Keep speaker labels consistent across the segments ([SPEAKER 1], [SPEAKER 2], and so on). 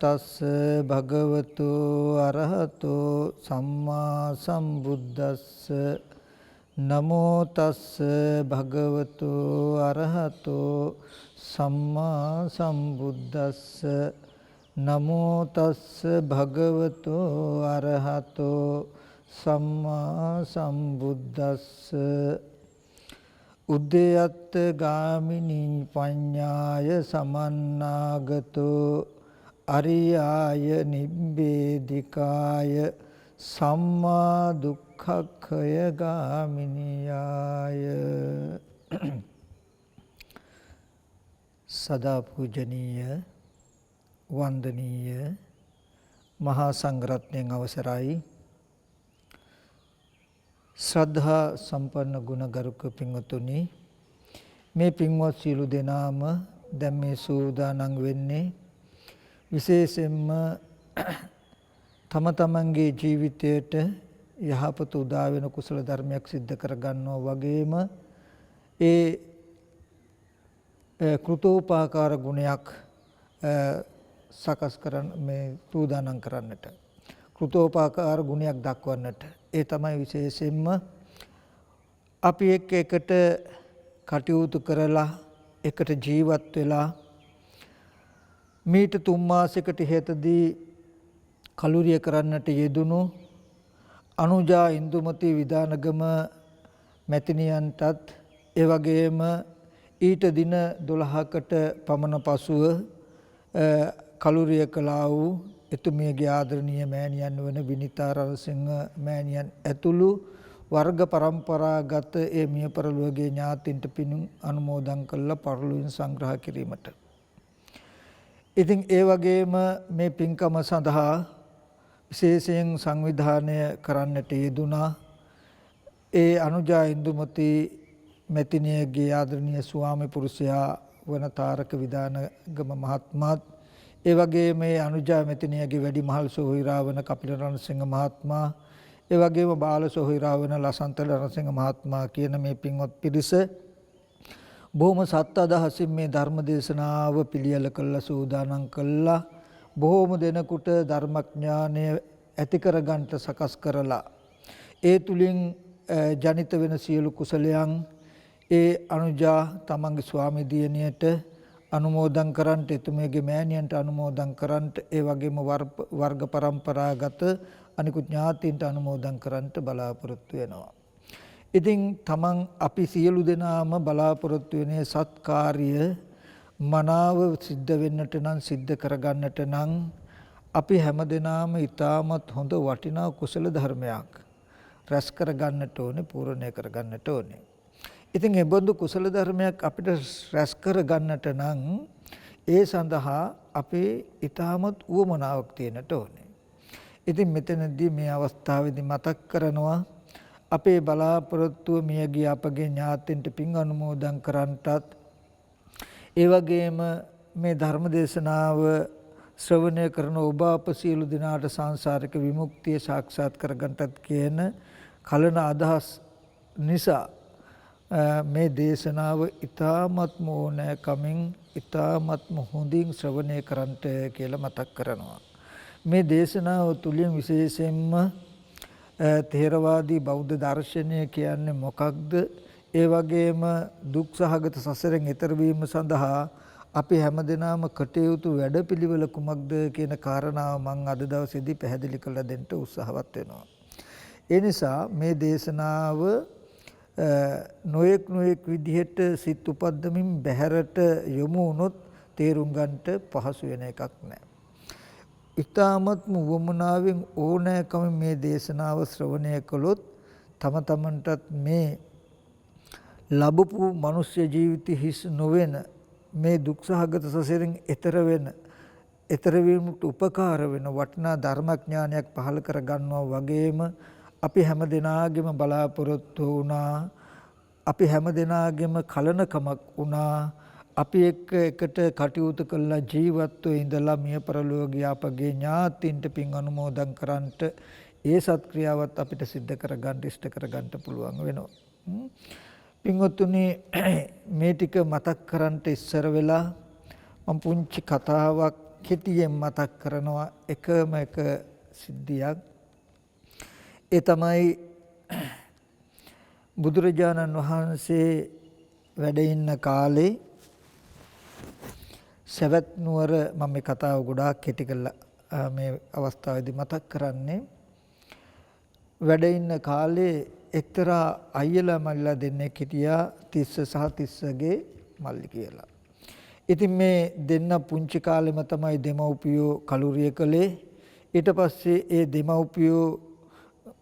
[SPEAKER 1] තස්ස භගවතු අරහතෝ සම්මා සම්බුද්දස්ස නමෝ තස්ස භගවතු අරහතෝ සම්මා සම්බුද්දස්ස නමෝ තස්ස භගවතු අරහතෝ සම්මා සම්බුද්දස්ස උද්දේයත් ගාමිනී පඤ්ඤාය සමන්නාගතෝ අරියාය නිබ්බේධිකාය සම්මා දුක්ඛක්ඛය ගාමිනියාය. සදා පූජනීය වන්දනීය මහා සංඝරත්නයන් අවසරයි. ශ්‍රද්ධා සම්පන්න ගුණගරුක පින්වතුනි, මේ පින්වත් සියලු දෙනාම දැන් මේ සූදානම් වෙන්නේ විශේෂයෙන්ම තම තමන්ගේ ජීවිතයට යහපත උදා වෙන කුසල ධර්මයක් සිද්ධ කර ගන්නවා වගේම ඒ කෘතෝපකාර ගුණයක් සකස් කරන්න මේ සූදානම් කරන්නට, කෘතෝපකාර ගුණයක් දක්වන්නට. ඒ තමයි විශේෂයෙන්ම අපි එකට කටයුතු කරලා එකට ජීවත් වෙලා මීට 3 මාසයකට ඉහතදී කලුරිය කරන්නට යෙදුණු අනුජා ඉන්දුමති විදානගම මැතිණියන්ටත් ඒ වගේම ඊට දින 12කට පමණ පසුව කලුරිය කළා වූ එතුමියගේ ආදරණීය මෑණියන් වන විනිතා රණසිංහ මෑණියන් ඇතුළු වර්ග પરම්පරාගත ඒ මිය පරලොවගේ ඥාතින්ට පින් අනුමෝදන් කළ පරලොවින් සංග්‍රහ කිරීමට. ඉතින් ඒ වගේම මේ පින්කම සඳහා විශේෂයෙන් සංවිධානය කරන්නට යෙදුනා ඒ අනුජා ඉන්දුමති මෙතිනියගේ ආදරණීය ස්වාමි පුරුෂයා වන තාරක විදානගම මහත්මයාත් ඒ වගේම මේ අනුජා මෙතිනියගේ වැඩිමහල් සොහොයුරා වන කපිල රණසිංහ මහත්මයා ඒ වගේම බාල සොහොයුරා වන ලසන්ත රණසිංහ මහත්මයා කියන මේ පින්වත් පිරිස බොහොම සත් අදහසින් මේ ධර්ම දේශනාව පිළියෙල කළා, සූදානම් කළා. බොහෝම දෙනෙකුට ධර්මඥානය ඇති කරගන්නට සකස් කරලා ඒ තුලින් ජනිත වෙන සියලු කුසලයන් ඒ අනුජා තමන්ගේ ස්වාමි දියණියට අනුමෝදන් කරන්ට, එතුමියගේ මෑණියන්ට අනුමෝදන් කරන්ට, ඒ වගේම වර්ග પરම්පරාගත අනිකුත් ඥාතීන්ට අනුමෝදන් කරන්ට බලාපොරොත්තු වෙනවා. ඉතින් තමන් අපි සියලු දෙනාම බලාපොරොත්තු වෙන්නේ සත්කාර්ය මනාව සිද්ධ වෙන්නට නම්, සිද්ධ කරගන්නට නම් අපි හැමදෙනාම ඊටමත් හොඳ වටිනා කුසල ධර්මයක් රැස් කරගන්නට ඕනේ, පූර්ණය කරගන්නට ඕනේ. ඉතින් ඒ බඳු කුසල ධර්මයක් අපිට රැස් කරගන්නට නම් ඒ සඳහා අපේ ඊටමත් උවමනාවක් තියෙන්නට ඕනේ. ඉතින් මෙතනදී මේ අවස්ථාවේදී මතක් කරනවා අපේ බලාපොරොත්තුව මියගිය අපගේ ඥාතීන්ට පින් අනුමෝදන් කරන්ටත්, ඒ වගේම මේ ධර්ම දේශනාව ශ්‍රවණය කරන ඔබ අප සියලු දෙනාට සංසාරික විමුක්තිය සාක්ෂාත් කරගන්නටත් කියන කලන අදහස් නිසා මේ දේශනාව ඊ타ත්ම ඕනෑකමින් ඊ타ත්ම හොඳින් ශ්‍රවණය කරන්ට කියලා මතක් කරනවා. මේ දේශනාව තුළින් විශේෂයෙන්ම ථේරවාදී බෞද්ධ දර්ශනය කියන්නේ මොකක්ද, ඒ වගේම දුක් සහගත සසරෙන් එතර වීම සඳහා අපි හැමදෙනාම කටයුතු වැඩපිළිවෙල කුමක්ද කියන කාරණාව මම අද දවසේදී පැහැදිලි කරලා දෙන්න උත්සාහවත් වෙනවා. ඒ නිසා මේ දේශනාව නොයෙක් විදිහට සිත් උපද්දමින් බැහැරට යොමු වුණොත් තේරුම් ගන්නට පහසු වෙන එකක් නෑ. ඊ타මත්ම වමනාවෙන් ඕනෑකම මේ දේශනාව ශ්‍රවණය කළොත් තම තමන්ටත් මේ ලැබපු මනුෂ්‍ය ජීවිත හිස් නොවන මේ දුක්සහගත සසරෙන් එතර වීමට උපකාර වෙන වටිනා ධර්මඥානයක් පහළ කර ගන්නවා වගේම අපි හැම දිනාගෙම බලාපොරොත්තු වුණා, අපි හැම දිනාගෙම කලනකමක් වුණා, අපි එකට කටයුතු කළා, ජීවත්ව ඉඳලා මිය පරලෝකීය අපගේ ඥාතින්ට පින් අනුමෝදන් කරන්ට ඒ සත්ක්‍රියාවත් අපිට සිද්ධ කරගන්න ඉෂ්ට කරගන්න පුළුවන් වෙනවා. පින්වත්නි, මේ ටික මතක් කරන්ට ඉස්සර වෙලා මම පුංචි කතාවක් කෙටියෙන් මතක් කරනවා එකම එක සිද්ධියක්. ඒ තමයි බුදුරජාණන් වහන්සේ වැඩ ඉන්න කාලේ සවැත් නුවර, මම මේ කතාව ගොඩාක් කෙටි කරලා මේ අවස්ථාවේදී මතක් කරන්නේ, වැඩ ඉන්න කාලේ එක්තරා අයියලා මල්ලා දෙන්නෙක් හිටියා, තිස්ස සහ තිස්සගේ මල්ලි කියලා. ඉතින් මේ දෙන්න පුංචි කාලෙම තමයි දෙමව්පියෝ කලුරිය කළේ. ඊට පස්සේ ඒ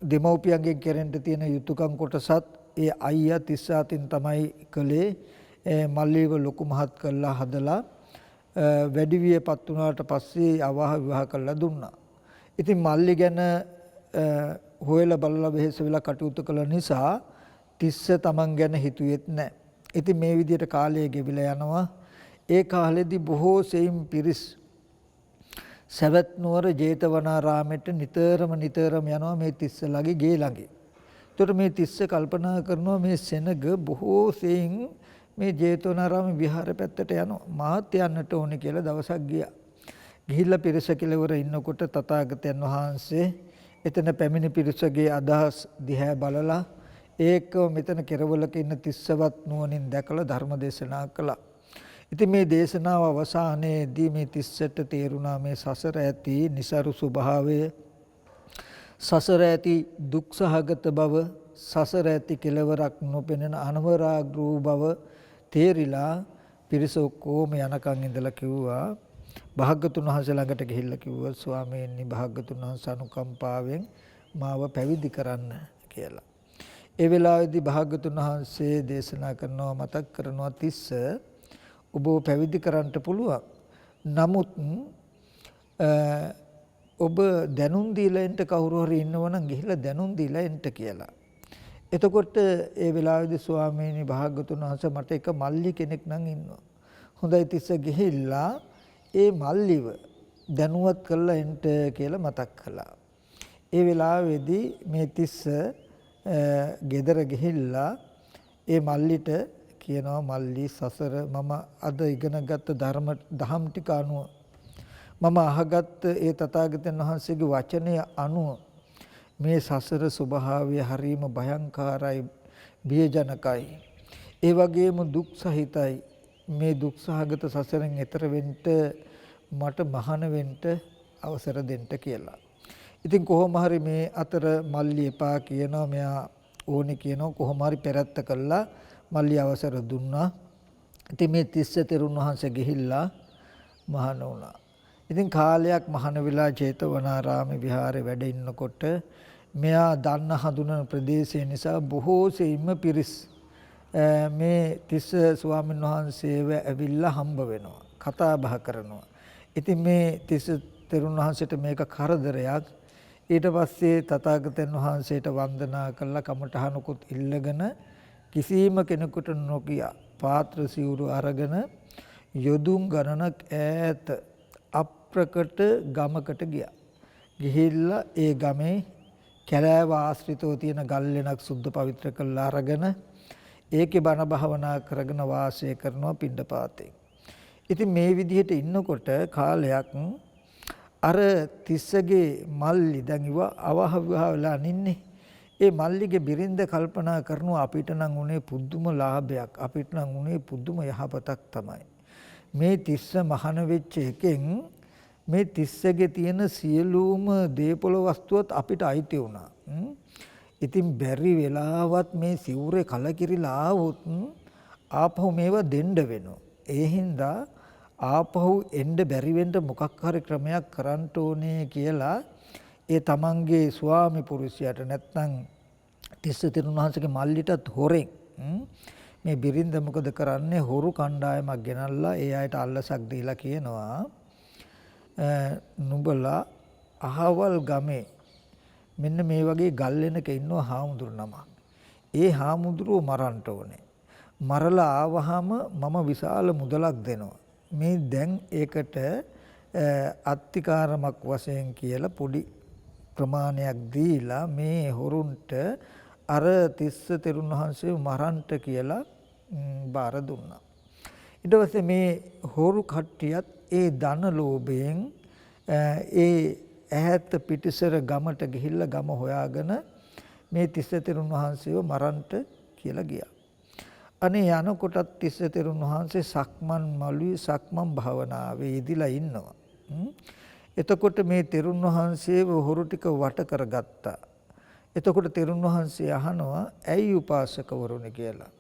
[SPEAKER 1] දෙමව්පියන්ගෙන් කෙරෙන්න තියෙන යුතුයකම් කොටසත් ඒ අයියා තිස්සාතින් තමයි කළේ. මල්ලිව ලොකු මහත් කළා හදලා වැඩි වියපත් වුණාට පස්සේ අවාහ විවාහ කළා දුන්නා. ඉතින් මල්ලි ගැන හොයලා බලලා වෙහෙස වෙලා කටයුතු කළ නිසා තිස්ස තමන් ගැන හිතුවෙත් නැහැ. ඉතින් මේ විදිහට කාලය ගෙවිලා යනවා. ඒ කාලෙදී බොහෝ සෙයින් පිරිස් සවැත් නුවර ජේතවනාරාමයට නිතරම යනවා මේ තිස්සලගේ ගේ ළඟ. ඒතකොට මේ තිස්ස කල්පනා කරනවා මේ සෙනග බොහෝ සෙයින් මේ ජේතවනාරාම විහාර පැත්තට යනවා. මාත් යන්නට ඕනේ කියලා දවසක් ගියා. ගිහිල්ලා පිරිස කෙළවර ඉන්නකොට තථාගතයන් වහන්සේ එතන පැමිණි පිරිසගේ අදහස් දිහා බලලා ඒක මෙතන කෙරවලක ඉන්න තිස්සවත් නුවණින් දැකලා ධර්ම දේශනා කළා. ඉතින් මේ දේශනාව අවසානයේදී මේ තිස්සට තේරුණා මේ සසර ඇති નિසරු ස්වභාවය, සසර ඇති දුක්සහගත බව, සසර ඇති කෙලවරක් නොපෙනෙන අනවරාග්‍ර වූ බව තේරිලා පිරිස ඔක්කොම යනකන් ඉඳලා කිව්වා, භාග්‍යතුන් වහන්සේ ළඟට ගිහිල්ලා කිව්වා, ස්වාමීනි භාග්‍යතුන් වහන්සේ අනුකම්පාවෙන් මාව පැවිදි කරන්න කියලා. ඒ වෙලාවේදී භාග්‍යතුන් වහන්සේ දේශනා කරනවා, මතක් කරනවා, තිස්ස ඔබ පැවිදි කරන්න පුළුවන්. නමුත් ඔබ දැනුම් දීලා එන්න කවුරු හරි ඉන්නවනම් ගිහිල්ලා දැනුම් දීලා එන්න කියලා. එතකොට ඒ වෙලාවේදී ස්වාමීනි භාග්‍යතුන් වහන්සේ මට එක මල්ලි කෙනෙක් නම් ඉන්නවා. හොඳයි තිස්ස ගිහිල්ලා ඒ මල්ලිව දැනුවත් කරලා එන්න කියලා මතක් කළා. ඒ වෙලාවේදී මේ තිස්ස ගෙදර ගිහිල්ලා ඒ මල්ලිට කියනවා, මල්ලි සසර මම අද ඉගෙනගත්ත දහම් ටික අනුව, මම අහගත්ත ඒ තථාගතයන් වහන්සේගේ වචනය අනුව මේ සසර ස්වභාවය හරීම භයංකාරයි, බියජනකයි, ඒ වගේම දුක් සහිතයි. මේ දුක්සහගත සසරෙන් එතර වෙන්න මට මහාන වෙන්න අවසර දෙන්න කියලා. ඉතින් කොහොම හරි මේ අතර මල්ලි එපා කියනවා, මෙයා ඕනේ කියනවා. කොහොම හරි පෙරත්ත කළා මල්ලි අවසර දුන්නා. ඉතින් මේ තිස්ස තෙරුන් වහන්සේ ගිහිල්ලා මහාන වුණා. ඉතින් කාලයක් මහාන වෙලා ජේතවනාරාමේ විහාරේ වැඩ ඉන්නකොට මෙයා දන්න හඳුනන ප්‍රදේශය නිසා බොහෝ සෙයින්ම පිරිස් මේ තිස්ස ස්වාමීන් වහන්සේව ඇවිල්ලා හම්බ වෙනවා, කතා බහ කරනවා. ඉතින් මේ තිස්ස තෙරුන් වහන්සේට මේක කරදරයක්. ඊට පස්සේ තථාගතයන් වහන්සේට වන්දනා කළා, කමඨහනකුත් ඉල්ලගෙන කිසිම කෙනෙකුට නොකිය පාත්‍ර සිවුරු අරගෙන යොදුන් ගණනක් ඈත අප්‍රකට ගමකට ගියා. ගිහිල්ලා ඒ ගමේ කැලෑව ආශ්‍රිතව තියෙන ගල් ලෙනක් සුද්ධ පවිත්‍ර කරලා අරගෙන ඒකේ බණ භාවනා කරගෙන වාසය කරනවා පිණ්ඩපාතේ. ඉතින් මේ විදිහට ඉන්නකොට කාලයක් අර තිස්සගේ මල්ලි දැන් ඉව අවහ විවාහ වෙලා නින්නේ. ඒ මල්ලිගේ බිරිඳ කල්පනා කරනවා, අපිට නම් උනේ පුදුම ලාභයක්, අපිට නම් උනේ පුදුම යහපතක් තමයි. මේ තිස්ස මහාන වෙච්ච එකෙන් මේ තිස්සගේ තියෙන සියලුම දේපොළ වස්තුවත් අපිට අයිති වුණා. ඉතින් බැරි වෙලාවත් මේ සිවුරේ කලකිරිලා ආවොත් ආපහු මේවා දෙන්න වෙනවා. ඒ හින්දා ආපහු එන්න බැරි වෙන්න මොකක් හරි ක්‍රමයක් කරන්න ඕනේ කියලා ඒ තමන්ගේ ස්වාමි පුරුෂයාට නැත්නම් තිස්ස තෙරුන් වහන්සේගේ මල්ලිටත් හොරෙන් මේ බිරිඳ මොකද කරන්නේ, හොරු කණ්ඩායමක් ගෙනල්ලා ඒ අයට අල්ලසක් දීලා කියනවා, නුඹලා අහවල් ගමේ මෙන්න මේ වගේ ගල් වෙනක ඉන්නවා හාමුදුරු නමක්. ඒ හාමුදුරුව මරන්න ඕනේ. මරලා ආවහම මම විශාල මුදලක් දෙනවා. මේ දැන් ඒකට අත්තිකාරමක් වශයෙන් කියලා පොඩි ප්‍රමාණයක් දීලා මේ හොරුන්ට අර තිස්ස තෙරුන් වහන්සේ මරන්ට කියලා බාර දුන්නා. ඊට පස්සේ මේ හොරු කට්ටියත් ඒ ධන ලෝභයෙන් ඒ ඈත පිටිසර ගමට ගිහිල්ලා ගම හොයාගෙන මේ තිස්ස තෙරුන් වහන්සේව මරන්ට කියලා ගියා. අනේ යනකොටත් තිස්ස තෙරුන් වහන්සේ සක්මන් මළුවේ සක්මන් භාවනාවේ යෙදিলা ඉන්නවා. එතකොට මේ තෙරුන් වහන්සේව හොරු ටික වට කරගත්තා. එතකොට තෙරුන් වහන්සේ අහනවා ඇයි උපාසකවරුනි කියලා.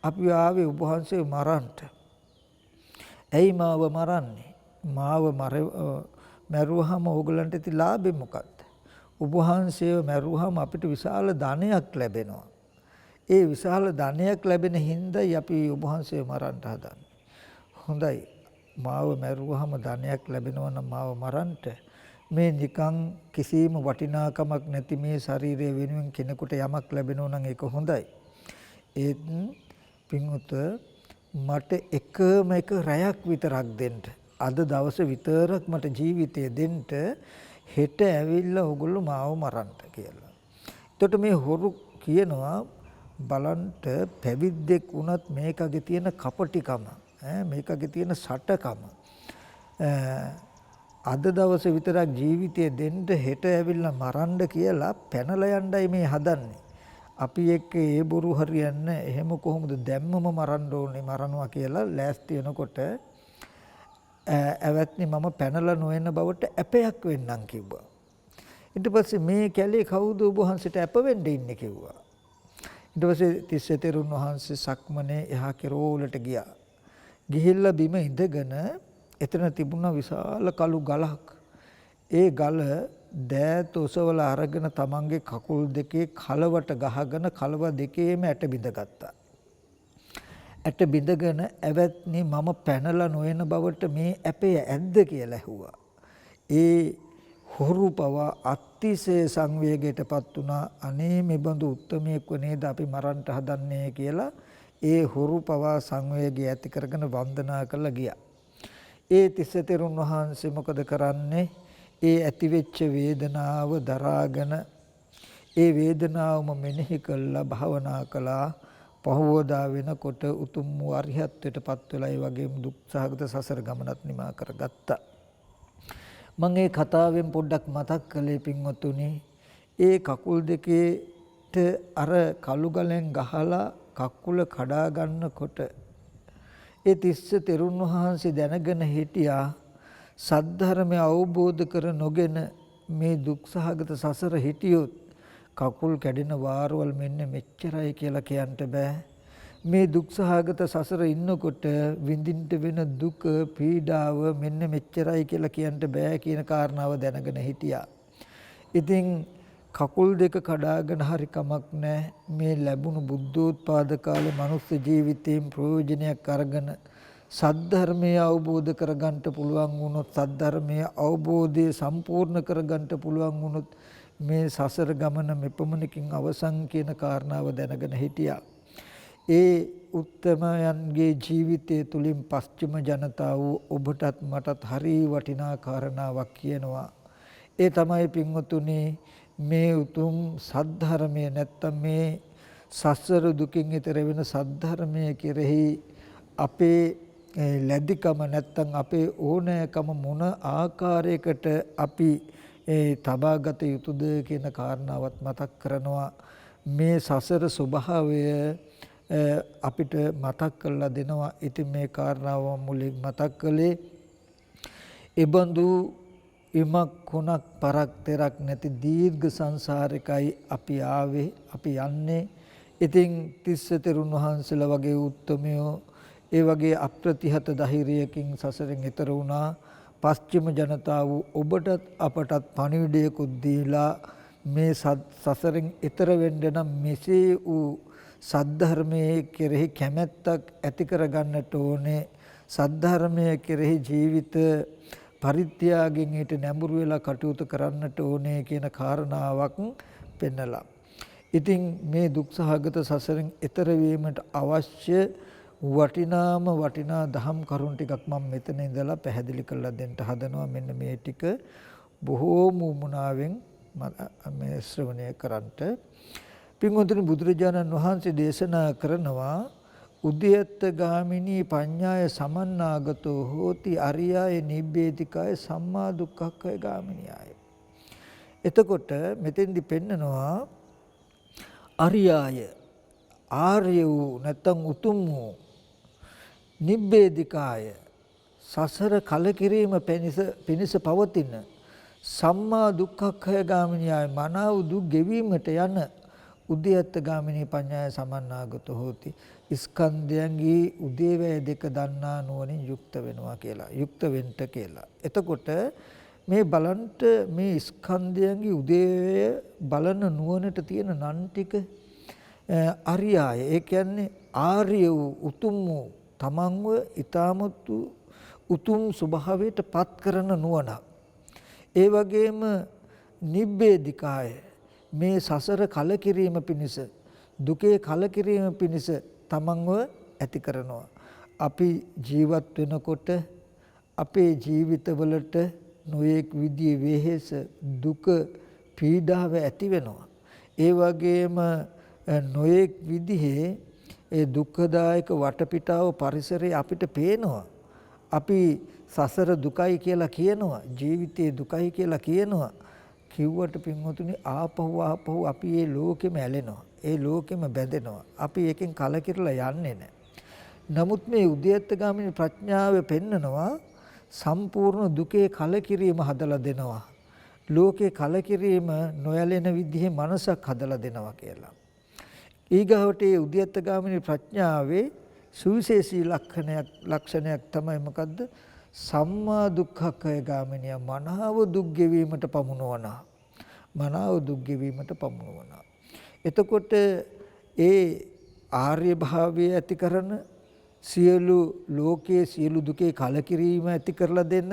[SPEAKER 1] අපි ආවේ ඔබ වහන්සේව මරන්නට. ඇයි මාව මරන්නේ? මාව මරුවහම ඕගලන්ට ඇති ලාභෙ මොකක්ද? ඔබ වහන්සේව මරුවහම අපිට විශාල ධනයක් ලැබෙනවා. ඒ විශාල ධනයක් ලැබෙන හින්දායි අපි ඔබ වහන්සේව මරන්නට හදන්නේ. හොඳයි. මාව මරුවහම ධනයක් ලැබෙනවා නම් මාව මරන්නට මේ නිකන් කිසිම වටිනාකමක් නැති මේ ශරීරය වෙනුවෙන් කෙනෙකුට යමක් ලැබෙනවා නම් ඒක හොඳයි. ඒත් පින්වත මට එකම එක රැයක් විතරක් දෙන්න. අද දවස විතරක් මට ජීවිතය දෙන්න. හෙට ඇවිල්ලා ඔයගොල්ලෝ මාව මරන්න කියලා. එතකොට මේ හොරු කියනවා බලන්ට පැවිද්දෙක් වුණත් මේකගේ තියෙන කපටිකම, මේකගේ තියෙන සටකම. අද දවස විතරක් ජීවිතය දෙන්න හෙට ඇවිල්ලා මරන්න කියලා පැනලා යන්නයි මේ හදන්නේ. අපි එක්ක ඒ බොරු හරියන්නේ. එහෙම කොහොමද දැම්මම මරන්න ඕනේ මරනවා කියලා ලෑස්ති වෙනකොට ඇවැත්නි මම පැනලා නොයන බවට ඇපයක් වෙන්නම් කිව්වා. ඊට පස්සේ මේ කැලේ කවුද ඔබ වහන්සේට ඇප වෙන්න ඉන්නේ කිව්වා. ඊට පස්සේ තිස්ස තෙරුන් වහන්සේ සක්මනේ එහා කෙරෝලට ගියා. ගිහිල්ලා බිම ඉඳගෙන එතන තිබුණා විශාල කළු ගලක්. ඒ ගල දෑත ඔසවලා අරගෙන තමන්ගේ කකුල් දෙකේ කලවට ගහගෙන කලව දෙකේම ඇට බිඳගත්තා. ඇට බිඳගෙන ඇවැත්නි මම පැනලා නොයන බවට මේ ඇපේ ඇද්ද කියලා ඇහුවා. ඒ හොරු පවා අතිශය සංවේගයටපත් වුණා. අනේ මේ බඳු උත්මයෙක්ව නේද අපි මරන්නට හදන්නේ කියලා ඒ හොරු පවා සංවේගය ඇති කරගෙන වන්දනා කරලා ගියා. ඒ තිස්ස තෙරුන් වහන්සේ මොකද කරන්නේ? ඒ ඇතිවෙච්ච වේදනාව දරාගෙන ඒ වේදනාවම මෙනෙහි කළා භාවනා කළා. පහවදා වෙනකොට උතුම් වූ අරිහත්ත්වයටපත් වෙලා ඒ වගේම දුක් සහගත සසර ගමනත් නිමා කරගත්තා. මම මේ කතාවෙන් පොඩ්ඩක් මතක් කළේ පින්වතුනි ඒ කකුල් දෙකේට අර කළු ගලෙන් ගහලා කකුල කඩා ගන්නකොට ඒ තිස්ස තෙරුන් වහන්සේ දැනගෙන හිටියා සද්ධර්මය අවබෝධ කර නොගෙන මේ දුක්සහගත සසර හිටියොත් කකුල් කැඩෙන වාරවල් මෙන්න මෙච්චරයි කියලා කියන්න බෑ. මේ දුක්සහගත සසර ඉන්නකොට විඳින්න වෙන දුක පීඩාව මෙන්න මෙච්චරයි කියලා කියන්න බෑ කියන කාරණාව දැනගෙන හිටියා. ඉතින් කකුල් දෙක කඩාගෙන හරි කමක් නැහැ. මේ ලැබුණු බුද්ධෝත්පාද කාලේ මනුස්ස ජීවිතයෙන් ප්‍රයෝජනයක් අරගෙන සද්ධර්මය අවබෝධ කරගන්න පුළුවන් වුණොත් සද්ධර්මයේ අවබෝධය සම්පූර්ණ කරගන්න පුළුවන් වුණොත් මේ සසර ගමන මෙපමණකින් අවසන් කියන කාරණාව දැනගෙන හිටියා. ඒ උත්තමයන්ගේ ජීවිතය තුලින් පස්චිම ජනතාව ඔබටත් මටත් හරි වටිනා කාරණාවක් කියනවා. ඒ තමයි පින්වතුනි මේ උතුම් සද්ධර්මය නැත්තම් මේ සසර දුකින් ඈතර වෙන සද්ධර්මය කෙරෙහි අපේ ලැබිකම නැත්තම් අපේ ඕනෑකම මොන ආකාරයකට අපි තබාගත යුතුද කියන කාරණාවත් මතක් කරනවා. මේ සසර ස්වභාවය අපිට මතක් කරලා දෙනවා. ඉතින් මේ කාරණාව මුලින් මතක් කළේ ඒබඳු ඉමක් කොනක් පරක් තෙරක් නැති දීර්ඝ සංසාරිකයි අපි ආවේ අපි යන්නේ. ඉතින් තිස්ස තෙරුන් වහන්සේලා වගේ උත්තමයෝ ඒ වගේ අප්‍රතිහත ධෛර්යයකින් සසරෙන් එතර වුණා. පස්චිම ජනතාව ඔබටත් අපටත් පණිවිඩයකුත් දීලා මේ සසරෙන් එතර වෙන්න නම් මෙසේ වූ සද්ධර්මයේ කෙරෙහි කැමැත්තක් ඇති කරගන්නට ඕනේ. සද්ධර්මයේ කෙරෙහි ජීවිත පරිත්‍යාගයෙන් ඊට නැඹුරු වෙලා කටයුතු කරන්නට ඕනේ කියන කාරණාවක් පෙන්නලා. ඉතින් මේ දුක්සහගත සසරෙන් එතර වීමට අවශ්‍ය වටිනා දහම් කරුණු ටිකක් මම මෙතන ඉඳලා පැහැදිලි කරලා දෙන්න හදනවා. මෙන්න මේ ටික බොහෝම උමනාවෙන් මේ ශ්‍රවණය කරන්ට. පින්වතුනි බුදුරජාණන් වහන්සේ දේශනා කරනවා උද්‍යත්ත ගාමිනී පඤ්ඤාය සමන්නාගතෝ හෝති අරියාය නිබ්බේධිකාය සම්මා දුක්ඛක්ඛය ගාමිනියාය. එතකොට මෙතෙන්දි පෙන්නනවා අරියාය ආර්ය වූ නැත්නම් උතුම් වූ නිබ්බේධිකාය සසර කලකිරීම පිණිස පවතින සම්මා දුක්ඛක්ඛය ගාමිනියයි මනාව දුක් ගෙවීමට යන උද්‍යත්ත ගාමිනී පඤ්ඤාය සමන්නාගතෝ හෝති ස්කන්ධයන්ගේ උදේවැය දෙක දන්නා නුවණින් යුක්ත වෙනවා කියලා යුක්ත වෙන්න කියලා. එතකොට මේ බලන්ට මේ ස්කන්ධයන්ගේ උදේවැය බලන නුවණට තියෙන නන් ටික අරියාය. ඒ කියන්නේ ආර්ය වූ උතුම් වූ තමන්ව ඊ타මත් උතුම් ස්වභාවයට පත් කරන නුවණ. ඒ වගේම නිබ්බේධිකාය මේ සසර කලකිරීම පිණිස දුකේ කලකිරීම පිණිස තමන්ව ඇති කරනවා. අපි ජීවත් වෙනකොට අපේ ජීවිතවලට නොයෙක් විදිහේ වෙහෙස දුක පීඩාව ඇති වෙනවා. ඒ වගේම නොයෙක් විදිහේ ඒ දුක්ඛදායක වටපිටාව පරිසරය අපිට පේනවා. අපි සසර දුකයි කියලා කියනවා, ජීවිතයේ දුකයි කියලා කියනවා. කිව්වට පින්වතුනි ආපහු අපි මේ ලෝකෙම ඇලෙනවා. ඒ ලෝකෙම බැඳෙනවා. අපි එකෙන් කලකිරලා යන්නේ නැහැ. නමුත් මේ උද්‍යත්තගාමිනී ප්‍රඥාව පෙන්නනවා සම්පූර්ණ දුකේ කලකිරීම හදලා දෙනවා. ලෝකේ කලකිරීම නොයැලෙන විදිහේ මනසක් හදලා දෙනවා කියලා. ඊගාවට මේ උද්‍යත්තගාමිනී ප්‍රඥාවේ සුවිශේෂී ලක්ෂණයක් තමයි මොකද්ද? සම්මා දුක්ඛක්ඛය ගාමිනිය මනාව දුක් ගෙවීමට පමුණවන. මනාව දුක් ගෙවීමට පමුණවන. එතකොට ඒ ආර්ය භාවය ඇති කරන සියලු ලෝකයේ සියලු දුකේ කලකිරීම ඇති කරලා දෙන්න,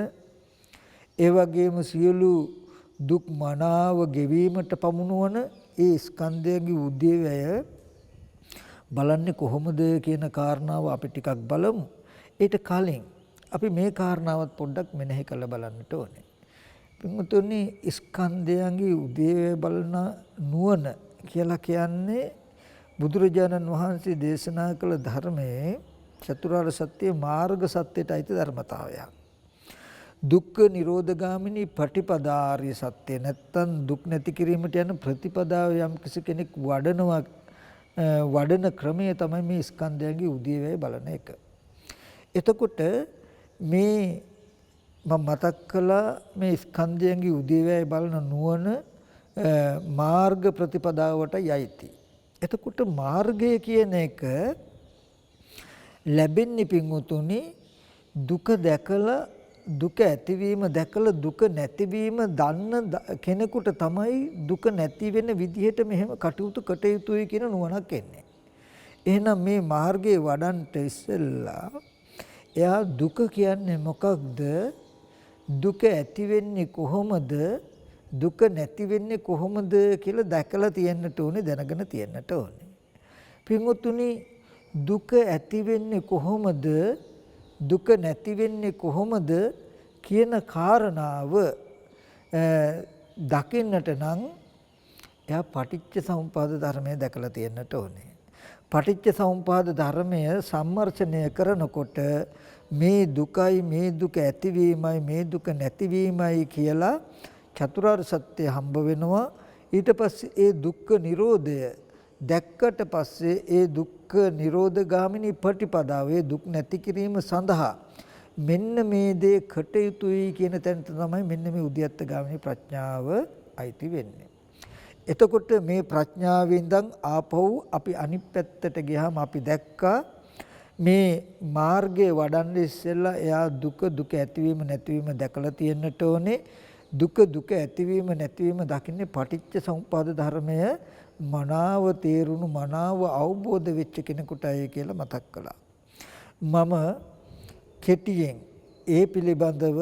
[SPEAKER 1] ඒ වගේම සියලු දුක් මනාව ගෙවීමට පමුණවන ඒ ස්කන්ධයන්ගේ උදේවැය බලන්නේ කොහොමද කියන කාරණාව අපි ටිකක් බලමු. ඊට කලින් අපි මේ කාරණාවත් පොඩ්ඩක් මෙනෙහි කරලා බලන්නට ඕනේ. පින්වතුනි ස්කන්ධයන්ගේ උදේවැය බලන නුවණ කියලා කියන්නේ බුදුරජාණන් වහන්සේ දේශනා කළ ධර්මයේ චතුරාර්ය සත්‍ය මාර්ග සත්‍යයට අයිති ධර්මතාවයක්. දුක්ඛ නිරෝධගාමිනී පටිපදාාර්ය සත්‍ය නැත්තම් දුක් නැති කිරීමට යන ප්‍රතිපදාව යම් කෙනෙක් වඩන ක්‍රමය තමයි මේ ස්කන්ධයන්ගේ උදේවැය බලන එක. එතකොට මේ මම මතක් කළා මේ ස්කන්ධයන්ගේ උදේවැය බලන නුවණ මාර්ග ප්‍රතිපදාවට යයිති. එතකොට මාර්ගය කියන එක ලැබෙන්නේ පින්වතුනි දුක දැකලා දුක ඇතිවීම දැකලා දුක නැතිවීම දන්න කෙනෙකුට තමයි දුක නැති වෙන විදිහට මෙහෙම කටයුතුයි කියන නුවණක් එන්නේ. එහෙනම් මේ මාර්ගයේ වඩන්ට ඉස්සෙල්ලා එයා දුක කියන්නේ මොකක්ද? දුක ඇති වෙන්නේ කොහොමද? දුක නැති වෙන්නේ කොහොමද කියලා දැකලා තියෙන්නට ඕනේ, දැනගෙන තියෙන්නට ඕනේ. පින්වතුනි දුක ඇති වෙන්නේ කොහොමද? දුක නැති වෙන්නේ කොහොමද කියන කාරණාව දකින්නට නම් එයා පටිච්ච සමුප්පාද ධර්මය දැකලා තියෙන්නට ඕනේ. පටිච්ච සමුප්පාද ධර්මය සම්මර්ෂණය කරනකොට මේ දුකයි මේ දුක ඇතිවීමයි මේ දුක නැතිවීමයි කියලා චතුරාර්ය සත්‍ය හම්බ වෙනවා. ඊට පස්සේ ඒ දුක්ඛ නිරෝධය දැක්කට පස්සේ ඒ දුක්ඛ නිරෝධ ගාමිනී ප්‍රතිපදාවේ දුක් නැති කිරීම සඳහා මෙන්න මේ දේ කටයුතුයි කියන තැන තමයි මෙන්න මේ උද්‍යත්ත ගාමිනී ප්‍රඥාව අයිති වෙන්නේ. එතකොට මේ ප්‍රඥාවෙන් ඉඳන් ආපහු අපි අනිත් පැත්තට ගියාම අපි දැක්කා මේ මාර්ගයේ වඩන්න ඉස්සෙල්ලා එයා දුක ඇතිවීම නැතිවීම දැකලා තියෙන්නට ඕනේ. දුක ඇතිවීම නැතිවීම දකින්නේ පටිච්ච සමුප්පාද ධර්මය මනාව තේරුණු මනාව අවබෝධ වෙච්ච කෙනෙකුටයි කියලා මතක් කළා. මම කෙටියෙන් ඒ පිළිබඳව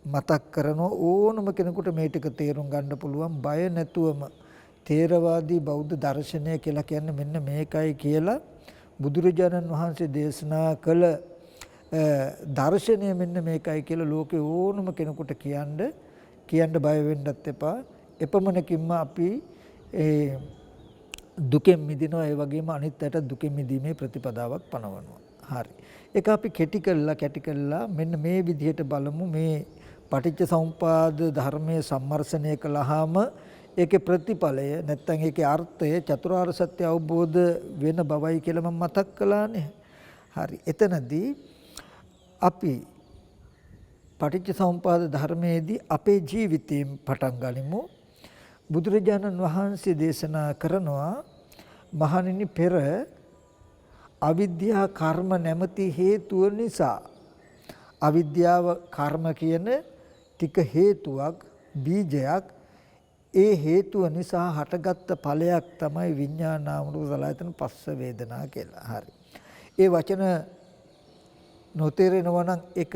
[SPEAKER 1] මතක් කරන ඕනම කෙනෙකුට මේ ටික තේරුම් ගන්න පුළුවන් බය නැතුවම ථේරවාදී බෞද්ධ දර්ශනය කියලා කියන්නේ මෙන්න මේකයි කියලා බුදුරජාණන් වහන්සේ දේශනා කළ දර්ශනය මෙන්න මේකයි කියලා ලෝකේ ඕනම කෙනෙකුට කියන්න බය වෙන්නත් එපා. එපමණකින්ම අපි දුකෙන් මිදෙනවා, ඒ වගේම අනිත් අයට දුකෙන් මිදීමේ ප්‍රතිපදාවක් පනවනවා. හරි. ඒක අපි කැටි කළා මෙන්න මේ විදිහට බලමු. මේ පටිච්ච සමුපාද ධර්මයේ සම්මර්ෂණය කළාම ඒකේ ප්‍රතිඵලය නැත්තම් ඒකේ අර්ථය චතුරාර්ය සත්‍ය අවබෝධ වෙන බවයි කියලා මම මතක් කළානේ. හරි. එතනදී අපි පටිච්ච සමුපාද ධර්මයේදී අපේ ජීවිතයෙන් පටන් ගනිමු. බුදුරජාණන් වහන්සේ දේශනා කරනවා මහණෙනි, පෙර අවිද්‍යා කර්ම නැමැති හේතුව නිසා, අවිද්‍යාව කර්ම කියන ටික හේතුවක්, බීජයක්. ඒ හේතුව නිසා හටගත්ත ඵලයක් තමයි විඥාන නාම රූප සලආයතන පස්ස වේදනා කියලා. හරි. ඒ වචන නොතේරෙනවා නම් ඒක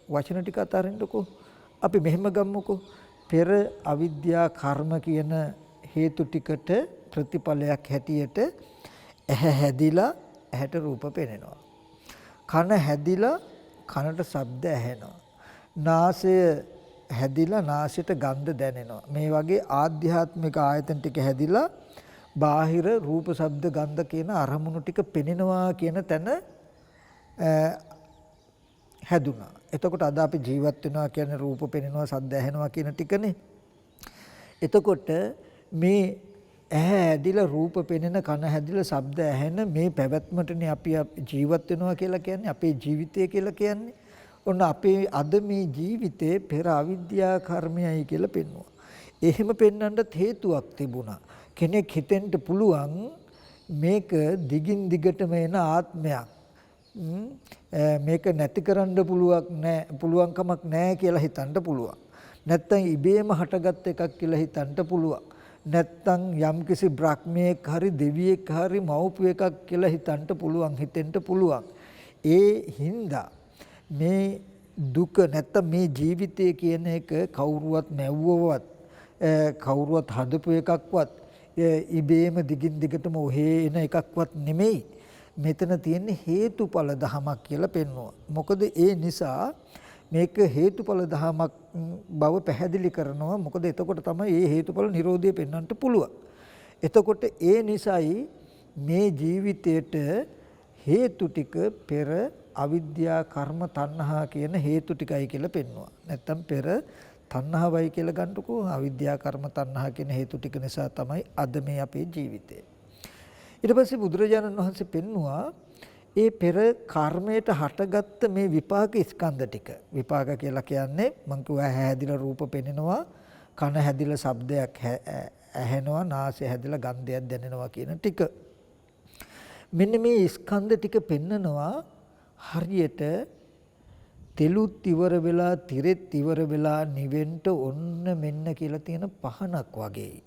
[SPEAKER 1] වචන ටික අතරින්නකෝ. අපි මෙහෙම ගමුකෝ. පෙර අවිද්‍යා කර්ම කියන හේතු ටිකට ප්‍රතිඵලයක් හැටියට ඇහැ හැදිලා ඇහැට රූප පෙනෙනවා. කන හැදිලා කනට ශබ්ද ඇහෙනවා. නාසය හැදිලා නාසයට ගන්ධ දැනෙනවා. මේ වගේ ආධ්‍යාත්මික ආයතන ටික හැදිලා බාහිර රූප ශබ්ද ගන්ධ කියන අරමුණු ටික පෙනෙනවා කියන තැන හැදුනා. එතකොට අද අපි ජීවත් වෙනවා කියන්නේ රූප පෙනෙනවා, ශබ්ද ඇහෙනවා කියන ටිකනේ. එතකොට මේ ඇහැ හැදිලා රූප පෙනෙන, කන හැදිලා ශබ්ද ඇහෙන මේ පැවැත්මටනේ අපි ජීවත් වෙනවා කියලා කියන්නේ, අපේ ජීවිතය කියලා කියන්නේ. ඔන්න අපේ අද මේ ජීවිතේ පෙර අවිද්‍යා කර්මයයි කියලා පෙන්වුවා. එහෙම පෙන්වන්නත් හේතුවක් තිබුණා. කෙනෙක් හිතෙන්න පුළුවන් මේක දිගින් දිගටම එන ආත්මයක්. මේක නැති කරන්න පුළුවන්කමක් නැහැ කියලා හිතන්න පුළුවන්. නැත්තම් ඉබේම හටගත් එකක් කියලා හිතන්න පුළුවන්. නැත්තම් යම්කිසි බ්‍රහ්මයෙක් හරි දෙවියෙක් හරි මව්පු එකක් කියලා හිතන්න පුළුවන්, හිතෙන්න පුළුවන්. ඒ හින්දා මේ දුක නැත්තම් මේ ජීවිතය කියන එක කවුරුවත් නැව්වවත්, කවුරුවත් හදපු එකක්වත්, ඉබේම දිගින් දිගටම ඔහේ එන එකක්වත් නෙමෙයි. මෙතන තියෙන්නේ හේතුඵල ධමයක් කියලා පෙන්වනවා. මොකද ඒ නිසා මේක හේතුඵල ධමයක් බව පැහැදිලි කරනවා. මොකද එතකොට තමයි මේ හේතුඵල නිරෝධය පෙන්වන්නට පුළුවන්. එතකොට ඒ නිසායි මේ ජීවිතයට හේතු ටික පෙර අවිද්‍යා කර්ම තණ්හා කියන හේතු ටිකයි කියලා පෙන්වනවා. නැත්තම් පෙර තණ්හාවයි කියලා ගන්නකො. අවිද්‍යා කර්ම තණ්හා කියන හේතු ටික නිසා තමයි අද මේ අපේ ජීවිතය. ඊට පස්සේ බුදුරජාණන් වහන්සේ පෙන්නවා ඒ පෙර කර්මයට හටගත්ත මේ විපාක ස්කන්ධ ටික. විපාක කියලා කියන්නේ මං කිව්වා හැදිලා රූප පෙනෙනවා, කන හැදිලා ශබ්දයක් ඇහෙනවා, නාසය හැදිලා ගන්ධයක් දැනෙනවා කියන ටික. මෙන්න මේ ස්කන්ධ ටික පෙන්නනවා හරියට තෙලුත් ඉවර වෙලා, තිරෙත් ඉවර වෙලා නිවෙන්න ඔන්න මෙන්න කියලා තියෙන පහනක් වගේ.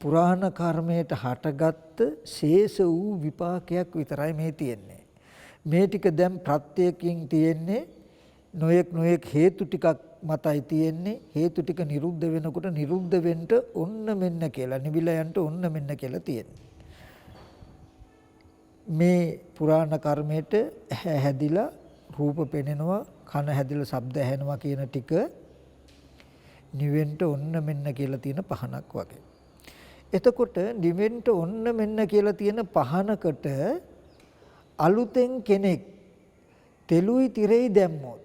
[SPEAKER 1] පුරාණ කර්මයට හටගත්ත ශේෂ වූ විපාකයක් විතරයි මේ තියෙන්නේ. මේ ටික දැන් ප්‍රත්‍යයෙන් තියෙන්නේ නොයෙක් හේතු ටිකක් මතයි තියෙන්නේ. හේතු ටික නිරුද්ධ වෙනකොට නිරුද්ධ වෙන්න ඔන්න මෙන්න කියලා, නිවිලා යන්න ඔන්න මෙන්න කියලා තියෙන්නේ. මේ පුරාණ කර්මයට හැදිලා රූප පෙනෙනවා, කන හැදිලා ශබ්ද ඇහෙනවා කියන ටික නිවෙන්න ඔන්න මෙන්න කියලා තියෙන පහනක් වගේ. එතකොට නිවෙන්න ඔන්න මෙන්න කියලා තියෙන පහනකට අලුතෙන් කෙනෙක් තෙලුයි තිරෙයි දැම්මොත්,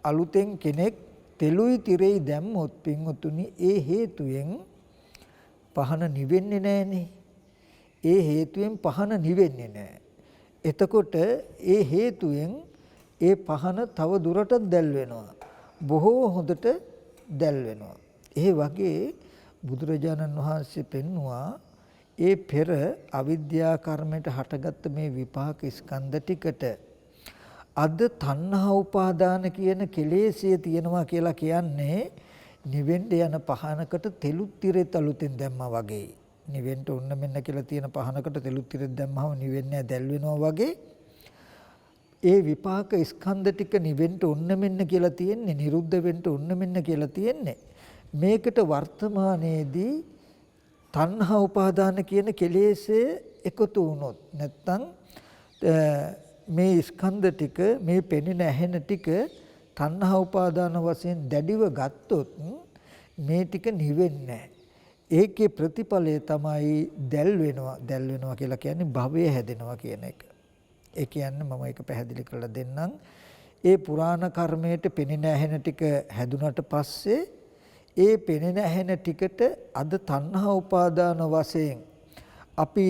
[SPEAKER 1] අලුතෙන් කෙනෙක් තෙලුයි තිරෙයි දැම්මොත් පින්වතුනි ඒ හේතුයෙන් පහන නිවෙන්නේ නැහනේ. ඒ හේතුයෙන් පහන නිවෙන්නේ නැහැ. එතකොට ඒ හේතුයෙන් ඒ පහන තව දුරටත් දැල් වෙනවා. බොහෝ හොඳට දැල් වෙනවා. ඒ වගේ බුදුරජාණන් වහන්සේ පෙන්නවා ඒ පෙර අවිද්‍යා කර්මයට හටගත්ත මේ විපාක ස්කන්ධ ටිකට අද තණ්හා උපාදාන කියන කෙලෙසිය තියෙනවා කියලා කියන්නේ නිවෙන්න යන පහනකට තෙලුත් තිරෙත් අලුතෙන් දැම්මා වගේ. නිවෙන්න ඔන්න මෙන්න කියලා තියෙන පහනකට තෙලුත් තිරෙත් දැම්මම නිවෙන්නේ දැල් වෙනවා වගේ. ඒ විපාක ස්කන්ධ ටික නිවෙන්න ඔන්න මෙන්න කියලා තියෙන්නේ, නිරුද්ධ වෙන්න ඔන්න මෙන්න කියලා තියෙන්නේ. මේකට වර්තමානයේදී තණ්හා උපාදාන කියන කෙලෙස්ය එකතු වුණොත් නැත්තම් මේ ස්කන්ධ ටික, මේ පෙනෙන ඇහෙන ටික තණ්හා උපාදාන වශයෙන් දැඩිව ගත්තොත් මේ ටික නිවෙන්නේ නැහැ. ඒකේ ප්‍රතිඵලය තමයි දැල් වෙනවා කියලා කියන්නේ භවය හැදෙනවා කියන එක. ඒ කියන්නේ මම ඒක පැහැදිලි කරලා දෙන්නම්. ඒ පුරාණ කර්මයට පෙනෙන ඇහෙන ටික හැදුනට පස්සේ ඒ පෙනෙන ඇහෙන ටිකට අද තණ්හා උපාදාන වශයෙන් අපි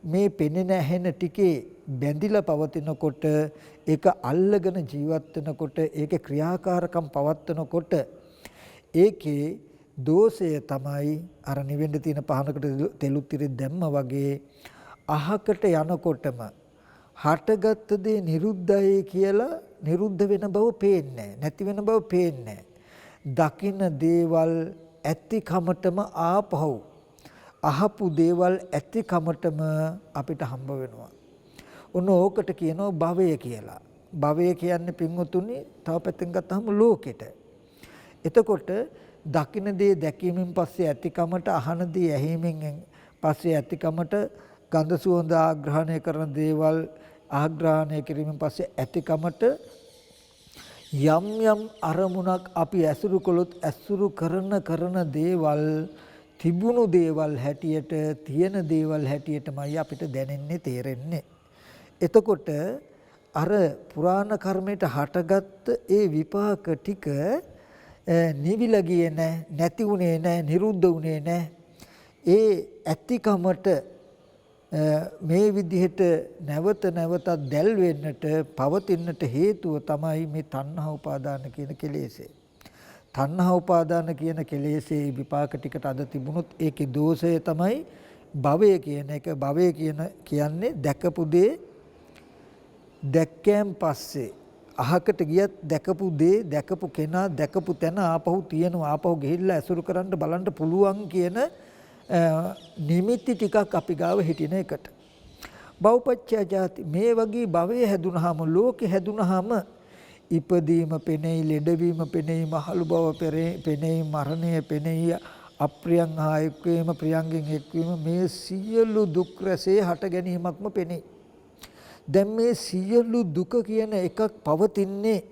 [SPEAKER 1] මේ පෙනෙන ඇහෙන ටිකේ බැඳිලා පවතිනකොට ඒක අල්ලගෙන ජීවත් වෙනකොට ඒකේ ක්‍රියාකාරකම් පවත්වනකොට ඒකේ දෝෂය තමයි අර නිවෙන්න තියෙන පහනකට තෙලුත් ඉරි දැම්ම වගේ අහකට යනකොටම හටගත් දේ නිරුද්ධයි කියලා නිරුද්ධ වෙන බව පේන්නේ නැති වෙන බව පේන්නේ දකින්න දේවල් ඇතිකමටම ආපහු අහපු දේවල් ඇතිකමටම අපිට හම්බ වෙනවා. ඔන්න ඕකට කියනවා භවය කියලා. භවය කියන්නේ පින්වතුනි තව පැත්තෙන් ගත්තාම ලෝකෙට. එතකොට දකින්න දේ දැකීමෙන් පස්සේ ඇතිකමට අහන දේ ඇහිීමෙන් පස්සේ ඇතිකමට ගන්ධ සුවඳ ආග්‍රහණය කරන දේවල් ආග්‍රහණය කිරීමෙන් පස්සේ ඇතිකමට යම් යම් අරමුණක් අපි ඇසුරු කළොත් ඇසුරු කරන දේවල් තිබුණු දේවල් හැටියට තියෙන දේවල් හැටියටමයි අපිට දැනෙන්නේ තේරෙන්නේ. එතකොට අර පුරාණ කර්මයට හටගත්ත ඒ විපාක ටික නිවිලා ගියේ නැහැ, නැති වුණේ නැහැ, නිරුද්ධ වුණේ නැහැ. ඒ ඇතිකමට මේ විදිහට නැවත නැවතත් දැල් වෙන්නට පවතින්නට හේතුව තමයි මේ තණ්හා උපාදාන කියන කෙලෙසේ. තණ්හා උපාදාන කියන කෙලෙසේ විපාක ටිකට අද තිබුණොත් ඒකේ දෝෂය තමයි භවය කියන එක. භවය කියන්නේ දැකපු දේ දැක්කයන් පස්සේ අහකට ගියත් දැකපු දේ දැකපු කෙනා දැකපු තැන ආපහු තියෙනවා, ආපහු ගිහිල්ලා ඇසුරු කරන්න බලන්න පුළුවන් කියන නිමිති ටිකක් අපි ගාව හිටින එකට. බෞපච්චය ජාති මේ වගේ භවය හැදුනහම ලෝකෙ හැදුනහම ඉපදීම පෙනෙයි, ලෙඩවීම පෙනෙයි, මහලු බව පෙනෙයි, මරණය පෙනෙයි, අප්‍රියං හා එක්වීම, ප්‍රියංගෙන් එක්වීම, මේ සියලු දුක් රැසේ හට ගැනීමක්ම පෙනෙයි. දැන් මේ සියලු දුක කියන එකක් පවතින්නේ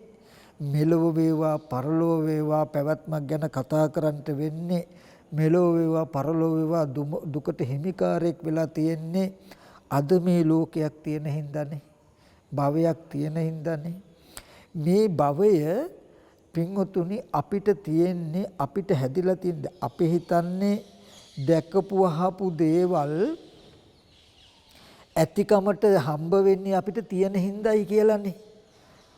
[SPEAKER 1] මෙලොව වේවා පරලොව වේවා පැවැත්මක් ගැන කතා කරන්නට වෙන්නේ මෙලොව වේවා පරලොව වේවා දුකට හිමිකාරයෙක් වෙලා තියෙන්නේ අද මේ ලෝකයක් තියෙන හින්දානේ, භවයක් තියෙන හින්දානේ. මේ භවය පින්වතුනි අපිට තියෙන්නේ, අපිට හැදිලා තියෙන්නේ, අපි හිතන්නේ දැකපු අහපු දේවල් ඇතිකමට හම්බ වෙන්නේ අපිට තියෙන හින්දායි කියලානේ.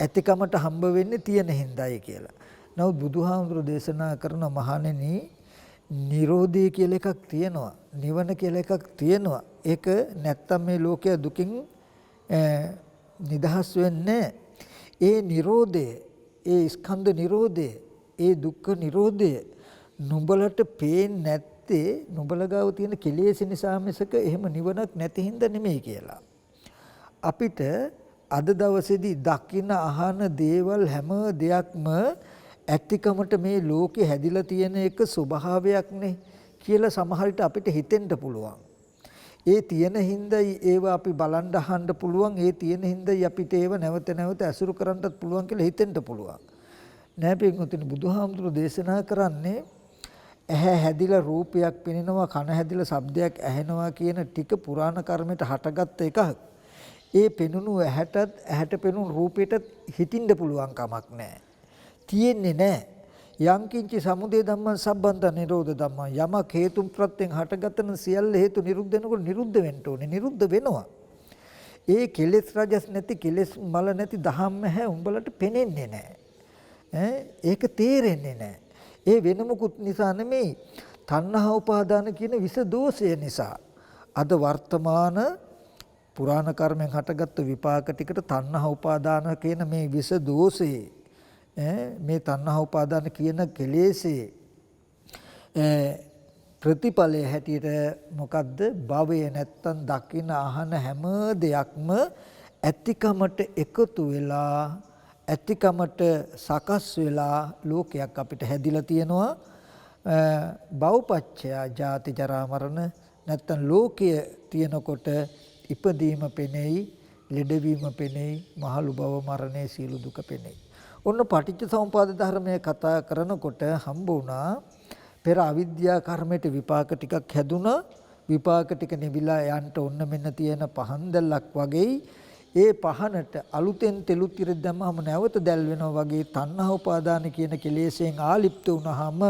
[SPEAKER 1] ඇතිකමට හම්බ වෙන්නේ තියෙන හින්දායි කියලා. නමුත් බුදුහාමුදුරු දේශනා කරන මහණෙනි, නිරෝධය කියලා එකක් තියෙනවා, නිවන කියලා එකක් තියෙනවා. ඒක නැත්තම් මේ ලෝකයේ දුකින් නිදහස් වෙන්නේ. ඒ නිරෝධය, ඒ ස්කන්ධ නිරෝධය, ඒ දුක්ඛ නිරෝධය නුඹලට පේන්නේ නැත්තේ නුඹලා ගාව තියෙන කෙලෙස් නිසා මිසක එහෙම නිවනක් නැති හින්දා නෙමෙයි කියලා. අපිට අද දවසේදී දකින අහන දේවල් හැම දෙයක්ම ඇතිකමට මේ ලෝකේ හැදිලා තියෙන එක ස්වභාවයක්නේ කියලා සමහර විට අපිට හිතෙන්න පුළුවන්. ඒ තියෙන හින්දායි ඒවා අපි බලන් අහන්න පුළුවන්. ඒ තියෙන හින්දායි අපිට ඒව නැවත නැවත ඇසුරු කරන්නත් පුළුවන් කියලා හිතෙන්න පුළුවන්. නෑ පින්වතුනි, බුදුහාමුදුරු දේශනා කරන්නේ ඇහැ හැදිලා රූපයක් පෙනෙනවා, කන හැදිලා ශබ්දයක් ඇහෙනවා කියන ටික පුරාණ කර්මයට හටගත්ත එකක්. ඒ පෙනුණු ඇහැට පෙනුණු රූපයටත් හිතින්න පුළුවන් කමක් නැහැ. තියෙන්නේ නැහැ. යංකින්චි සමුදය ධම්මං සම්බන්ත නිරෝධ ධම්මං. යමක් හේතුන් ප්‍රත්‍යයෙන් හටගතන සියල්ල හේතු නිරුද්ධ වෙනකොට නිරුද්ධ වෙන්න ඕනේ. නිරුද්ධ වෙනවා. ඒ කෙලෙස් රජස් නැති, කෙලෙස් මල නැති දහම් ඇහැ උඹලට පෙනෙන්නේ නැහැ. ඒක තේරෙන්නේ නැහැ. ඒ වෙන මොකුත් නිසා නෙමෙයි, තණ්හා උපාදාන කියන විස දෝෂය නිසා. අද වර්තමාන පුරාණ කර්මෙන් හටගත්තු විපාක ටිකට තණ්හා උපාදාන කියන මේ විස දෝෂේ, මේ තණ්හා උපාදාන කියන කෙලෙසේ ප්‍රතිඵලය හැටියට මොකද්ද? භවය නැත්තම් දකින අහන හැම දෙයක්ම ඇතිකමට එකතු වෙලා, ඇතිකමට සකස් වෙලා ලෝකයක් අපිට හැදිලා තියෙනවා. බෞපච්චය ජාති ජරා මරණ, නැත්තම් ලෝකයේ තියෙනකොට ඉපදීම පෙනෙයි, ලෙඩවීම පෙනෙයි, මහලු බව මරණය සියලු දුක පෙනෙයි. ඔන්න පටිච්ච සමුප්පාද ධර්මයේ කතා කරනකොට හම්බ වුණා පෙර අවිද්‍යා කර්මයට විපාක ටිකක් හැදුනා. විපාක ටික නිවිලා යන්න ඔන්න මෙන්න තියෙන පහන් දැල්ලක් වගේ ඒ පහනට අලුතෙන් තෙලුත් ඉර දැම්මම නැවත දැල් වෙනවා වගේ තණ්හා උපාදාන කියන කෙලෙසෙන් ආලිප්ත වුණාම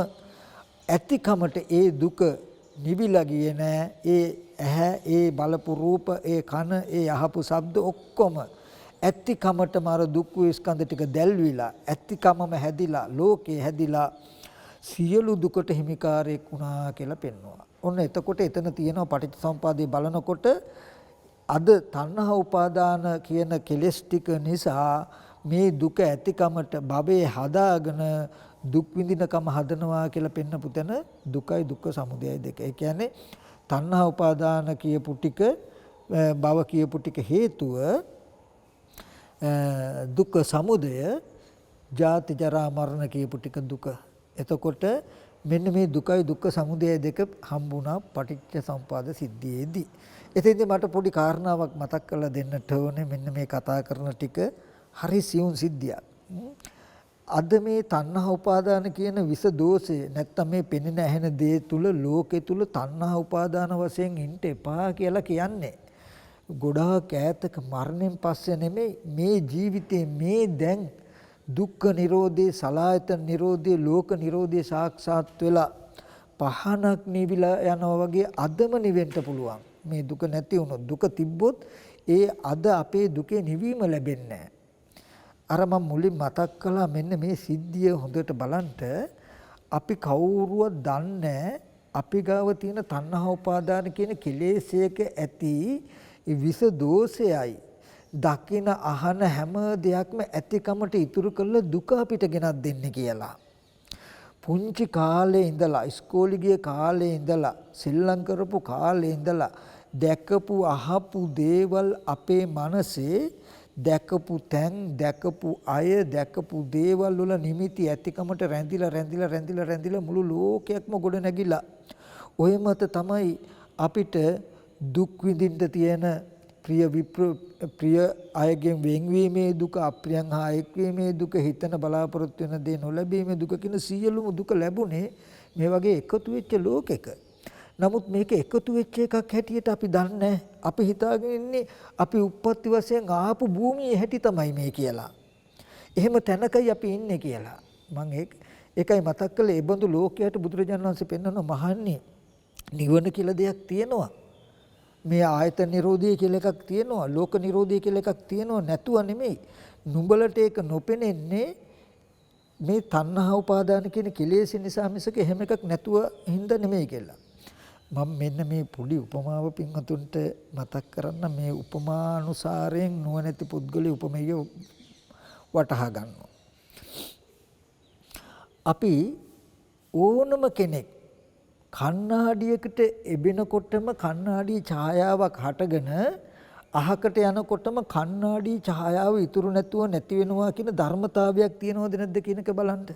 [SPEAKER 1] ඇතිකමට ඒ දුක නිවිලා ගියේ නෑ. ඒ ඇහැ, ඒ බලපු රූප, ඒ කන, ඒ අහපු ශබ්ද ඔක්කොම ඇතිකමටම අර දුක් වේ ස්කන්ධ ටික දැල්විලා ඇතිකමම හැදිලා ලෝකේ හැදිලා සියලු දුකට හිමිකාරයෙක් වුණා කියලා පෙන්වනවා. ඔන්න එතකොට එතන තියෙනවා පටිච්චසමුපාදේ බලනකොට අද තණ්හා උපාදාන කියන කෙලෙස් ටික නිසා මේ දුක ඇතිකමට භවයේ හදාගෙන දුක් විඳිනකම හදනවා කියලා පෙන්නපු තැන දුකයි දුක්ඛ සමුදයයි දෙක. ඒ කියන්නේ තණ්හා උපාදාන කියපු ටික භව කියපු ටික හේතුව දුක්ඛ සමුදය, ජාති ජරා මරණ කියපු ටික දුක. එතකොට මෙන්න මේ දුකයි දුක්ඛ සමුදය දෙක හම්බුණා පටිච්ච සමුපාද සිද්ධියේදී. එතෙන්දී මට පොඩි කාරණාවක් මතක් කරලා දෙන්නට ඕනේ. මෙන්න මේ කතා කරන ටික හරි සියුම් සිද්ධියක්. අද මේ තණ්හා උපාදාන කියන විස දෝෂය නැත්තම් මේ පෙනෙන ඇහෙන දේ තුල ලෝකේ තුල තණ්හා උපාදාන වශයෙන් ඉන්න එපා කියලා කියන්නේ. ගොඩාක් ඈතක මරණයෙන් පස්සේ නෙමෙයි මේ ජීවිතේ මේ දැන් දුක්ඛ නිරෝධේ, සලායතන නිරෝධේ, ලෝක නිරෝධේ සාක්ෂාත් වෙලා පහනක් නිවිලා යනවා වගේ අදම නිවෙන්න පුළුවන්. මේ දුක නැති වුණොත් දුක තිබ්බොත් ඒ අද අපේ දුකේ නිවීම ලැබෙන්නේ නැහැ. අර මම මුලින් මතක් කළා මෙන්න මේ සිද්ධිය හොඳට බලන්න. අපි කවුරුවත් දන්නේ අපි ගාව තියෙන තණ්හා උපාදාන කියන කෙලෙසයක ඇති විස දෝෂයයි දකින අහන හැම දෙයක්ම ඇතිකමට ඉතුරු කරලා දුක අපිට ගෙනත් දෙන්නේ කියලා. පුංචි කාලේ ඉඳලා ඉස්කෝලේ ගිය කාලේ ඉඳලා සෙල්ලම් කරපු කාලේ ඉඳලා දැකපු අහපු දේවල් අපේ මනසේ දැකපු තැන් දැකපු අය දැකපු දේවල් වල නිමිති ඇතිකමට රැඳිලා මුළු ලෝකයක්ම ගොඩ නැගිලා ඔය මත තමයි අපිට දුක් විඳින්න තියෙන ප්‍රිය අයගෙන් වෙන්වීමේ දුක, අප්‍රියයන් හා එක්වීමේ දුක, හිතන බලාපොරොත්තු වෙන දේ නොලැබීමේ දුක කියන සියලුම දුක ලැබුණේ මේ වගේ එකතු වෙච්ච ලෝකෙක. නමුත් මේක එකතු වෙච්ච එකක් හැටියට අපි දන්නේ. අපි හිතාගෙන ඉන්නේ අපි උප්පත්ති වශයෙන් ආපු භූමියේ හැටි තමයි මේ කියලා. එහෙම තැනකයි අපි ඉන්නේ කියලා. මම ඒකයි මතක් කළේ. ඒ බඳු ලෝකයට බුදුරජාණන් වහන්සේ පෙන්වන මහන්නේ නිවන කියලා දෙයක් තියෙනවා. මේ ආයතන නිරෝධය කියලා එකක් තියෙනවා. ලෝක නිරෝධය කියලා එකක් තියෙනවා. නැතුව නෙමෙයි. නුඹලට ඒක නොපෙනෙන්නේ මේ තණ්හා උපාදාන කියන කෙලෙස් නිසා මිසක එහෙම එකක් නැතුව හින්දා නෙමෙයි කියලා. මම මෙන්න මේ පොඩි උපමාව පින්වතුන්ට මතක් කරන්න. මේ උපමානුසාරයෙන් නුවණැති පුද්ගලයා උපමේය වටහා ගන්නවා. අපි ඕනම කෙනෙක් කණ්ණාඩියකට එබෙනකොටම කණ්ණාඩියේ ඡායාවක් හටගෙන අහකට යනකොටම කණ්ණාඩියේ ඡායාව ඉතුරු නැතුව නැති වෙනවා කියන ධර්මතාවයක් තියෙනවද නැද්ද කියන එක බලන්න.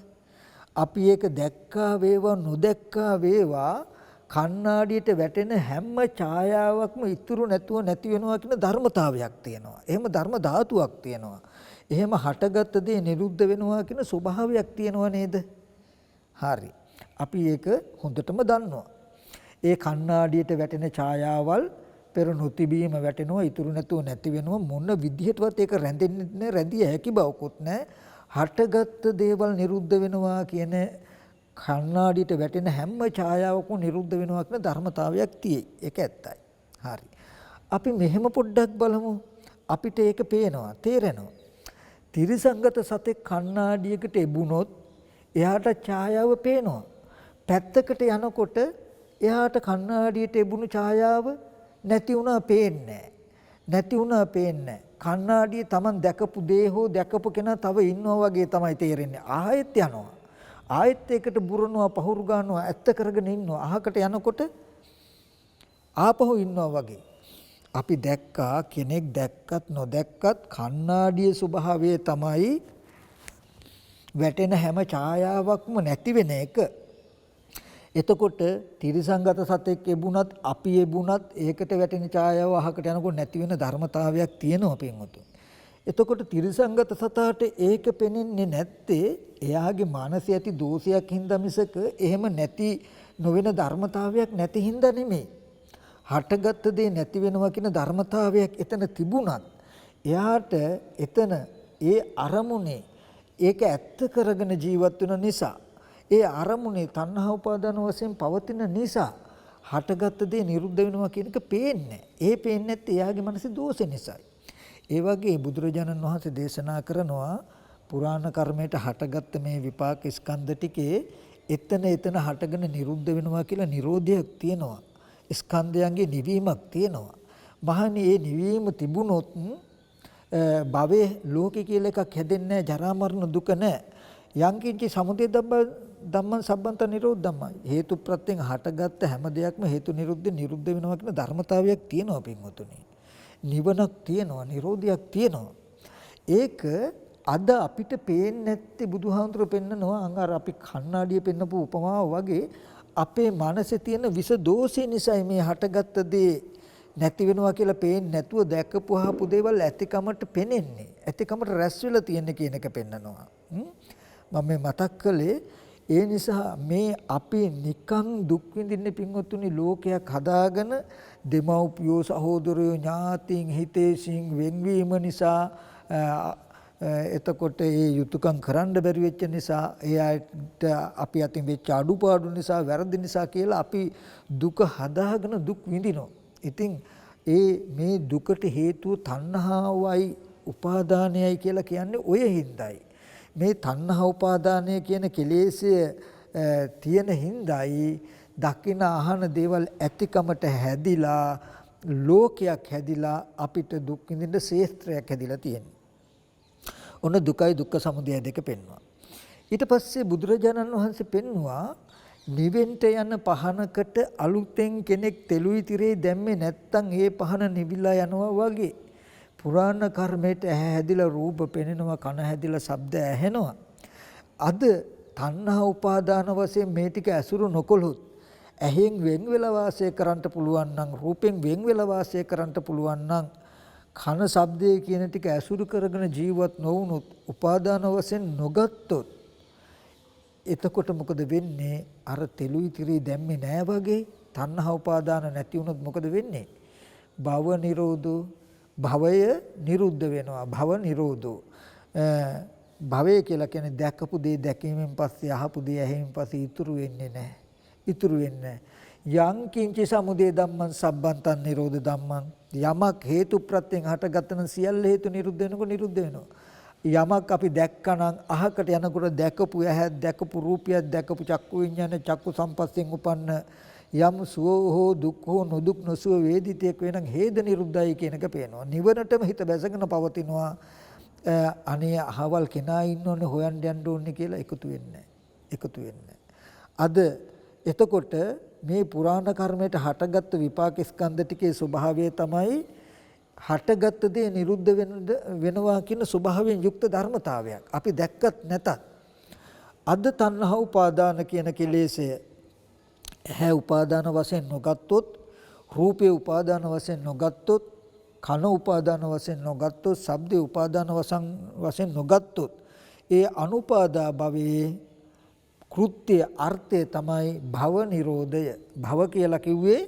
[SPEAKER 1] අපි ඒක දැක්කා වේවා නොදැක්කා වේවා කණ්ණාඩියට වැටෙන හැම ඡායාවක්ම ඉතුරු නැතුව නැති වෙනවා කියන ධර්මතාවයක් තියෙනවා. එහෙම ධර්ම ධාතුවක් තියෙනවා. එහෙම හටගත් දේ නිරුද්ධ වෙනවා කියන ස්වභාවයක් තියෙනව නේද? හරි. අපි ඒක හොඳටම දන්නවා. ඒ කණ්ණාඩියට වැටෙන ඡායාවල් පෙර නොතිබීම වැටෙනවා, ඉතුරු නැතුව නැති වෙනවා. මොන විදිහටවත් ඒක රැඳෙන්නේ නැහැ, රැඳිය හැකි බවකුත් නැහැ. හටගත් දේවල් නිරුද්ධ වෙනවා කියන කණ්ණාඩියට වැටෙන හැම ඡායාවකම නිරුද්ධ වෙනවා කියන ධර්මතාවයක් තියෙයි. ඒක ඇත්තයි. හරි. අපි මෙහෙම පොඩ්ඩක් බලමු. අපිට ඒක පේනවා, තේරෙනවා. තිරිසංගත සතෙක් කණ්ණාඩියකට එබුණොත් එයාට ඡායාව පේනවා. පැත්තකට යනකොට එයාට කණ්ණාඩියට එබුණු ඡායාව නැති වුණා පේන්නේ නැහැ. කණ්ණාඩියේ Taman දැකපු දේ හෝ දැකපු කෙනා තව ඉන්නවා වගේ තමයි තේරෙන්නේ. ආයෙත් යනවා. ආයෙත් ඒකට බුරනවා, පහුරු ගන්නවා, ඇත්ත කරගෙන ඉන්නවා. අහකට යනකොට ආපහු ඉන්නවා වගේ. අපි දැක්කා කෙනෙක් දැක්කත් නොදැක්කත් කණ්ණාඩියේ ස්වභාවය තමයි වැටෙන හැම ඡායාවක්ම නැති වෙන එක. එතකොට තිරිසංගත සතෙක් එබුණත් අපි එබුණත් ඒකට වැටෙන ඡායාව අහකට යනකොට නැති වෙන ධර්මතාවයක් තියෙනවා පින්වතුනි. එතකොට තිරිසංගත සතාට ඒක පෙනෙන්නේ නැත්තේ එයාගේ මානසික ඇති දෝෂයක් හින්දා මිසක එහෙම නැති නොවන ධර්මතාවයක් නැති හින්දා නෙමෙයි. හටගත්ත දේ නැති වෙනවා කියන ධර්මතාවයක් එතන තිබුණත් එයාට එතන ඒ අරමුණේ ඒක ඇත්ත කරගෙන ජීවත් වෙන නිසා ඒ අරමුණේ තණ්හා උපාදාන වශයෙන් පවතින නිසා හටගත්ත දේ නිරුද්ධ වෙනවා කියන එක පේන්නේ. ඒ පේන්නේ නැත්te එයාගේ මනසේ දෝෂ නිසායි. ඒ වගේ බුදුරජාණන් වහන්සේ දේශනා කරනවා පුරාණ කර්මයට හටගත්ත මේ විපාක ස්කන්ධ ටිකේ එතන හටගෙන නිරුද්ධ වෙනවා කියලා නිරෝධයක් තියෙනවා. ස්කන්ධයන්ගේ නිවීමක් තියෙනවා. මහණනි ඒ නිවීම තිබුණොත් භවයේ ලෝකේ කියලා එකක් හැදෙන්නේ නැහැ. ජරා මරණ දුක නැහැ. යංකින්ච සමුදය ධම්මං සම්බන්ත නිරෝධ ධම්මයි. හේතු ප්‍රත්‍යයෙන් හටගත්ත හැම දෙයක්ම හේතු නිරුද්ධ වෙනවා කියන ධර්මතාවයක් තියෙනවා පින්වතුනි. නිවනක් තියෙනවා, නිරෝධයක් තියෙනවා. ඒක අද අපිට පේන්නේ නැත්තේ බුදුහාමුදුරුවෝ පෙන්නනවා අර අපි කණ්ණාඩිය පෙන්නපු උපමාව වගේ අපේ මනසේ තියෙන විස දෝෂය නිසායි මේ හටගත්ත දේ නැති වෙනවා කියලා පේන්නේ නැතුව දැකපුවාපු දේවල් ඇතිකමට පෙනෙන්නේ. ඇතිකමට රැස් වෙලා තියෙන කියන එක පෙන්නනවා. මම මේ මතක් කළේ ඒ නිසා මේ අපි නිකං දුක් විඳින්නේ පින්වත්තුනි ලෝකයක් හදාගෙන දෙමව්පියෝ සහෝදරයෝ ඥාතීන් හිතේසින් වෙන්වීම නිසා එතකොට ඒ යුතුයකම් කරන්න බැරි වෙච්ච නිසා එයාට අපි අතින් වෙච්ච අඩුපාඩු නිසා වැරදි නිසා කියලා අපි දුක හදාගෙන දුක් විඳිනවා. ඉතින් මේ දුකට හේතුව තණ්හාවයි උපාදානයයි කියලා කියන්නේ ඔය හින්දායි. මේ තණ්හා උපාදානය කියන කෙලෙස්ය තියෙන හින්දායි දකින අහන දේවල් ඇතිකමට හැදිලා ලෝකයක් හැදිලා අපිට දුක් විඳින්න ශේත්‍රයක් හැදිලා තියෙනවා. ඔන්න දුකයි දුක්ඛ සමුදය දෙක පෙන්වනවා. ඊට පස්සේ බුදුරජාණන් වහන්සේ පෙන්වුවා නිවෙන්ට යන පහනකට අලුතෙන් කෙනෙක් තෙලුයි තිරේ දැම්මේ නැත්තම් ඒ පහන නිවිලා යනවා වගේ. පුරාණ කර්මයට ඇහැ හැදිලා රූප පෙනෙනවා, කන හැදිලා ශබ්ද ඇහෙනවා. අද තණ්හා උපාදාන වශයෙන් මේ ටික ඇසුරු නොකොළොත් ඇහෙන් වෙන් වෙලා වාසය කරන්න පුළුවන් නම්, රූපෙන් වෙන් වෙලා වාසය කරන්න පුළුවන් නම්, කන ශබ්දයේ කියන ටික ඇසුරු කරගෙන ජීවත් නොවුනොත්, උපාදාන වශයෙන් නොගත්තොත් එතකොට මොකද වෙන්නේ? අර තෙලුයි තිරේ දැම්මේ නෑ වගේ තණ්හා උපාදාන නැති වුණොත් මොකද වෙන්නේ? භව නිරෝධෝ, භවය නිරුද්ධ වෙනවා. භව නිරෝධෝ. භවය කියලා කියන්නේ දැකපු දේ දැකීමෙන් පස්සේ, අහපු දේ ඇහිීමෙන් පස්සේ ඉතුරු වෙන්නේ නැහැ. ඉතුරු වෙන්නේ යං කිංචි සමුදය ධම්මං සම්බන්තං නිරෝධ ධම්මං. යමක් හේතු ප්‍රත්‍යයෙන් හටගත්තන සියල්ල හේතු නිරුද්ධ වෙනකොට නිරුද්ධ වෙනවා. යමක් අපි දැක්කනම් අහකට යනකොට දැකපු ඇහැ, දැකපු රූපය, දැකපු චක්කු විඤ්ඤාණ, චක්කු සම්පස්යෙන් උපන්න යම් සුව හෝ දුක් හෝ නොදුක් නොසුව වේදිතයක් වෙනනම් හේද නිරුද්ධයි කියන එක පේනවා. නිවනටම හිත බැසගෙන පවතිනවා. අනේ අහවල් කෙනා ඉන්නෝනේ හොයන්න යන්න ඕනේ කියලා එකතු වෙන්නේ. අද එතකොට මේ පුරාණ කර්මයට හටගත්තු විපාක ස්කන්ධ ටිකේ ස්වභාවය තමයි හටගත්ත දේ නිරුද්ධ වෙනවා කියන ස්වභාවයෙන් යුක්ත ධර්මතාවයක්. අපි දැක්කත් නැතත් අද තණ්හා උපාදාන කියන කෙලෙසය ඇහැ උපාදාන වශයෙන් නොගත්තොත්, රූපේ උපාදාන වශයෙන් නොගත්තොත්, කන උපාදාන වශයෙන් නොගත්තොත්, ශබ්දේ උපාදාන වශයෙන් නොගත්තොත් ඒ අනුපාදා භවයේ කෘත්‍ය අර්ථය තමයි භව නිරෝධය. භව කියලා කිව්වේ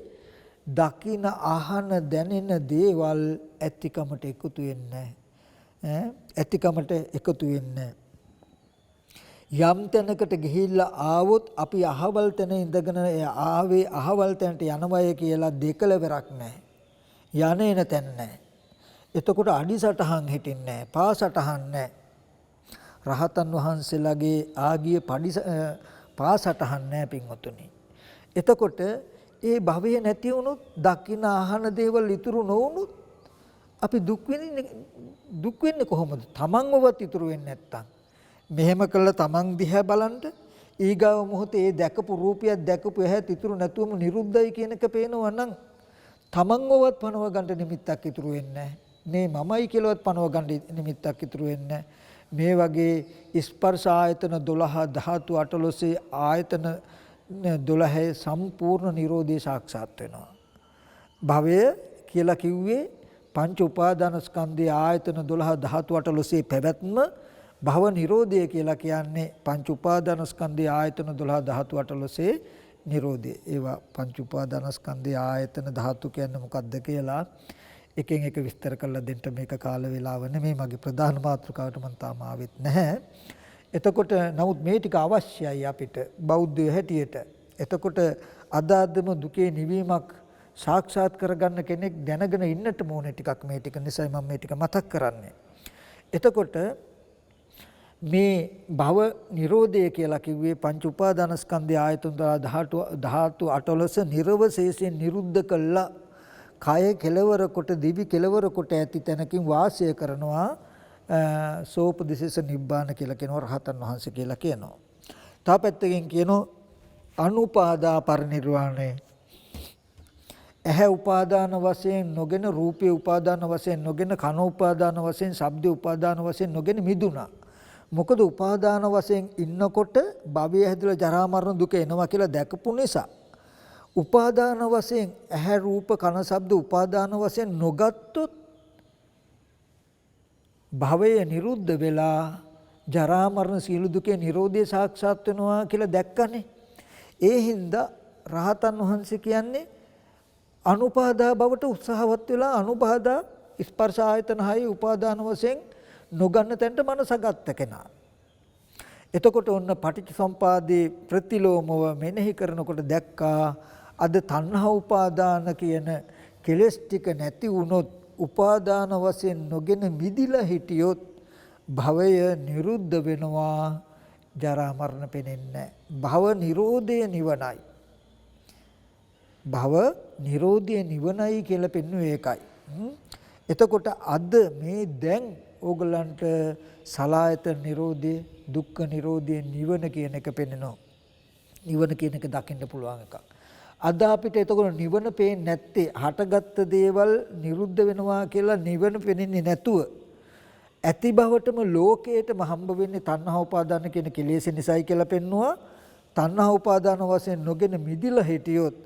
[SPEAKER 1] දකින අහන දැනෙන දේවල් ඇතිකමට එකතු වෙන්නේ ඇතිකමට එකතු වෙන්නේ යම් තැනකට ගිහිල්ලා ආවොත් අපි අහවල් තැන ඉඳගෙන ආවේ අහවල් තැනට යනවය කියලා දෙකලවරක් නැහැ. යන්නේ නැතන් නැහැ. එතකොට අඩිසටහන් හිටින්නේ නැහැ. පාසටහන් නැහැ. රහතන් වහන්සේලාගේ ආගිය පාසටහන් නැහැ පින්වතුනි. එතකොට ඒ භවය නැති වුණොත්, දකින අහන දේවල් ඉතුරු නොවුනොත් අපි දුක් වෙන්නේ කොහොමද? තමන්වවත් ඉතුරු වෙන්නේ නැත්තම්. මෙහෙම කළා තමන් දිහා බලන්න ඊගාව මොහොතේ ඒ දැකපු රූපයක්, දැකපු ඇහත් ඉතුරු නැතුවම නිරුද්ධයි කියන එක පේනවා නම් තමන්වවත් පනව ගන්න නිමිත්තක් ඉතුරු වෙන්නේ නැහැ. මේ මමයි කියලාවත් පනව ගන්න නිමිත්තක් ඉතුරු වෙන්නේ නැහැ. මේ වගේ ස්පර්ශ ආයතන 12 ධාතු 18 ආයතන 12 සම්පූර්ණ නිරෝධය සාක්ෂාත් වෙනවා. භවය කියලා කිව්වේ පංච උපාදාන ස්කන්ධයේ ආයතන 12 ධාතු 18 පැවැත්ම. භව නිරෝධය කියලා කියන්නේ පංච උපාදාන ස්කන්ධයේ ආයතන 12 ධාතු 18 නිරෝධය. ඒවා පංච උපාදානස්කන්ධය ආයතන ධාතු කියන්නේ මොකක්ද කියලා එකෙන් එක විස්තර කරලා දෙන්න මේක කාල වේලාව නෙමෙයි. මගේ ප්‍රධාන මාතෘකාවට මම තාම ආවෙත් නැහැ. එතකොට නමුත් මේ ටික අවශ්‍යයි අපිට බෞද්ධය හැටියට. එතකොට අදාදම දුකේ නිවීමක් සාක්ෂාත් කරගන්න කෙනෙක් දැනගෙන ඉන්නට ඕනේ ටිකක් මේ ටික නිසා මම මේ ටික මතක් කරන්නේ. එතකොට මේ භව නිරෝධය කියලා කිව්වේ පංච උපාදානස්කන්ධය ආයතන ධාතු 18 නිර්වශේෂයෙන් නිරුද්ධ කළා. කය කෙලවර කොට දිවි කෙලවර කොට ඇති තැනකින් වාසය කරනවා. සෝපදිශේෂ නිබ්බාන කියලා කියනවා. රහතන් වහන්සේ කියලා කියනවා. තව පැත්තකින් කියනවා අනුපාදා පරිනිර්වාණය. ඇහැ උපාදාන වශයෙන් නොගෙන රූපේ උපාදාන වශයෙන් නොගෙන කන උපාදාන වශයෙන් ශබ්ද උපාදාන වශයෙන් නොගෙන මිදුණා. මොකද උපාදාන වශයෙන් ඉන්නකොට භවය හැදලා ජරා මරණ දුක එනවා කියලා දැකපු නිසා උපාදාන වශයෙන් ඇහැ රූප කන ශබ්ද උපාදාන වශයෙන් නොගත්තොත් භවය නිරුද්ධ වෙලා ජරා මරණ සීල දුකේ නිරෝධය සාක්ෂාත් වෙනවා කියලා දැක්කනේ. ඒ හින්දා රහතන් වහන්සේ කියන්නේ අනුපාදා බවට උත්සාහවත් වෙලා අනුපාදා ස්පර්ශ ආයතන හයි උපාදාන වශයෙන් නොගන්න තැනට මනස ගත්ත කෙනා. එතකොට ඔන්න පටිච්චසමුපාදේ ප්‍රතිලෝමව මෙනෙහි කරනකොට දැක්කා අද තණ්හා උපාදාන කියන කෙලෙස් ටික නැති වුණොත් උපාදාන වශයෙන් නොගෙන මිදිලා හිටියොත් භවය නිරුද්ධ වෙනවා ජරා මරණ පෙනෙන්නේ භව නිරෝධය නිවනයි. භව නිරෝධය නිවනයි කියලා පෙන්වුවේ ඒකයි. එතකොට අද මේ දැන් ඕගලන්ට සලායතන නිරෝධය දුක්ඛ නිරෝධය නිවන කියන එක පෙන්වනවා. නිවන කියන එක දකින්න පුළුවන් එකක්. අද අපිට එතකොට නිවන පේන්නේ නැත්තේ හටගත්ත දේවල් නිරුද්ධ වෙනවා කියලා නිවන පෙනෙන්නේ නැතුව ඇති බවටම ලෝකයටම හම්බ වෙන්නේ තණ්හා උපාදාන කියන කෙලෙස් නිසායි කියලා පෙන්නවා. තණ්හා උපාදාන වශයෙන් නොගෙන මිදිලා හිටියොත්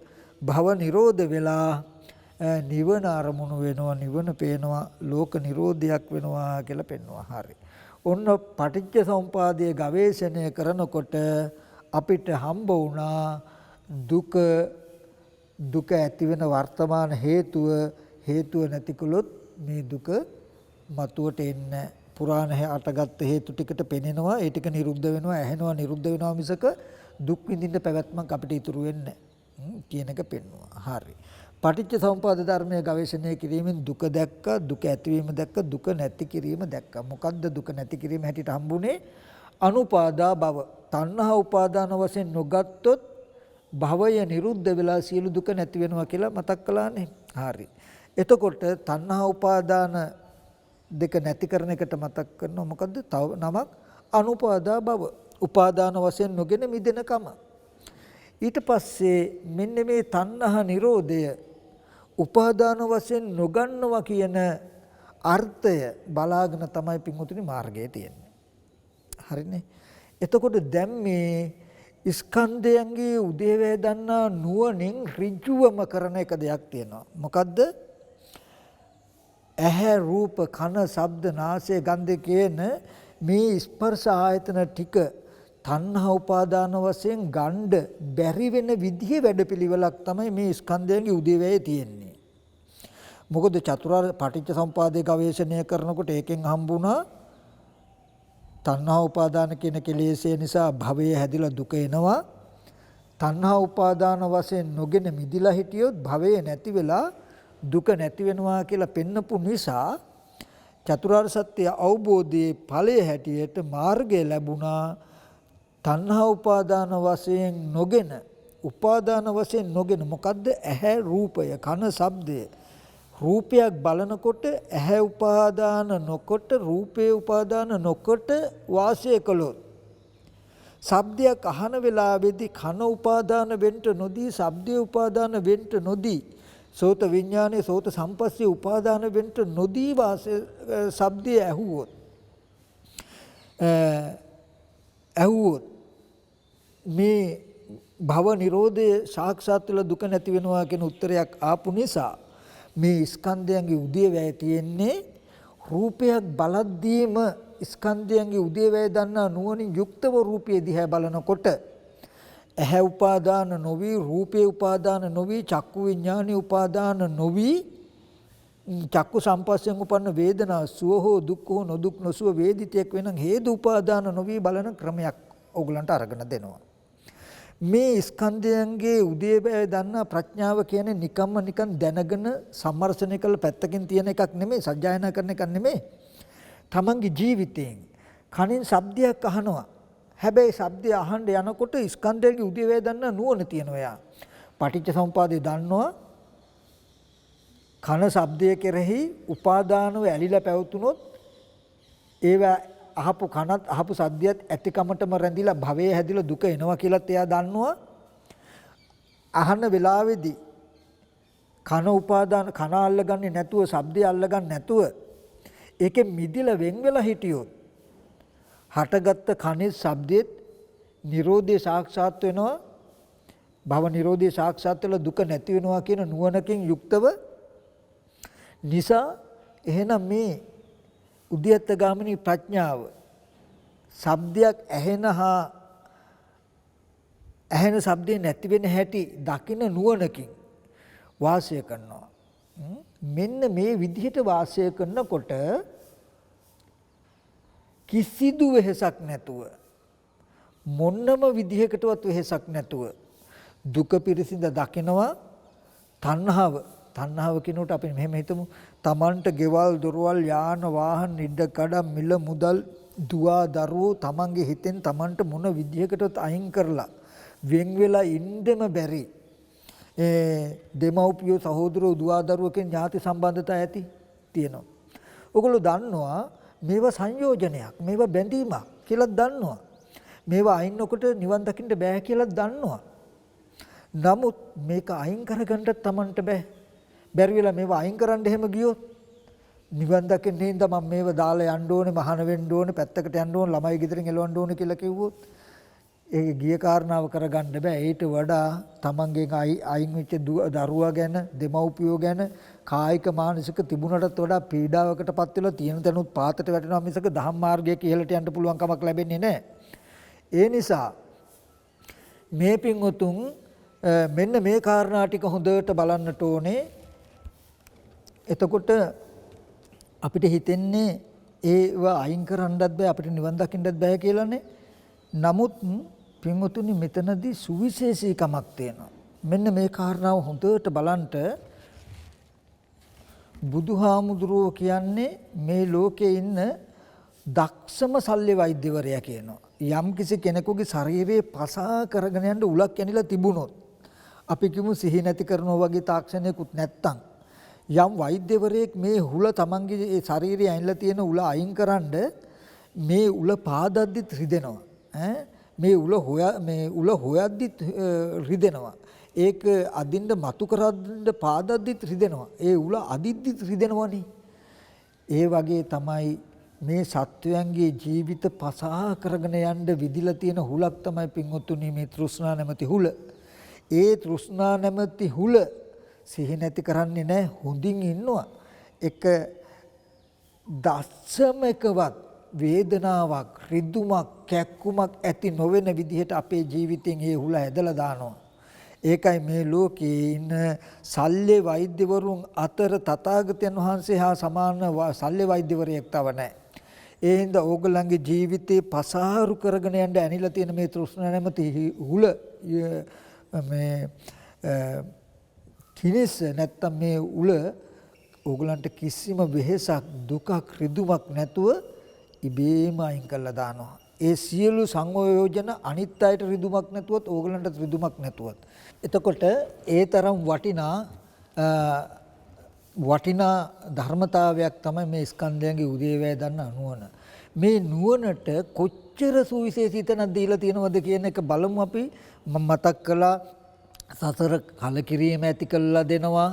[SPEAKER 1] භව නිරෝධ වෙලා නිවන අරමුණු වෙනවා නිවන පේනවා ලෝක නිරෝධයක් වෙනවා කියලා පෙන්වනවා. හරි. ඔන්න පටිච්ච සමුපාදයේ ගවේෂණය කරනකොට අපිට හම්බ වුණා දුක ඇති වෙන වර්තමාන හේතුව නැතිකොලොත් මේ දුක මතුවට එන්න පුරාණ අටගත් හේතු ටිකට පෙනෙනවා. ඒ ටික නිරුද්ධ වෙනවා ඇහෙනවා නිරුද්ධ වෙනවා මිසක දුක් විඳින්න පැවැත්මක් අපිට ඉතුරු වෙන්නේ කියන එක පෙන්වනවා. හරි. පටිච්ච සමුප්පාද ධර්මයේ ගවේෂණය කිරීමෙන් දුක දැක්කා, දුක ඇතිවීම දැක්කා, දුක නැති කිරීම දැක්කා. මොකද්ද දුක නැති කිරීම හැටියට හම්බුනේ? අනුපාදා භව. තණ්හා උපාදාන වශයෙන් නොගත්තොත් භවය නිරුද්ධ වෙලා සියලු දුක නැති වෙනවා කියලා මතක් කළානේ. හරි. එතකොට තණ්හා උපාදාන දෙක නැති කරන එකට මතක් කරනවා මොකද්ද? තව නමක් අනුපාදා භව. උපාදාන වශයෙන් නොගෙන මිදෙනකම. ඊට පස්සේ මෙන්න මේ තණ්හා නිරෝධය උපාදාන වශයෙන් නොගන්නවා කියන අර්ථය බලාගෙන තමයි පින්වතුනි මාර්ගයේ තියෙන්නේ. හරිනේ. එතකොට දැන් මේ ස්කන්ධයන්ගේ උදේවැය දන්නා නුවණින් ඍජුවම කරන එක දෙයක් තියෙනවා. මොකද්ද? ඇහැ රූප කන ශබ්ද නාසය ගන්ධ කියන මේ ස්පර්ශ ආයතන ටික තණ්හා උපාදාන වශයෙන් ගණ්ඩ බැරි වෙන විදිහේ වැඩපිළිවෙලක් තමයි මේ ස්කන්ධයන්ගේ උදේවැයේ තියෙන්නේ. මොකද චතුරාර්ය පටිච්ච සමුපාදයේ ගවේෂණය කරනකොට ඒකෙන් හම්බුණා තණ්හා උපාදාන කියන කෙලෙස්ය නිසා භවය හැදිලා දුක එනවා. තණ්හා උපාදාන වශයෙන් නොගෙන මිදිලා හිටියොත් භවය නැති වෙලා දුක නැති වෙනවා කියලා පෙන්නපු නිසා චතුරාර්ය සත්‍ය අවබෝධයේ ඵලයේ හැටියට මාර්ගය ලැබුණා. තණ්හා උපාදාන වශයෙන් නොගෙන උපාදාන වශයෙන් නොගෙන මොකද්ද? ඇහැ රූපය කන ශබ්දය. රූපයක් බලනකොට ඇහැ උපාදාන නොකොට රූපේ උපාදාන නොකොට වාසය කළොත් ශබ්දයක් අහන වෙලාවේදී කන උපාදාන වෙන්න නොදී ශබ්දේ උපාදාන වෙන්න නොදී සෝත විඥානේ සෝත සම්පස්සේ උපාදාන වෙන්න නොදී වාසය ශබ්දය ඇහුවොත් මේ භව නිරෝධය සාක්ෂාත් වෙලා දුක නැති වෙනවා කියන උත්තරයක් ආපු නිසා මේ ස්කන්ධයන්ගේ උදේවැය තියෙන්නේ රූපයක් බලද්දීම ස්කන්ධයන්ගේ උදේවැය දන්නා නුවණින් යුක්තව රූපය දිහා බලනකොට ඇහැ උපාදාන නොවි, රූපේ උපාදාන නොවි, චක්කු විඥානේ උපාදාන නොවි, චක්කු සම්පස්යෙන් උපන්න වේදනා සුව හෝ දුක් හෝ නොදුක් නොසුව වේදිතයක් වෙනං හේතු උපාදාන නොවි බලන ක්‍රමයක් ඕගලන්ට අරගෙන දෙනවා. මේ ස්කන්ධයන්ගේ උදේබෑ දන්නා ප්‍රඥාව කියන්නේ නිකන් දැනගෙන සම්මර්ෂණය කළ පැත්තකින් තියෙන එකක් නෙමෙයි, සජ්ජායනා කරන එකක් නෙමෙයි. තමන්ගේ ජීවිතයෙන් කනින් ශබ්දයක් අහනවා. හැබැයි ශබ්දය අහන්න යනකොට ස්කන්ධයන්ගේ උදේබෑ දන්නා නුවණ තියෙනවා. යා පටිච්ච සමුපාදේ දන්නවා. කන ශබ්දය කෙරෙහි උපාදානව ඇලිලා පැවතුනොත් ඒවා අහපු කනත් අහපු සද්දයත් ඇතිකමටම රැඳිලා භවයේ හැදිලා දුක එනවා කියලාත් එයා දන්නවා. අහන වෙලාවේදී කන උපාදාන කන අල්ලගන්නේ නැතුව ශබ්දය අල්ලගන්නේ නැතුව ඒකෙ මිදිලා වෙන් වෙලා හිටියොත් හටගත්ත කනේ ශබ්දෙත් නිරෝධය සාක්ෂාත් වෙනවා. භව නිරෝධය සාක්ෂාත් වෙලා දුක නැති වෙනවා කියන නුවණකින් යුක්තව නිසා එහෙනම් මේ උද්‍යත්ත ගාමිනී ප්‍රඥාව ශබ්දයක් ඇහෙන ශබ්දේ නැති වෙන හැටි දකින නුවණකින් වාසය කරනවා. මෙන්න මේ විදිහට වාසය කරනකොට කිසිදු වෙහසක් නැතුව මොන්නම විදිහකටවත් වෙහසක් නැතුව දුක පිරිසිඳ දකිනවා. තණ්හාව කිනුට අපි මෙහෙම හිතමු. තමන්ට ගෙවල් දොරවල් යාන වාහන ඉඩකඩ මිල මුදල් දුවා දරුවෝ තමන්ගේ හිතෙන් තමන්ට මොන විදිහකටවත් අයින් කරලා වෙන් වෙලා ඉන්නම බැරි දෙමව්පියෝ සහෝදරයෝ දුවා දරුවෝ කියන ඥාති සම්බන්ධතා ඇති තියෙනවා. ඔගොල්ලෝ දන්නවා මේවා සංයෝජනයක්, මේවා බැඳීමක් කියලා දන්නවා. මේවා අයින් නොකොට නිවන් දකින්න බෑ කියලා දන්නවා. නමුත් මේක අයින් කරගන්න තමන්ට බෑ. බැරි වෙලා මේවා අයින් කරන්න එහෙම ගියොත් නිවන් දකින්න හින්දා මම මේව දාලා යන්න ඕනේ, මහාන වෙන්න ඕනේ, පැත්තකට යන්න ඕනේ, ළමයි ගෙදරින් එලවන්න ඕනේ කියලා කිව්වොත් ඒක ගිය කාරණාව කරගන්න බෑ. ඊට වඩා තමන්ගෙන් අයින් වෙච්ච දරුවා ගැන, දෙමව්පියෝ ගැන කායික මානසික තිබුණටත් වඩා පීඩාවකටපත් වෙලා තියෙන තැනුත් පාතට වැටෙනවා මිසක ධම්ම මාර්ගයේ ඉහළට යන්න පුළුවන් කමක් ලැබෙන්නේ නැහැ. ඒ නිසා මේ පින්වතුන් මෙන්න මේ කාරණා ටික හොඳට බලන්නට ඕනේ. එතකොට අපිට හිතෙන්නේ ඒව අයින් කරන්නත් බෑ, අපිට නිවන් දකින්නත් බෑ කියලානේ. නමුත් පින්වතුනි මෙතනදී සුවිශේෂීකමක් තියෙනවා. මෙන්න මේ කාරණාව හොඳට බලන්ට බුදුහාමුදුරුවෝ කියන්නේ මේ ලෝකේ ඉන්න දක්ෂම ශල්‍ය වෛද්‍යවරයා කියනවා. යම් කිසි කෙනෙකුගේ ශරීරයේ පසා කරගෙන යන්න උලක් ඇනිලා තිබුණොත් අපි කිමු සිහි නැති කරනවා වගේ තාක්ෂණයකුත් නැත්තම් යම් වෛද්‍යවරයෙක් මේ හුල තමන්ගේ ඒ ශරීරයේ ඇනිලා තියෙන උල අයින් කරන්න මේ උල පාදද්දිත් රිදෙනවා. මේ උල හොයද්දිත් රිදෙනවා. ඒක අදින්න මතු කරද්ද පාදද්දිත් රිදෙනවා. ඒ උල අදිද්දිත් රිදෙනවනේ. ඒ වගේ තමයි මේ සත්වයන්ගේ ජීවිත පසා කරගෙන යන්න විදිලා තියෙන හුලක් තමයි පින්වත්තුනි මේ තෘෂ්ණා නැමැති හුල. ඒ තෘෂ්ණා නැමැති හුල සිහි නැති කරන්නේ නැහැ, හොඳින් ඉන්නවා. එක දස්සමකවත් වේදනාවක්, රිදුමක්, කැක්කුමක් ඇති නොවන විදිහට අපේ ජීවිතෙන් ඒ හුල ඇදලා දානවා. ඒකයි මේ ලෝකේ ඉන්න ශල්‍ය වෛද්‍යවරුන් අතර තථාගතයන් වහන්සේ හා සමාන ශල්‍ය වෛද්‍යවරයෙක් තව නැහැ. ඒ හින්දා ඕගොල්ලන්ගේ ජීවිතේ පසාරු කරගෙන යන්න ඇනිලා තියෙන මේ තෘෂ්ණා නැමැති හුල මේ කිනිස් නැත්තම් මේ උල ඕගොල්ලන්ට කිසිම වෙහෙසක්, දුකක්, රිදුමක් නැතුව ඉබේම අයින් කරලා දානවා. ඒ සියලු සංයෝජන අනිත් අයට රිදුමක් නැතුවත් ඕගොල්ලන්ට රිදුමක් නැතුවත්. එතකොට ඒ තරම් වටිනා ධර්මතාවයක් තමයි මේ ස්කන්ධයන්ගේ උදේවැය දන්න නුවණ. මේ නුවණට කොච්චර සුවිශේෂී තැනක් දීලා තියෙනවද කියන එක බලමු අපි. මතක් කළා සසර කලකිරීම ඇති කළා දෙනවා.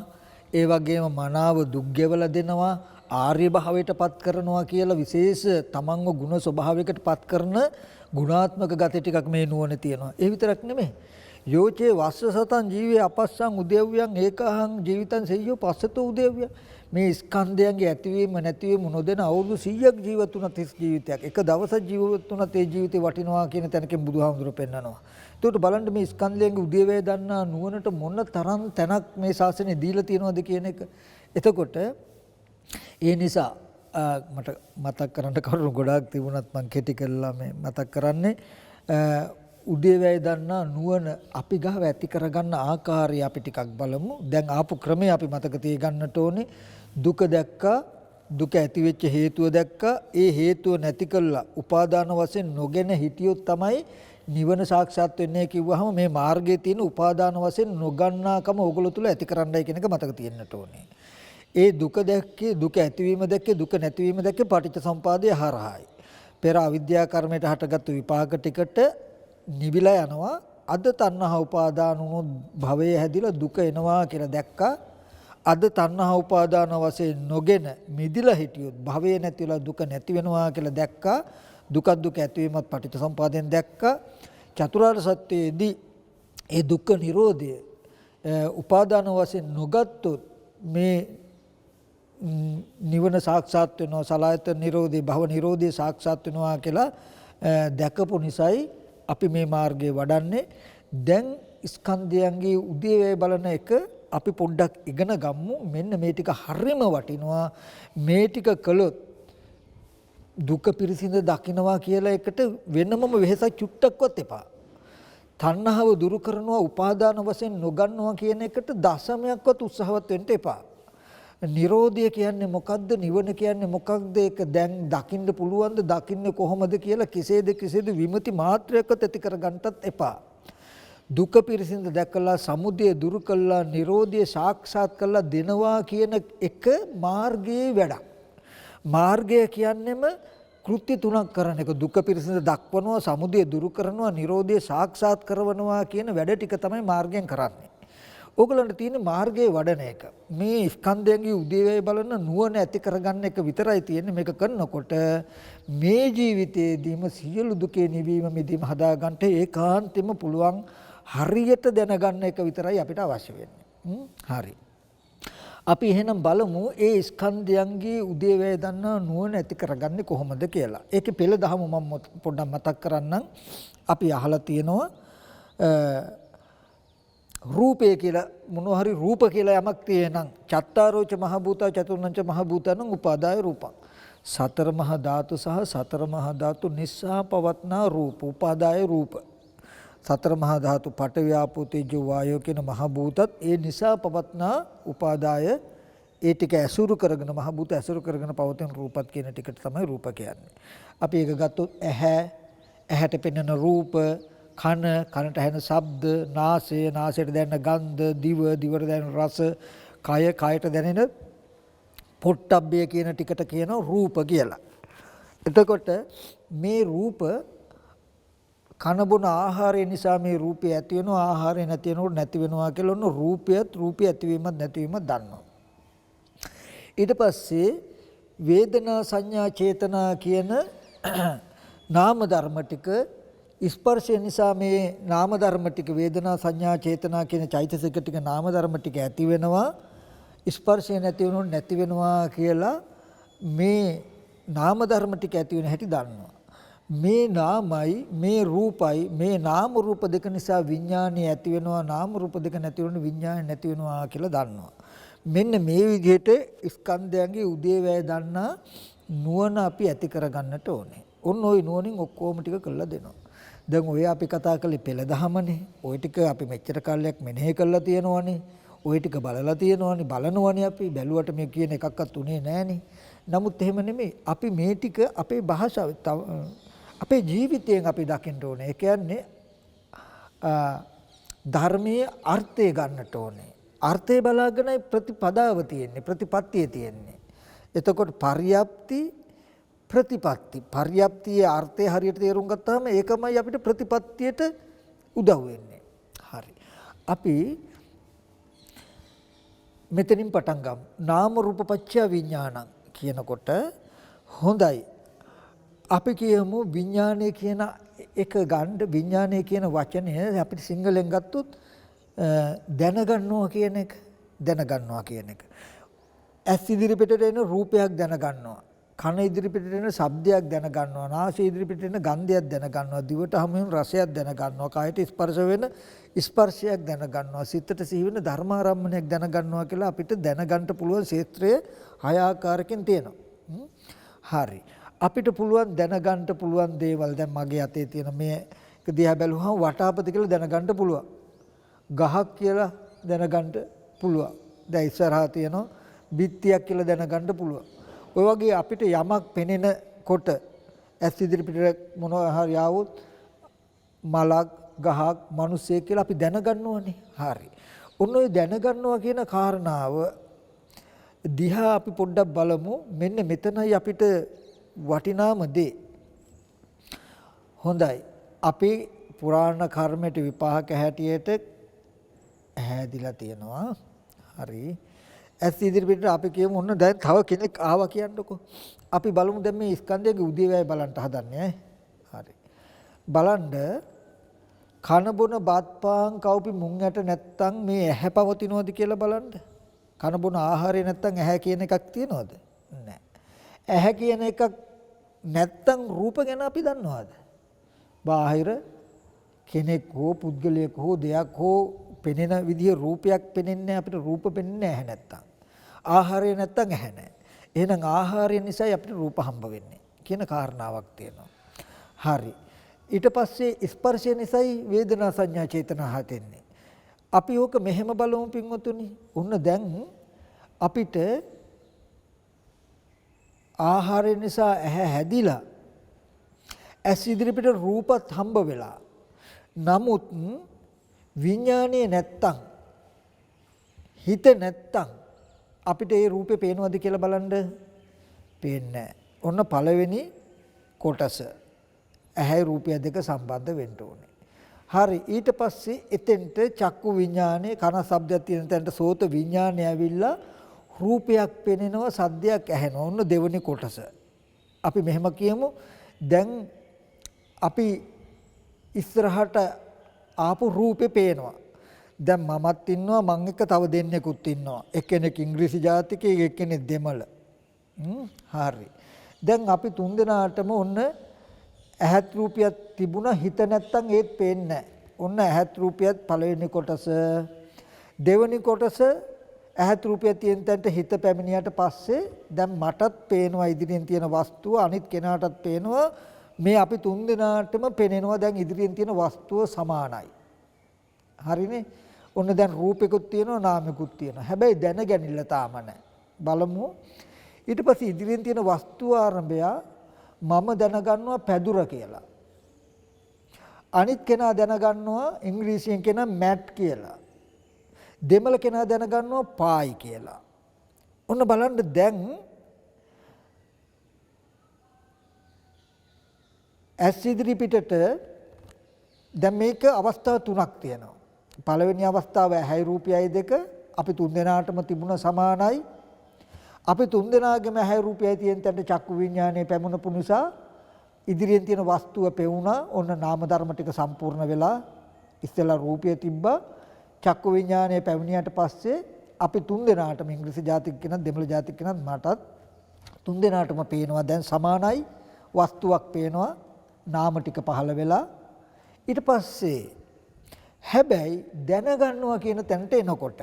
[SPEAKER 1] ඒ වගේම මනාව දුක් ගෙවලා දෙනවා. ආර්ය භාවයට පත් කරනවා කියලා විශේෂ තමන්ව ගුණ ස්වභාවයකට පත් කරන ගුණාත්මක ගති ටිකක් මේ නුවණ තියෙනවා. ඒ විතරක් නෙමෙයි. යෝචේ වස්ස සතන් ජීවේ අපස්සං උදේව්‍යං ඒකහං ජීවිතං සෙය්‍යෝ පස්සතෝ උදේව්‍ය. මේ ස්කන්ධයන්ගේ ඇතිවීම නැතිවීම නොදෙන අවුරුදු 100ක් ජීවත් වුණත් ජීවිතයක් එක දවසක් ජීවත් වුණත් ඒ ජීවිතේ වටිනවා කියන තැනකින් බුදුහාමුදුරුවෝ පෙන්නනවා. ඒකට බලන්න මේ ස්කන්ධයන්ගේ උදේවැය දන්නා නුවණට මොන තරම් තැනක් මේ ශාසනය දීලා තියෙනවද කියන එක. එතකොට ඒ නිසා මට මතක් කරන්න කරුණු ගොඩාක් තිබුණත් මම කෙටි කරලා මේ මතක් කරන්නේ උදේවැය දන්නා නුවණ අපි ගාව ඇති කරගන්න ආකාරය අපි ටිකක් බලමු. දැන් ආපු ක්‍රමය අපි මතක තියගන්නට ඕනේ. දුක දැක්කා, දුක ඇති වෙච්ච හේතුව දැක්කා, ඒ හේතුව නැති කළා උපාදාන වශයෙන් නොගෙන හිටියොත් තමයි නිවන සාක්ෂාත් වෙන්නේ කිව්වහම මේ මාර්ගයේ තියෙන උපාදාන වශයෙන් නොගන්නාකම ඕගොල්ලෝ තුල ඇති කරන්නයි කියන එක මතක තියෙන්නට ඕනේ. ඒ දුක දැක්කේ, දුක ඇතිවීම දැක්කේ, දුක නැතිවීම දැක්කේ පටිච්චසමුපාදය හරහායි. පෙර අවිද්‍යා කර්මයට හටගත්තු විපාක ටිකට නිවිලා යනවා. අද තණ්හා උපාදාන වුණොත් භවයේ හැදිලා දුක එනවා කියලා දැක්කා. අද තණ්හා උපාදාන වශයෙන් නොගෙන මිදිලා හිටියොත් භවයේ නැතිලා දුක නැති වෙනවා කියලා දැක්කා. දුක දුක ඇතිවීමත් පටිච්චසමුපාදයෙන් දැක්කා. චතුරාර්ය සත්‍යයේදී ඒ දුක්ඛ නිරෝධය උපාදාන වශයෙන් නොගත්තොත් මේ නිවන සාක්ෂාත් වෙනවා, සලආයතන නිරෝධය, භව නිරෝධය සාක්ෂාත් වෙනවා කියලා දැකපු නිසායි අපි මේ මාර්ගයේ වඩන්නේ. දැන් ස්කන්ධයන්ගේ උදේවැය බලන එක අපි පොඩ්ඩක් ඉගෙන ගමු. මෙන්න මේ ටික හරිම වටිනවා. මේ ටික කළොත් දුක පිරිසිඳ දකින්නවා කියලා එකට වෙනමම වෙහසක් චුට්ටක්වත් එපා. තණ්හාව දුරු කරනවා, උපාදාන වශයෙන් නොගන්නවා කියන එකට දශමයක්වත් උත්සාහවත් වෙන්න එපා. නිරෝධය කියන්නේ මොකක්ද? නිවන කියන්නේ මොකක්ද? ඒක දැන් දකින්න පුළුවන්ද? දකින්නේ කොහොමද කියලා කිසිසේද විමති මාත්‍රයක්වත් ඇති කරගන්නත් එපා. දුක පිරිසිඳ දැකලා සමුදය දුරු කළා, නිරෝධය සාක්ෂාත් කළා දෙනවා කියන එක මාර්ගයේ වැඩක්. මාර්ගය කියන්නේම කෘත්‍ය තුනක් කරන එක. දුක පිරිසිඳ දක්වනවා, සමුදය දුරු කරනවා, නිරෝධය සාක්ෂාත් කරනවා කියන වැඩ ටික තමයි මාර්ගයෙන් කරන්නේ. ඕගලන්ට තියෙන මාර්ගයේ වඩන එක. මේ ස්කන්ධයන්ගේ උදේවැය බලන නුවණ ඇති කරගන්න එක විතරයි තියෙන්නේ. මේක කරනකොට මේ ජීවිතයේදීම සියලු දුකේ නිවීම මිදීම හදාගන්න ඒකාන්තෙම පුළුවන්. හරියට දැනගන්න එක විතරයි අපිට අවශ්‍ය වෙන්නේ. හරි. අපි එහෙනම් බලමු ඒ ස්කන්ධයන්ගේ උදේවැය දන්නා නුවණ ඇති කරගන්නේ කොහොමද කියලා. ඒකේ පෙළ දහම මම පොඩ්ඩක් මතක් කරන්නම්. අපි අහලා තියෙනවා රූපය කියලා මොනවා හරි රූප කියලා යමක් තියෙනම් චත්තාරෝච මහ භූතා චතුර්ණංච මහ භූතං උපාදාය රූපං. සතර මහා ධාතු සහ සතර මහා ධාතු නිසා පවත්නා රූප උපාදාය රූප. සතර මහා ධාතු පඨවි ආපෝ තේජෝ වායෝ කියන මහ භූතත් ඒ නිසා පවත්නා උපාදාය ඒ ටික ඇසුරු කරගෙන මහ භූත ඇසුරු කරගෙන පවතින රූපත් කියන ටිකට තමයි රූප කියන්නේ. අපි ඒක ගත්තොත් ඇහැට පෙනෙන රූප, කන, කනට ඇහෙන ශබ්ද, නාසය, නාසයට දැනෙන ගන්ධ, දිව, දිවට දැනෙන රස, කය, කයට දැනෙන පොට්ටබ්බය කියන ටිකට කියනවා රූප කියලා. එතකොට මේ රූප කන බොන ආහාරය නිසා මේ රූපය ඇති වෙනවා, ආහාරය නැති වෙනකොට නැති වෙනවා කියලා ඔන්න රූපයත් රූපය ඇතිවීමත් නැතිවීමත් දන්නවා. ඊට පස්සේ වේදනා සංඥා චේතනා කියන නාම ධර්ම ටික ස්පර්ශය නිසා මේ නාම ධර්ම ටික වේදනා සංඥා චේතනා කියන චෛතසික ටික නාම ධර්ම ටික ඇති වෙනවා. ස්පර්ශය නැති වෙනොත් නැති වෙනවා කියලා මේ නාම ධර්ම ටික ඇති වෙන හැටි දන්නවා. මේ නාමයි මේ රූපයි මේ නාම රූප දෙක නිසා විඥානය ඇති වෙනවා, නාම රූප දෙක නැති වෙන විඥානය නැති වෙනවා කියලා දන්නවා. මෙන්න මේ විදිහට ස්කන්ධයන්ගේ උදේවැය දන්නා නුවණ අපි ඇති කරගන්නට ඕනේ. ඔන්න ওই නුවණින් ඔක්කොම ටික කළා දෙනවා. දැන් ඔය අපි කතා කළේ පෙළ දහමනේ. ওই ටික අපි මෙච්චර කාලයක් මෙනෙහි කරලා තියෙනවනේ. ওই ටික බලලා තියෙනවනේ. බලනවනේ අපි. බැලුවට මේ කියන එකක්වත් උනේ නැහනේ. නමුත් එහෙම නෙමෙයි. අපි මේ ටික අපේ භාෂාව අපේ ජීවිතයෙන් අපි දකින්න ඕනේ. ඒ කියන්නේ ධර්මයේ අර්ථය ගන්නට ඕනේ. අර්ථය බලාගෙනයි ප්‍රතිපදාව තියෙන්නේ, ප්‍රතිපත්තිය තියෙන්නේ. එතකොට පර්යාප්ති ප්‍රතිපත්ති. පර්යාප්තියේ අර්ථය හරියට තේරුම් ගත්තාම ඒකමයි අපිට ප්‍රතිපත්තියට උදව් වෙන්නේ. හරි. අපි මෙතනින් පටන් ගමු. නාම රූප පත්‍ය විඥානං කියනකොට හොඳයි. අපි කියමු විඥානය කියන එක ගන්න විඥානය කියන වචනය අපිට සිංහලෙන් ගත්තොත් දැනගන්නවා කියන එක. දැනගන්නවා කියන එක. ඇස් ඉදිරිපිටට එන රූපයක් දැනගන්නවා. කන ඉදිරිපිටට එන ශබ්දයක් දැනගන්නවා. නාසය ඉදිරිපිටට එන ගන්ධයක් දැනගන්නවා. දිවට හමුවෙන රසයක් දැනගන්නවා. කයට ස්පර්ශ වෙන ස්පර්ශයක් දැනගන්නවා. සිතට සිහි වෙන ධර්මාරම්මණයක් දැනගන්නවා කියලා අපිට දැනගන්න පුළුවන් ක්ෂේත්‍රය 6 ආකාරකින් තියෙනවා. හරි. අපිට පුළුවන් දැනගන්න පුළුවන් දේවල් දැන් මගේ අතේ තියෙන මේක දිහා බැලුවහම වටාපත කියලා දැනගන්න පුළුවන්. ගහක් කියලා දැනගන්න පුළුවන්. දැන් ඉස්සරහා තියෙනවා බිත්තියක් කියලා දැනගන්න පුළුවන්. ඔය වගේ අපිට යමක් පෙනෙනකොට ඇස් ඉදිරිපිට මොනවා හරි ආවොත් මලක් ගහක් මිනිස්සෙක් කියලා අපි දැනගන්නවනේ. හරි. ඔන්න ඔය දැනගන්නවා කියන කාරණාව දිහා අපි පොඩ්ඩක් බලමු. මෙන්න මෙතනයි අපිට වටිනාම දේ. හොඳයි. අපි පුරාණ කර්මයට විපාක හැටියට හැදිලා තියෙනවා. හරි. ඇස් ඉදිරිපිට අපි කියමු ඔන්න දැන් තව කෙනෙක් ආවා කියන්නකෝ. අපි බලමු දැන් මේ ස්කන්ධයේ උදේවැය බලන්න හදන්නේ. හරි. බලන්න කන බොන බත් පාන් කව්පි මුං ඇට නැත්තම් මේ ඇහැ පවතිනවද කියලා බලන්න. කන බොන ආහාරය නැත්තම් ඇහැ කියන එකක් තියනවද? නැහැ. ඇහැ කියන එකක් නැත්තම් රූප ගැන අපි දන්නවද? බාහිර කෙනෙක් හෝ පුද්ගලයෙක් හෝ දෙයක් හෝ පෙනෙන විදිහ රූපයක් පෙනෙන්නේ අපිට රූප පෙනෙන්නේ නැහැ නැත්තම්. ආහාරය නැත්තම් ඇහැ නැහැ. එහෙනම් ආහාරය නිසායි අපිට රූප හම්බ වෙන්නේ කියන කාරණාවක් තියෙනවා. හරි. ඊට පස්සේ ස්පර්ශය නිසායි වේදනා සංඥා චේතනා හතෙන්නේ. අපි ඕක මෙහෙම බලමු පින්වතුනි. උන්න දැන් අපිට ආහාරය නිසා ඇහැ හැදිලා ඇස් ඉදිරිපිට රූපත් හම්බ වෙලා. නමුත් විඥානේ නැත්තම් හිත නැත්තම් අපිට ඒ රූපේ පේනවද කියලා බලන්න පේන්නේ නැහැ. ඔන්න පළවෙනි කොටස. ඇහැයි රූපය දෙක සම්බන්ධ වෙන්න ඕනේ. හරි. ඊට පස්සේ එතෙන්ට චක්කු විඥානේ කන ශබ්දයක් තියෙන තැනට සෝත විඥානේ ඇවිල්ලා රූපයක් පෙනෙනවා සද්දයක් ඇහෙනවා. ඔන්න දෙවෙනි කොටස. අපි මෙහෙම කියමු. දැන් අපි ඉස්සරහට ආපු රූපේ පේනවා. දැන් මමත් ඉන්නවා මං එක්ක තව දෙන්නෙකුත් ඉන්නවා. එක්කෙනෙක් ඉංග්‍රීසි ජාතිකයෙක් එක්කෙනෙක් දෙමළ. හරි. දැන් අපි තුන් දෙනාටම ඔන්න ඇහත් රූපියක් තිබුණා හිත නැත්තම් ඒත් පේන්නේ නැහැ. ඔන්න ඇහත් රූපියත් පළවෙනි කොටස. දෙවෙනි කොටස ඇහත් රූපිය තියෙන තැනට හිත පැමිණියට පස්සේ දැන් මටත් පේනවා ඉදිරියෙන් තියෙන වස්තුව අනිත් කෙනාටත් පේනවා. මේ අපි තුන් දෙනාටම පේනවා දැන් ඉදිරියෙන් තියෙන වස්තුව සමානයි. හරිනේ. ඔන්න දැන් රූපෙකුත් තියෙනවා නාමෙකුත් තියෙනවා. හැබැයි දැනගැනිල්ල තාම නැහැ. බලමු. ඊට පස්සේ ඉදිරියෙන් තියෙන වස්තුව ආරම්භය මම දැනගන්නවා පැදුර කියලා. අනිත් කෙනා දැනගන්නවා ඉංග්‍රීසියෙන් කියන මැට් කියලා. දෙමළ කෙනා දැනගන්නවා පායි කියලා. ඔන්න බලන්න දැන් ඇස් ඉදිරි පිටට දැන් මේක අවස්ථා තුනක් තියෙනවා. පළවෙනි අවස්ථාව ඇහැයි රූපයයි දෙක අපි තුන් දෙනාටම තිබුණ සමානයි. අපි තුන් දෙනාගේම ඇහැයි රූපයයි තියෙන තැනට චක්කු විඥානයේ පැමුණපු නිසා ඉදිරියෙන් තියෙන වස්තුව පෙවුණා. ඔන්න නාම ධර්ම ටික සම්පූර්ණ වෙලා ඉස්සෙල්ලා රූපය තිබ්බා. චක්කු විඥානයේ පැමිණියට පස්සේ අපි තුන් දෙනාටම ඉංග්‍රීසි ජාතික කෙනත් දෙමළ ජාතික කෙනත් මටත් තුන් දෙනාටම පේනවා දැන් සමානයි. වස්තුවක් පේනවා. නාම ටික පහළ වෙලා ඊට පස්සේ හැබැයි දැනගන්නවා කියන තැනට එනකොට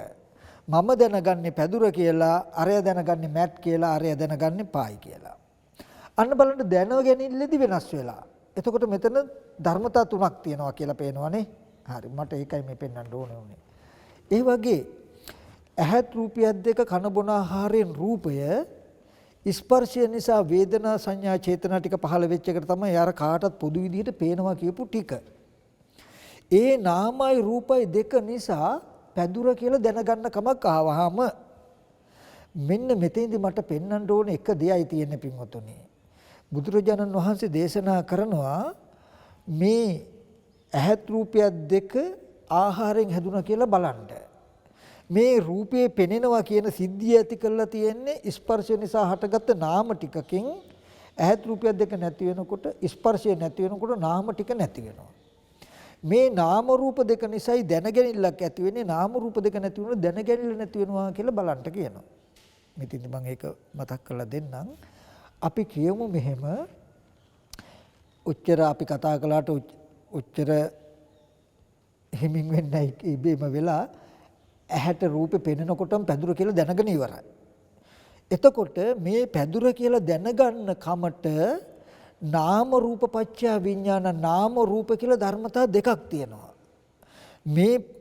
[SPEAKER 1] මම දැනගන්නේ පැදුර කියලා, අරය දැනගන්නේ මැට් කියලා, අරය දැනගන්නේ පායි කියලා. අන්න බලන්න දැනගැනිල්ලේදී වෙනස් වෙලා. එතකොට මෙතන ධර්මතා තුනක් තියෙනවා කියලා පේනවනේ. හරි. මට ඒකයි මේ පෙන්වන්න ඕනේ උනේ. ඒ වගේ ඇහත් රූපියක් දෙක කන බොන ආහාරයෙන් රූපය ස්පර්ශය නිසා වේදනා සංඥා චේතනා ටික පහළ වෙච්ච එකට තමයි යාර කාටත් පොදු විදිහට පේනවා කියපු ටික. ඒ නාමයි රූපයි දෙක නිසා පැදුර කියලා දැනගන්න කමක් ආවහම මෙන්න මෙතෙන්දි මට පෙන්වන්න ඕනේ එක දෙයයි තියෙන්නේ පින්වතුනි. බුදුරජාණන් වහන්සේ දේශනා කරනවා මේ ඇහත් රූපයක් දෙක ආහාරයෙන් හැදුනා කියලා බලන්න. මේ රූපේ පෙනෙනවා කියන සිද්ධිය ඇති කරලා තියෙන්නේ ස්පර්ශ නිසා හටගත්ත නාම ටිකකින් ඇහත් රූපයක් දෙක නැති වෙනකොට ස්පර්ශය නැති වෙනකොට නාම ටික නැති වෙනවා. මේ නාම රූප දෙක නිසායි දැනගැනිල්ලක් ඇති වෙන්නේ. නාම රූප දෙක නැති වුණොත් දැනගැනිල්ල නැති වෙනවා කියලා බලන්න කියනවා. මෙතෙන්දි මම ඒක මතක් කරලා දෙන්නම්. අපි කියමු මෙහෙම උච්චර අපි කතා කළාට උච්චර හිමින් වෙන්නයි ඉබේම වෙලා ඇහැට රූපේ පෙනෙනකොටම පැදුර කියලා දැනගෙන ඉවරයි. එතකොට මේ පැදුර කියලා දැනගන්න කමට නාම රූප පත්‍ය විඥාන නාම රූප කියලා ධර්මතා දෙකක් තියෙනවා.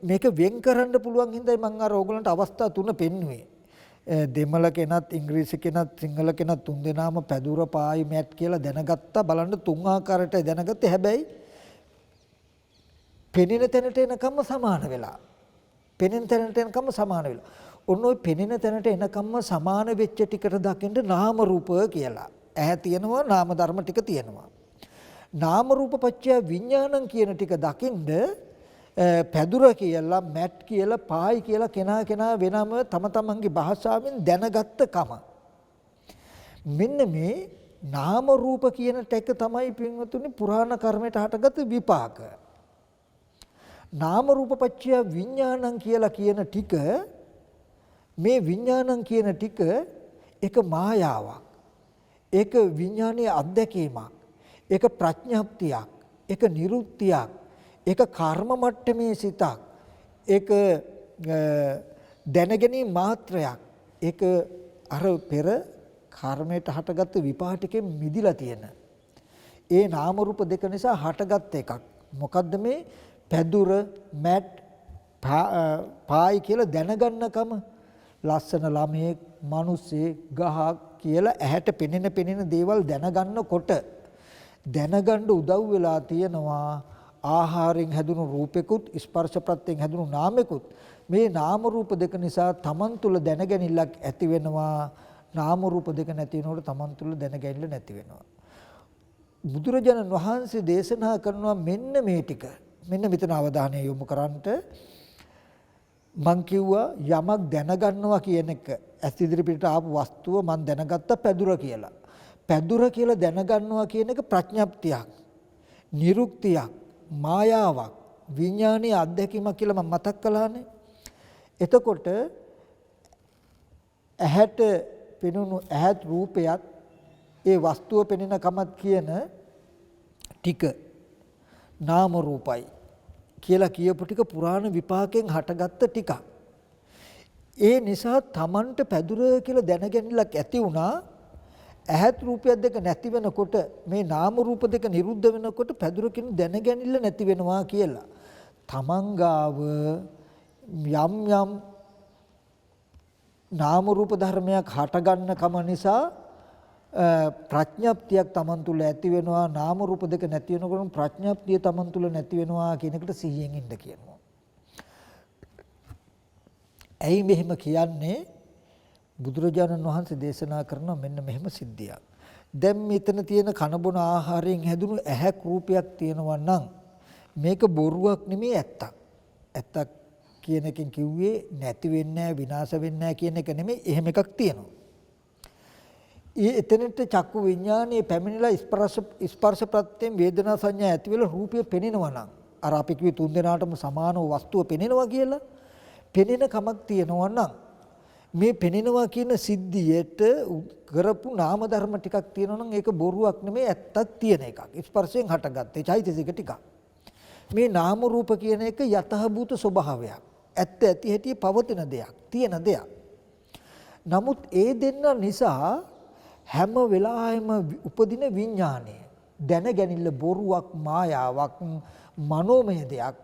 [SPEAKER 1] මේක වෙන් කරන්න පුළුවන් හින්දායි මම අර ඕගලන්ට අවස්ථා තුන පෙන්නුවේ. දෙමළ කෙනත් ඉංග්‍රීසි කෙනත් සිංහල කෙනත් තුන් දෙනාම පැදුර පායි මැට් කියලා දැනගත්තා. බලන්න තුන් ආකාරයට දැනගත්තේ. හැබැයි පෙනෙන තැනට එනකම්ම සමාන වෙලා. පෙනෙන තැනට එනකම්ම සමාන වෙලා. ඔන්න ඔය පෙනෙන තැනට එනකම්ම සමාන වෙච්ච ටිකට දකින්න නාම රූප කියලා. ඇහැ තියෙනවා නාම ධර්ම ටික තියෙනවා. නාම රූප පත්‍ය විඥානං කියන ටික දකින්න පැදුර කියලා මැට් කියලා පායි කියලා කෙනා වෙනම තම තමන්ගේ භාෂාවෙන් දැනගත්ත කම. මෙන්න මේ නාම රූප කියන ටෙක තමයි පින්වතුනි පුරාණ කර්මයට හටගත් විපාක. නාම රූප පත්‍ය විඥානං කියලා කියන ටික මේ විඥානං කියන ටික එක මායාවක්. ඒක විඥානීය අත්දැකීමක්. ඒක ප්‍රඥාප්තියක්. ඒක නිරුක්තියක්. ඒක කර්ම මට්ටමේ සිතක්. ඒක දැනගැනීම මාත්‍රයක්. ඒක අර පෙර කර්මයට හටගත්තු විපාකයෙන් මිදිලා තියෙන. ඒ නාම රූප දෙක නිසා හටගත් එකක්. මොකද්ද මේ පැදුර මැට් පායි කියලා දැනගන්නකම ලස්සන ළමයෙක් මිනිස්සේ ගහක් කියලා ඇහැට පෙනෙන දේවල් දැනගන්නකොට දැනගන්න උදව් වෙලා තියෙනවා ආහාරයෙන් හැදුණු රූපෙකුත් ස්පර්ශ ප්‍රත්‍යයෙන් හැදුණු නාමෙකුත්. මේ නාම රූප දෙක නිසා තමන් තුළ දැනගැනිල්ලක් ඇති වෙනවා. නාම රූප දෙක නැති වෙනකොට තමන් තුළ දැනගැනිල්ල නැති වෙනවා. බුදුරජාණන් වහන්සේ දේශනා කරනවා මෙන්න මේ ටික. මෙන්න මෙතන අවධානය යොමු කරන්නට මං කිව්වා යමක් දැනගන්නවා කියන එක ඇස් ඉදිරිපිට ආපු වස්තුව මං දැනගත්ත පැදුර කියලා. පැදුර කියලා දැනගන්නවා කියන එක ප්‍රඥප්තියක්, නිරුක්තියක්, මායාවක්, විඥානීය අත්දැකීමක් කියලා මම මතක් කළානේ. එතකොට ඇහැට පෙනුණු ඇහත් රූපයත් ඒ වස්තුව පෙනෙන කමත් කියන ටික නාම රූපයි කියලා කියපු ටික පුරාණ විපාකයෙන් හටගත්ත ටිකක්. ඒ නිසා Tamanට පැදුර කියලා දැනගැනිල්ලක් ඇති වුණා. ඇහත් රූපයක් දෙක නැති වෙනකොට මේ නාම රූප දෙක නිරුද්ධ වෙනකොට පැදුර කියන දැනගැනිල්ල නැති වෙනවා කියලා. Taman ගාව යම් නාම රූප ධර්මයක් හටගන්න කම නිසා ප්‍රඥප්තියක් Taman තුල ඇති වෙනවා. නාම රූප දෙක නැති වෙනකොට ප්‍රඥප්තිය Taman තුල නැති වෙනවා කියන එකට සිහියෙන් ඉන්න කියනවා. ඇයි මෙහෙම කියන්නේ? බුදුරජාණන් වහන්සේ දේශනා කරන මෙන්න මෙහෙම සිද්ධියක්. දැන් මෙතන තියෙන කනබොන ආහාරයෙන් හැදුණු ඇහැක් රූපයක් තියෙනවා නම් මේක බොරුවක් නෙමෙයි ඇත්තක්. ඇත්තක් කියන එකෙන් කිව්වේ නැති වෙන්නේ නැහැ, විනාශ වෙන්නේ නැහැ කියන එක නෙමෙයි. එහෙම එකක් තියෙනවා. එතනට චක්කු විඥානයේ පැමිණිලා ස්පර්ශ ප්‍රත්‍යයෙන් වේදනා සංඥා ඇති වෙලා රූපය පෙනෙනවා නම් අර අපි කිව්වේ තුන් දෙනාටම සමානව වස්තුව පෙනෙනවා කියලා. පෙනෙන කමක් තියෙනවා නම් මේ පෙනෙනවා කියන සිද්ධියට කරපු නාම ධර්ම ටිකක් තියෙනවා නම් ඒක බොරුවක් නෙමෙයි ඇත්තක් තියෙන එකක්. ස්පර්ශයෙන් හටගත්තේ චෛතසික ටිකක්. මේ නාම රූප කියන එක යතහභූත ස්වභාවයක්. ඇත්ත ඇති හැටි පවතින දෙයක්, තියෙන දෙයක්. නමුත් ඒ දෙන්න නිසා හැම වෙලාවෙම උපදින විඥානය දැනගැනිල්ල බොරුවක්, මායාවක්, මනෝමය දෙයක්.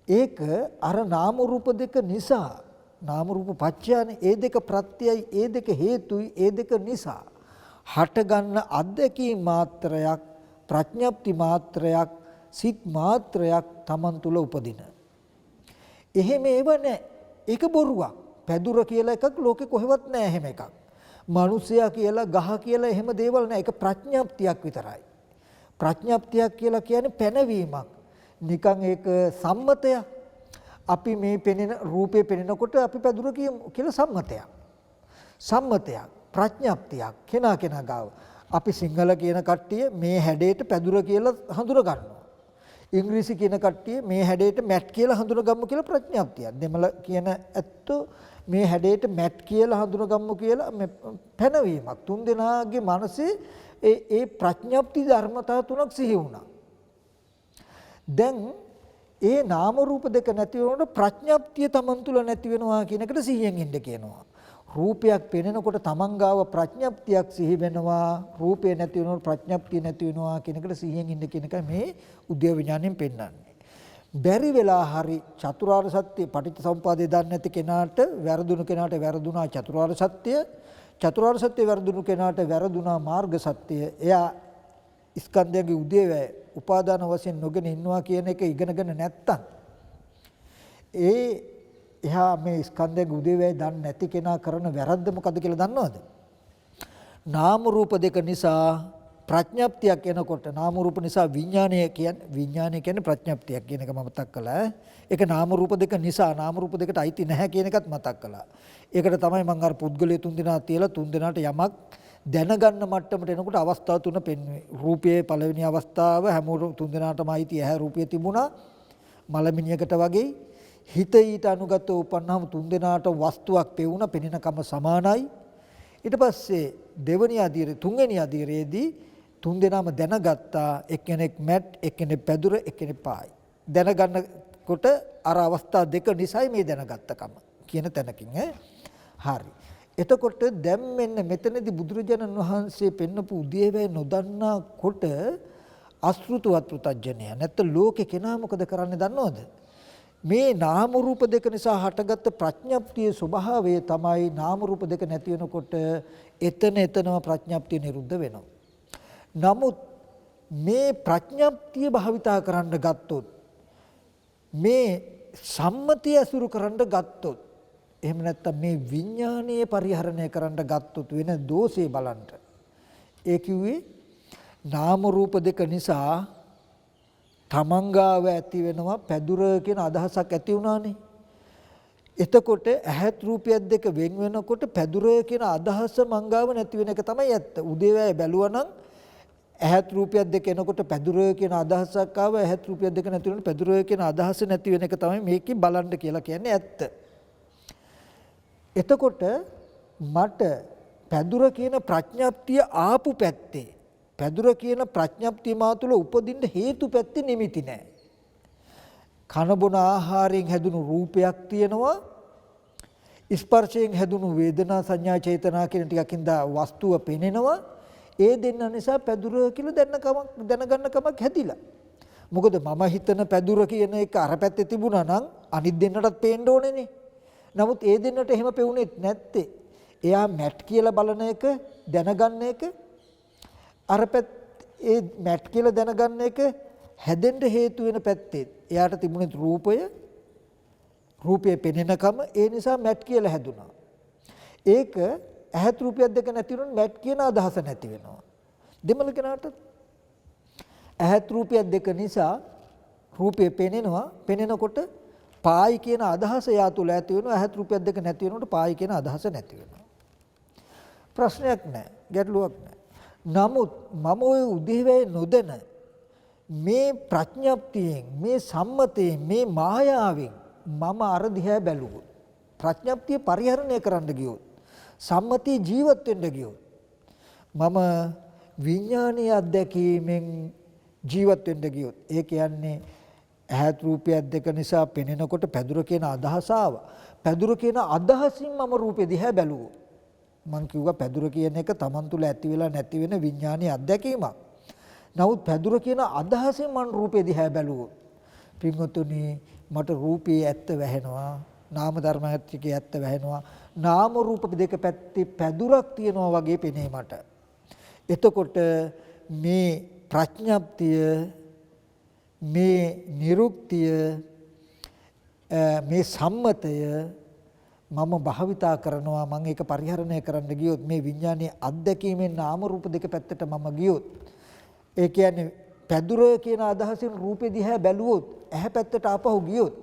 [SPEAKER 1] ඒක අර නාම රූප දෙක නිසා නාම රූප පත්‍යනේ ඒ දෙක ප්‍රත්‍යයයි, ඒ දෙක හේතුයි, ඒ දෙක නිසා හටගන්න අද්දකී මාත්‍රයක්, ප්‍රඥප්ති මාත්‍රයක්, සිත් මාත්‍රයක් Taman තුල උපදින. එහෙම ඒව නැහැ. ඒක බොරුවක්. පැදුර කියලා එකක් ලෝකේ කොහෙවත් නැහැ එහෙම එකක්. මිනිසයා කියලා ගහ කියලා එහෙම දේවල් නැහැ. ඒක ප්‍රඥප්තියක් විතරයි. ප්‍රඥප්තියක් කියලා කියන්නේ පැනවීමක්. නිකන් ඒක සම්මතයක්. අපි මේ පෙනෙන රූපේ පෙනෙනකොට අපි පැදුර කියමු කියලා සම්මතයක්. සම්මතයක්, ප්‍රඥප්තියක් කෙනා ගාව. අපි සිංහල කියන කට්ටිය මේ හැඩයට පැදුර කියලා හඳුනා ගන්නවා. ඉංග්‍රීසි කියන කට්ටිය මේ හැඩයට මැට් කියලා හඳුනගමු කියලා ප්‍රඥාප්තියක්. දෙමළ කියන ඇත්තෝ මේ හැඩයට මැට් කියලා හඳුනගමු කියලා මේ පැනවීමක්. තුන් දෙනාගේ මනසේ ඒ ප්‍රඥාප්ති ධර්මතා තුනක් සිහි වුණා. දැන් ඒ නාම රූප දෙක නැති වෙනකොට ප්‍රඥාප්තිය තමන් තුළ නැති වෙනවා කියන එකට සිහියෙන් ඉන්න කියනවා. රූපයක් පෙනෙනකොට තමන් ගාව ප්‍රඥාප්තියක් සිහි වෙනවා. රූපය නැති වෙනකොට ප්‍රඥාප්තිය නැති වෙනවා කියන එකට සිහියෙන් ඉන්න කියන එක මේ උද්‍යව විඥාණයෙන් පෙන්වන්නේ. බැරි වෙලා හරි චතුරාර්ය සත්‍ය පටිච්චසමුපාදය දන්නේ නැති කෙනාට වැරදුණු කෙනාට වැරදුනා චතුරාර්ය සත්‍ය. චතුරාර්ය සත්‍ය වැරදුණු කෙනාට වැරදුනා මාර්ග සත්‍ය. එයා ස්කන්ධයන්ගේ උදේවැය උපාදාන වශයෙන් නොගෙන ඉන්නවා කියන එක ඉගෙනගෙන නැත්තම් එහා මේ ස්කන්ධයන්ගේ උදේවැය දන්නේ නැති කෙනා කරන වැරද්ද මොකද්ද කියලා දන්නවද? නාම රූප දෙක නිසා ප්‍රඥාප්තියක් එනකොට නාම රූප නිසා විඥානය කියන්නේ ප්‍රඥාප්තියක් කියන එක මම මතක් කළා. ඒක නාම රූප දෙක නිසා නාම රූප දෙකට අයිති නැහැ කියන එකත් මතක් කළා. ඒකට තමයි මම අර පුද්ගලයා තුන් දෙනා තියලා තුන් දෙනාට යමක් දැනගන්න මට්ටමට එනකොට අවස්ථා තුන පෙන්වුවේ. රූපයේ පළවෙනි අවස්ථාව හැමෝටම තුන් දෙනාටම අයිති ඇහැ රූපය තිබුණා. මලමිණියකට වගේ හිත ඊට අනුගතව උපන්නාම තුන් දෙනාට වස්තුවක් පෙවුණා. පෙනෙනකම සමානයි. ඊට පස්සේ දෙවෙනි අදියරේ තුන්වෙනි අදියරේදී තුන් දෙනාම දැනගත්තා එක්කෙනෙක් මැට් එක්කෙනෙක් පැදුර එක්කෙනෙක් පායි. දැනගන්නකොට අර අවස්ථා දෙක නිසයි මේ දැනගත්තකම කියන තැනකින් හරි. එතකොට දැන් මෙන්න මෙතනදී බුදුරජාණන් වහන්සේ පෙන්නපු උදේවැය නොදන්නා කොට අසෘතවත් පුතඥය නැත්නම් ලෝකේ කෙනා මොකද කරන්නේ දන්නවද? මේ නාම රූප දෙක නිසා හටගත්ත ප්‍රඥප්තියේ ස්වභාවය තමයි නාම රූප දෙක නැති වෙනකොට එතනම ප්‍රඥප්තිය නිරුද්ධ වෙනවා. නමුත් මේ ප්‍රඥප්තිය භාවිතා කරන්න ගත්තොත් මේ සම්මතිය අසුරු කරන්න ගත්තොත් එහෙම නැත්නම් මේ විඥානීය පරිහරණය කරන්න ගත්තොත් වෙන දෝෂේ බලන්න. ඒ කිව්වේ නාම රූප දෙක නිසා තමන්ගාව ඇති වෙනවා පැදුර කියන අදහසක් ඇති වුණානේ. එතකොට ඇහත් රූපයක් දෙක වෙන් වෙනකොට පැදුර කියන අදහස මංගාව නැති වෙන එක තමයි ඇත්ත. උදේවැය බැලුවා නම් ඇහත් රූපයක් දෙක එනකොට පැදුර කියන අදහසක් ආව. ඇහත් රූපයක් දෙක නැති වෙනකොට පැදුර කියන අදහස නැති වෙන එක තමයි මේකේ බලන්න කියලා කියන්නේ ඇත්ත. එතකොට මට පැදුර කියන ප්‍රඥාප්තිය ආපු පැත්තේ පැදුර කියන ප්‍රඥාප්තිය මා තුළ උපදින්න හේතු පැත්තේ නිමිති නැහැ. කන බොන ආහාරයෙන් හැදුණු රූපයක් තියෙනවා. ස්පර්ශයෙන් හැදුණු වේදනා සංඥා චේතනා කියන ටිකකින් දා වස්තුව පෙනෙනවා. ඒ දෙන්න නිසා පැදුර කියලා දැනගන්න කමක් හැදිලා. මොකද මම හිතන පැදුර කියන එක අර පැත්තේ තිබුණා නම් අනිත් දෙන්නටත් පේන්න ඕනේනේ. නමුත් ඒ දෙන්නට එහෙම පෙවුනේත් නැත්තේ. එයා මැට් කියලා බලන එක දැනගන්න එක අර ඒ මැට් කියලා දැනගන්න එක හැදෙන්න හේතු වෙන පැත්තේ එයාට තිබුණේ රූපය පෙනෙනකම ඒ නිසා මැට් කියලා හැදුනා. ඒක ඇහත් රූපයක් දෙක නැති වුණොත් මැට් කියන අදහස නැති වෙනවා. දෙමළ කෙනාට ඇහත් රූපයක් දෙක නිසා රූපය පෙනෙනවා. පෙනෙනකොට පායි කියන අදහස එයා තුල ඇති වෙනවා. ඇහත් රූපයක් දෙක නැති වෙනකොට පායි කියන අදහස නැති වෙනවා. ප්‍රශ්නයක් නැහැ. ගැටලුවක් නැහැ. නමුත් මම ওই උදේවැය නොදැන මේ ප්‍රඥප්තියෙන් මේ සම්මතයෙන් මේ මායාවෙන් මම අර දිහා බැලුවොත් ප්‍රඥප්තිය පරිහරණය කරන්න ගියොත් සම්මතිය ජීවත් වෙන්න ගියොත් මම විඥානීය අත්දැකීමෙන් ජීවත් වෙන්න ගියොත් ඒ කියන්නේ ඇහත් රූපයක් දෙක නිසා පෙනෙනකොට පැදුර කියන අදහස ආවා. පැදුර කියන අදහසින් මම රූපෙ දිහා බැලුවොත් මං කිව්වා පැදුර කියන එක Taman තුල ඇති වෙලා නැති වෙන විඥානීය අත්දැකීමක්. නමුත් පැදුර කියන අදහසෙන් මං රූපෙ දිහා බැලුවොත් පින්වතුනි මට රූපේ ඇත්ත වැහෙනවා. නාම ධර්මයත්කේ ඇත්ත වැහෙනවා. නාම රූප දෙක පැත්තේ පැදුරක් තියනවා වගේ පෙනේ මට. එතකොට මේ ප්‍රඥප්තිය මේ නිරුක්තිය මේ සම්මතය මම භාවිතා කරනවා. මම ඒක පරිහරණය කරන්න ගියොත් මේ විඥානයේ අත්දැකීමෙන් නාම රූප දෙක පැත්තට මම ගියොත් ඒ කියන්නේ පැදුර කියන අදහසින් රූපෙ දිහා බැලුවොත් ඇහැ පැත්තට ආපහු ගියොත්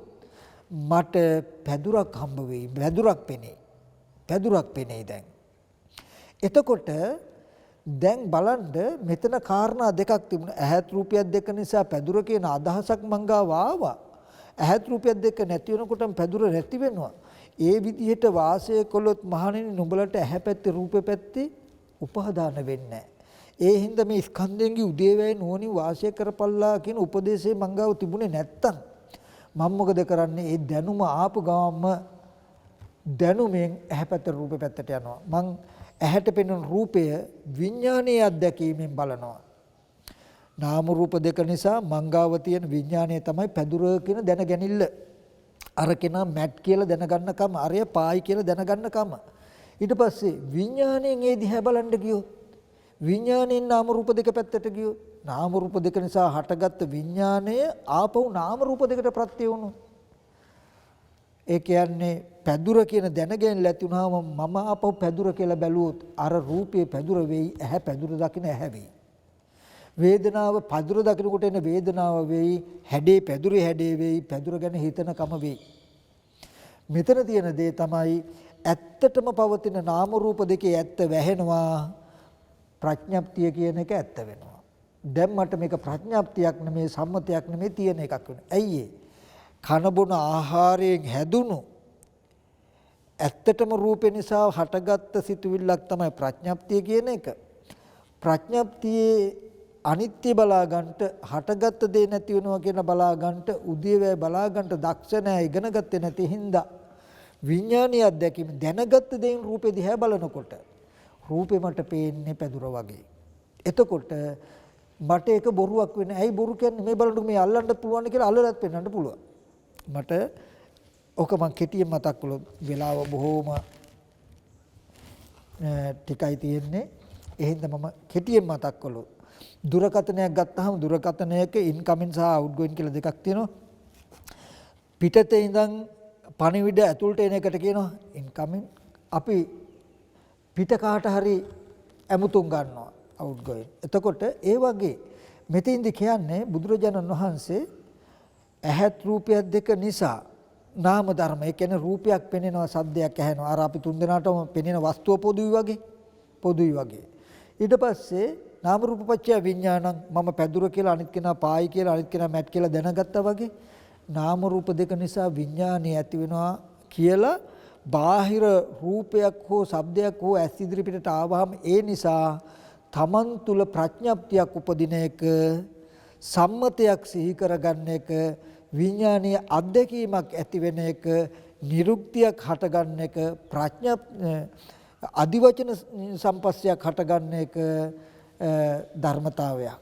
[SPEAKER 1] මට පැදුරක් හම්බ වෙයි. පැදුරක් පෙනේ දැන්. එතකොට දැන් බලන්න මෙතන කාරණා දෙකක් තිබුණා. ඇහත් රූපයක් දෙක නිසා පැදුර කියන අදහසක් මං ගාව ආවා. ඇහත් රූපයක් දෙක නැති වෙනකොටම පැදුර නැති වෙනවා. ඒ විදිහට වාසය කළොත් මහණෙනි නුඹලට ඇහැ පැත්තේ රූපේ පැත්තේ උපාදාන වෙන්නේ නැහැ. ඒ හින්දා මේ ස්කන්ධයන්ගේ උදේවැය නුවණින් වාසය කරපල්ලා කියන උපදේශය මං ගාව තිබුණේ නැත්තම් මම මොකද කරන්නේ? ඒ දැනුම ආපු ගාම දැනුමෙන් ඇහැ පැත්ත රූපේ පැත්තට යනවා. මං ඇහැට පෙනෙන රූපය විඥානීය අත්දැකීමෙන් බලනවා. නාම රූප දෙක නිසා මංගාව තියෙන විඥානය තමයි පැදුර කියන දැනගැනිල්ල. අර කෙනා මැට් කියලා දැනගන්නකම, අරය පායි කියලා දැනගන්නකම. ඊට පස්සේ විඥාණයෙන් ඒ දිහා බලන්න ගියොත්, විඥාණයෙන් නාම රූප දෙක පැත්තට ගියොත්, නාම රූප දෙක නිසා හටගත්ත විඥාණය ආපහු නාම රූප දෙකට ප්‍රත්‍ය වුණොත්, ඒ කියන්නේ පැදුර කියන දැනගෙන ඇති වුණාම මම ආපහු පැදුර කියලා බැලුවොත් අර රූපේ පැදුර වෙයි, ඇහැ පැදුර දකින්න ඇහැ වෙයි. වේදනාව පැදුර දකිනකොට එන වේදනාව වෙයි, හැඩේ පැදුරේ හැඩේ වෙයි, පැදුර ගැන හිතන කම වෙයි. මෙතන තියෙන දේ තමයි ඇත්තටම පවතින නාම රූප දෙකේ ඇත්ත වැහෙනවා, ප්‍රඥප්තිය කියන එක ඇත්ත වෙනවා. දැන් මට මේක ප්‍රඥප්තියක් නෙමෙයි, සම්මතයක් නෙමෙයි, තියෙන එකක් වෙනවා. ඇයි ඒ? කන බොන ආහාරයෙන් හැදුණු ඇත්තටම රූපේ නිසා හටගත්ත සිතුවිල්ලක් තමයි ප්‍රඥප්තිය කියන එක. ප්‍රඥප්තියේ අනිත්‍ය බලා ගන්නට, හටගත්ත දේ නැති වෙනවා කියන බලා ගන්නට, උදේවැය බලා ගන්නට දක්ෂ නැහැ, ඉගෙන ගත්තේ නැති හින්දා විඥානීය අත්දැකීම දැනගත්ත දේන් රූපේ දිහා බලනකොට රූපේ මට පේන්නේ පැදුර වගේ. එතකොට මට ඒක බොරුවක් වෙන්නේ. ඇයි බොරු කියන්නේ? මේ බලන්න මේ අල්ලන්න පුළුවන් කියලා අල්ලලත් පෙන්වන්න පුළුවන්. මට ඔක මං කෙටියෙන් මතක් කළොත් වෙලාව බොහෝම ටිකයි තියෙන්නේ. ඒ හින්දා මම කෙටියෙන් මතක් කළොත් දුරකථනයක් ගත්තාම දුරකථනයක ඉන්කමින් සහ අවුට්ගෝයින් කියලා දෙකක් තියෙනවා. පිටතේ ඉඳන් පණිවිඩ ඇතුළට එන එකට කියනවා ඉන්කමින්. අපි පිට කාට හරි ඇමුතුම් ගන්නවා අවුට්ගෝයින්. එතකොට ඒ වගේ මෙතෙන්දි කියන්නේ බුදුරජාණන් වහන්සේ ඇහත් රූපයක් දෙක නිසා නාම ධර්ම, ඒ කියන්නේ රූපයක් පෙනෙනවා, සද්දයක් ඇහෙනවා. අර අපි තුන් දෙනාටම පෙනෙන වස්තුව පොදුයි වගේ. ඊට පස්සේ නාම රූප පත්‍ය විඥානං, මම පැදුර කියලා, අනිත් කෙනා පායි කියලා, අනිත් කෙනා මැට් කියලා දැනගත්තා වගේ නාම රූප දෙක නිසා විඥානය ඇති වෙනවා කියලා බාහිර රූපයක් හෝ ශබ්දයක් හෝ ඇස් ඉදිරි පිටට ආවහම ඒ නිසා තමන් තුල ප්‍රඥප්තියක් උපදින එක, සම්මතයක් සිහි කරගන්න එක, විඥානීය අත්දැකීමක් ඇති වෙන එක, නිරුක්තියක් හටගන්න එක, අදිවචන සම්පස්සයක් හටගන්න එක ධර්මතාවයක්.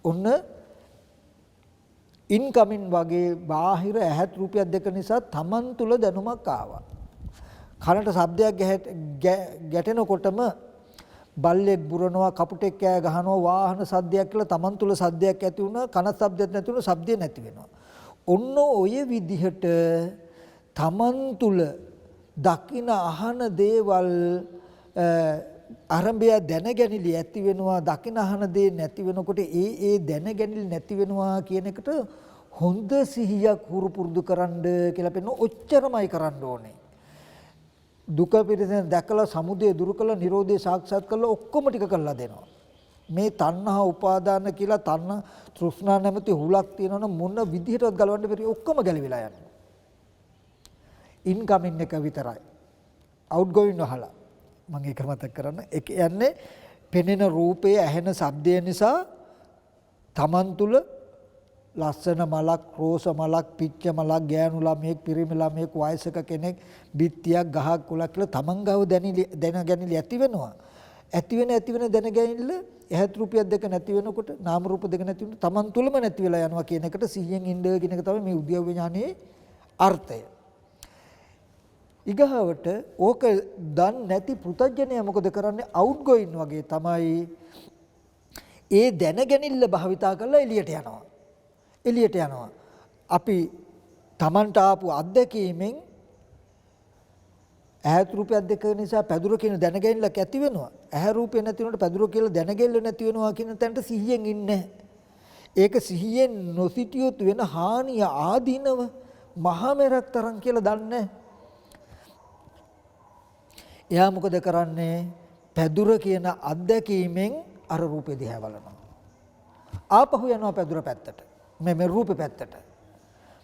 [SPEAKER 1] ඔන්න ඉන්කමින් වගේ බාහිර ඇහත් රූපයක් දෙක නිසා තමන් තුල දැනුමක් ආවා. කනට ශබ්දයක් ගැටෙනකොටම බල්ලෙක් බුරනවා, කපුටෙක් කෑ ගහනවා, වාහන සද්දයක් කියලා තමන් තුල සද්දයක් ඇති වුණා, කන ශබ්දයක් නැති වුණා, ශබ්දේ නැති වෙනවා. ඔන්න ඔය විදිහට තමන් තුල දකින අහන දේවල් ආරම්භය දැනගැනිලි ඇති වෙනවා, දකින අහන දේ නැති වෙනකොට ඒ දැනගැනිලි නැති වෙනවා කියන එකට හොඳ සිහියක් හුරු පුරුදු කරන්න කියලා පෙන්නන ඔච්චරමයි කරන්න ඕනේ. දුක පිළිසෙන් දැකලා සමුදය දුරු කළා, නිරෝධය සාක්ෂාත් කළා, ඔක්කොම ටික කළා දෙනවා. මේ තණ්හා උපාදාන කියලා තණ්හා තෘෂ්ණා නැමැති හුලක් තියෙනවනම් මොන විදිහටවත් ගලවන්න බැරි, ඔක්කොම ගැලවිලා යනවා. ඉන්කමින් එක විතරයි. අවුට්ගෝයින් වහලා මම ඒක මතක් කරන්න. ඒ කියන්නේ පෙනෙන රූපයේ ඇහෙන ශබ්දය නිසා තමන් තුල ලස්සන මලක්, රෝස මලක්, පිච්ච මලක්, ගෑනු ළමයෙක්, පිරිමි ළමයෙක්, වයසක කෙනෙක්, බිත්තියක්, ගහක්, කුලක් කියලා තමන් ගාව දැනගැනිලි ඇති වෙනවා. ඇති වෙන දැනගැනිල්ල ඇහත් රූපයක් දෙක නැති වෙනකොට, නාම රූප දෙක නැති වෙනකොට තමන් තුලම නැති වෙලා යනවා කියන එකට සිහියෙන් ඉන්න කියන එක තමයි මේ උද්‍යව ඥානයේ අර්ථය. ඊගාවට ඕක දන්නේ නැති පෘථග්ජනයා මොකද කරන්නේ? අවුට්ගෝයින් වගේ තමයි ඒ දැනගැනිල්ල භාවිතා කරලා එළියට යනවා. අපි Tamanට ආපු අත්දැකීමෙන් ඇහත් රූපයක් දෙක නිසා පැදුර කියන දැනගැනිල්ලක් ඇති වෙනවා. ඇහැ රූපේ නැති වුණාට පැදුර කියලා දැනගැල්ල නැති වෙනවා කියන තැනට සිහියෙන් ඉන්නේ. ඒක සිහියෙන් නොසිටියොත් වෙන හානිය ආදීනව මහා මෙරක් තරම් කියලා දන්නේ. එයා මොකද කරන්නේ? පැදුර කියන අත්දැකීමෙන් අර රූපේ දිහා බලනවා. ආපහු යනවා පැදුර පැත්තට. මේ රූපේ පැත්තට.